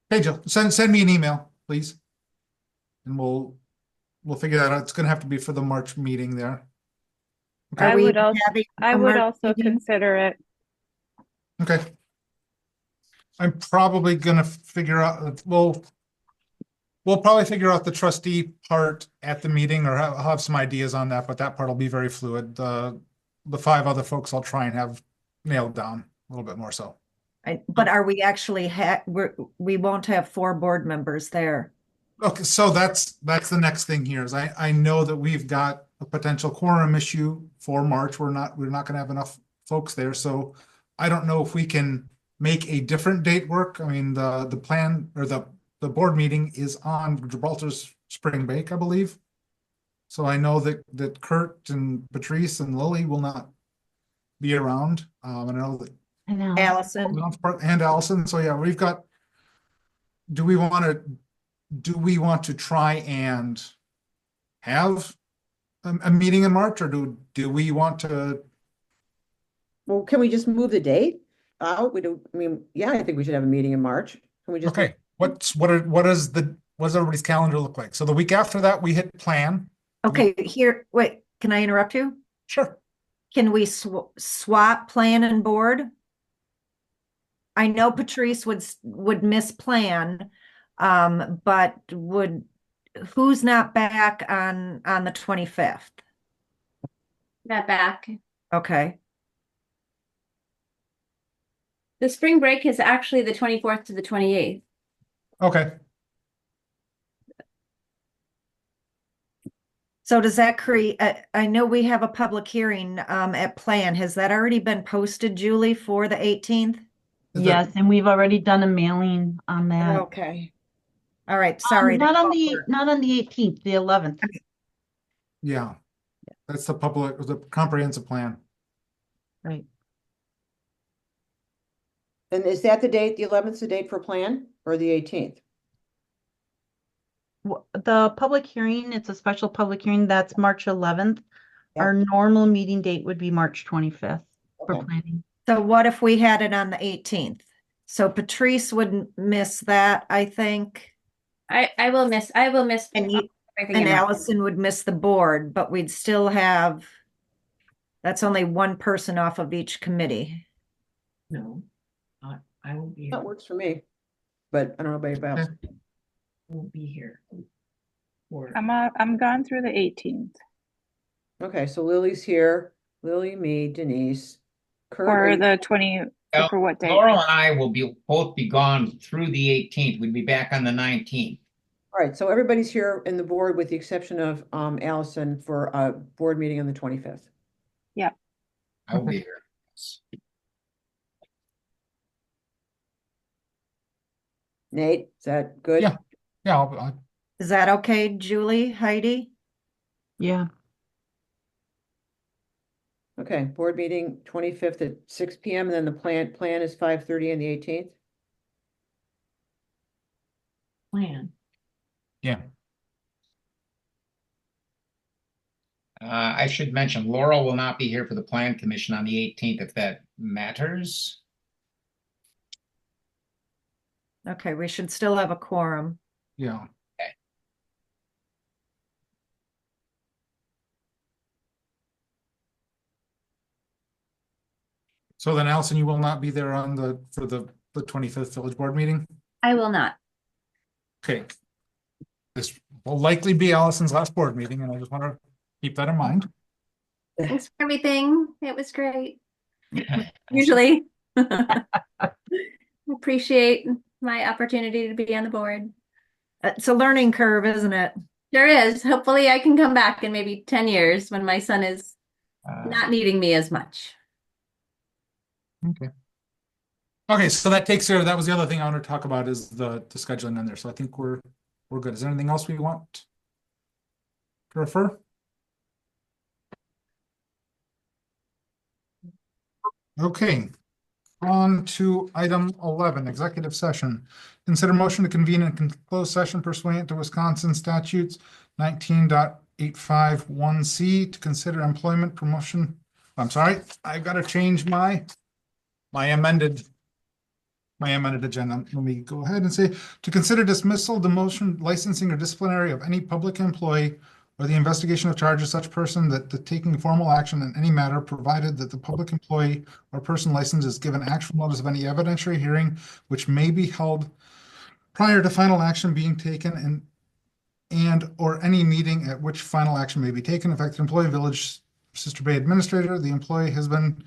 Hey Jill, send me an email, please. And we'll figure that out. It's gonna have to be for the March meeting there. I we would also, having I a would March also meeting? consider it. Okay. I'm probably gonna figure out, we'll probably figure out the trustee part at the meeting, or I'll have some ideas on that, but that part will be very fluid. The 5 other folks I'll try and have nailed down a little bit more so. But are we actually we won't have 4 board members there. Okay, so that's the next thing here is I know that we've got a potential quorum issue for March. We're not gonna have enough folks there, so I don't know if we can make a different date work. I mean, the plan or the board meeting is on Gibraltar's spring break, I believe. So I know that Kurt and Patrice and Lily will not be around. And I know that Allison. and Allison. So yeah, we've got. Do we want to try and have a meeting in March, or do we want to? Well, can we just move the date out? Yeah, I think we should have a meeting in March. Can we just? Okay, what does everybody's calendar look like? So the week after that, we hit plan. Okay, wait, can I interrupt you? Sure. Can we swap plan and board? I know Patrice would miss plan, but who's not back on the 25th? Not back. Okay. The spring break is actually the 24th to the 28th. Okay. So does that create, I know we have a public hearing at plan. Has that already been posted, Julie, for the 18th? Yes, and we've already done a mailing on that. Okay. All right, sorry. Not on the 18th, the 11th. Yeah, that's the comprehensive plan. Right. And is that the date, the 11th, the date for plan, or the 18th? The public hearing, it's a special public hearing, that's March 11th. Our normal meeting date would be March 25th for planning. So what if we had it on the 18th? So Patrice wouldn't miss that, I think. I will miss And everything and in March. Allison would miss the board, but we'd still have, that's only 1 person off of each committee. No, I won't be here. That works for me, but I don't know about anybody else. Won't be here. I'm gone through the 18th. Okay, so Lily's here. Lily, me, Denise. Kurt, For the 20, for what day? Laurel and I will both be gone through the 18th. We'd be back on the 19th. All right, so everybody's here in the board with the exception of Allison for a board meeting on the 25th. Yeah. I will be here. Nate, is that good? Yeah. Yeah. Is that okay, Julie, Heidi? Yeah. Okay, board meeting 25th at 6 p.m. and then the plan is 5:30 on the 18th. Plan. Yeah. I should mention Laurel will not be here for the Plan Commission on the 18th, if that matters. Okay, we should still have a quorum. Yeah. Okay. So then Allison, you will not be there for the 25th village board meeting? I will not. Okay. This will likely be Allison's last board meeting, and I just want to keep that in mind. Thanks for everything. It was great. Usually. Appreciate my opportunity to be on the board. It's a learning curve, isn't it? There is. Hopefully I can come back in maybe 10 years when my son is not needing me as much. Okay. Okay, so that takes care of, that was the other thing I wanted to talk about is the scheduling in there. So I think we're good. Is there anything else we want to refer? Okay. On to item 11, executive session. Consider motion to convene in closed session pursuant to Wisconsin statutes 19.851C to consider employment promotion. I'm sorry, I've got to change my amended agenda. Let me go ahead and say, to consider dismissal, demotion, licensing, or disciplinary of any public employee or the investigation of charges of such person that the taking formal action in any matter, provided that the public employee or person licensed is given actual notice of any evidentiary hearing which may be held prior to final action being taken and or any meeting at which final action may be taken. Affected employee, Village Sister Bay Administrator. The employee has been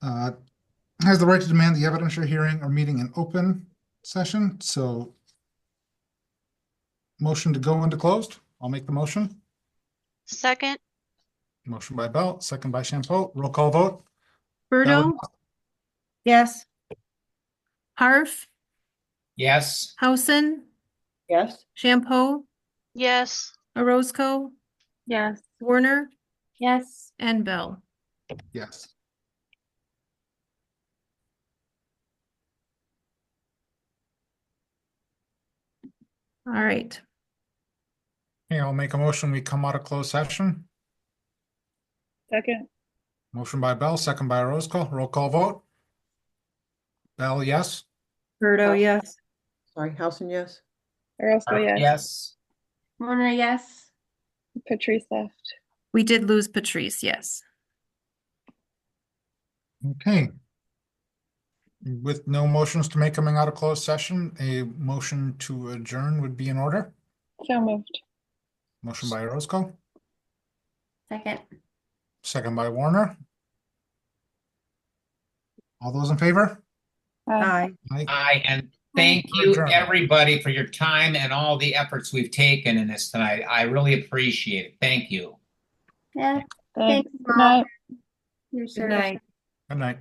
has the right to demand the evidentiary hearing or meeting in open session. So motion to go into closed. I'll make the motion. Second, Motion by Belt, second by Champeau. Roll call vote. Berto, Yes. Harf, Yes. Hausen, Yes. Champeau, yes. Orozco, Yes. Warner, Yes. and Bell. Yes. All right. Okay, I'll make a motion. We come out of closed session. Second. Motion by Bell, second by Roscoe. Roll call vote. Bell, yes. Berto, yes. Sorry, Housen, yes. Orozco, yes. Yes. Warner, yes. Patrice left. We did lose Patrice, yes. Okay. With no motions to make coming out of closed session, a motion to adjourn would be in order. So moved. Motion by Roscoe, Second. second by Warner. All those in favor? Aye. Aye, and thank We're you, adjourned. everybody, for your time and all the efforts we've taken in this tonight. I really appreciate it. Thank you. Yeah. Thanks. Thanks, Good Mom. night. Your Good service. night. Good night.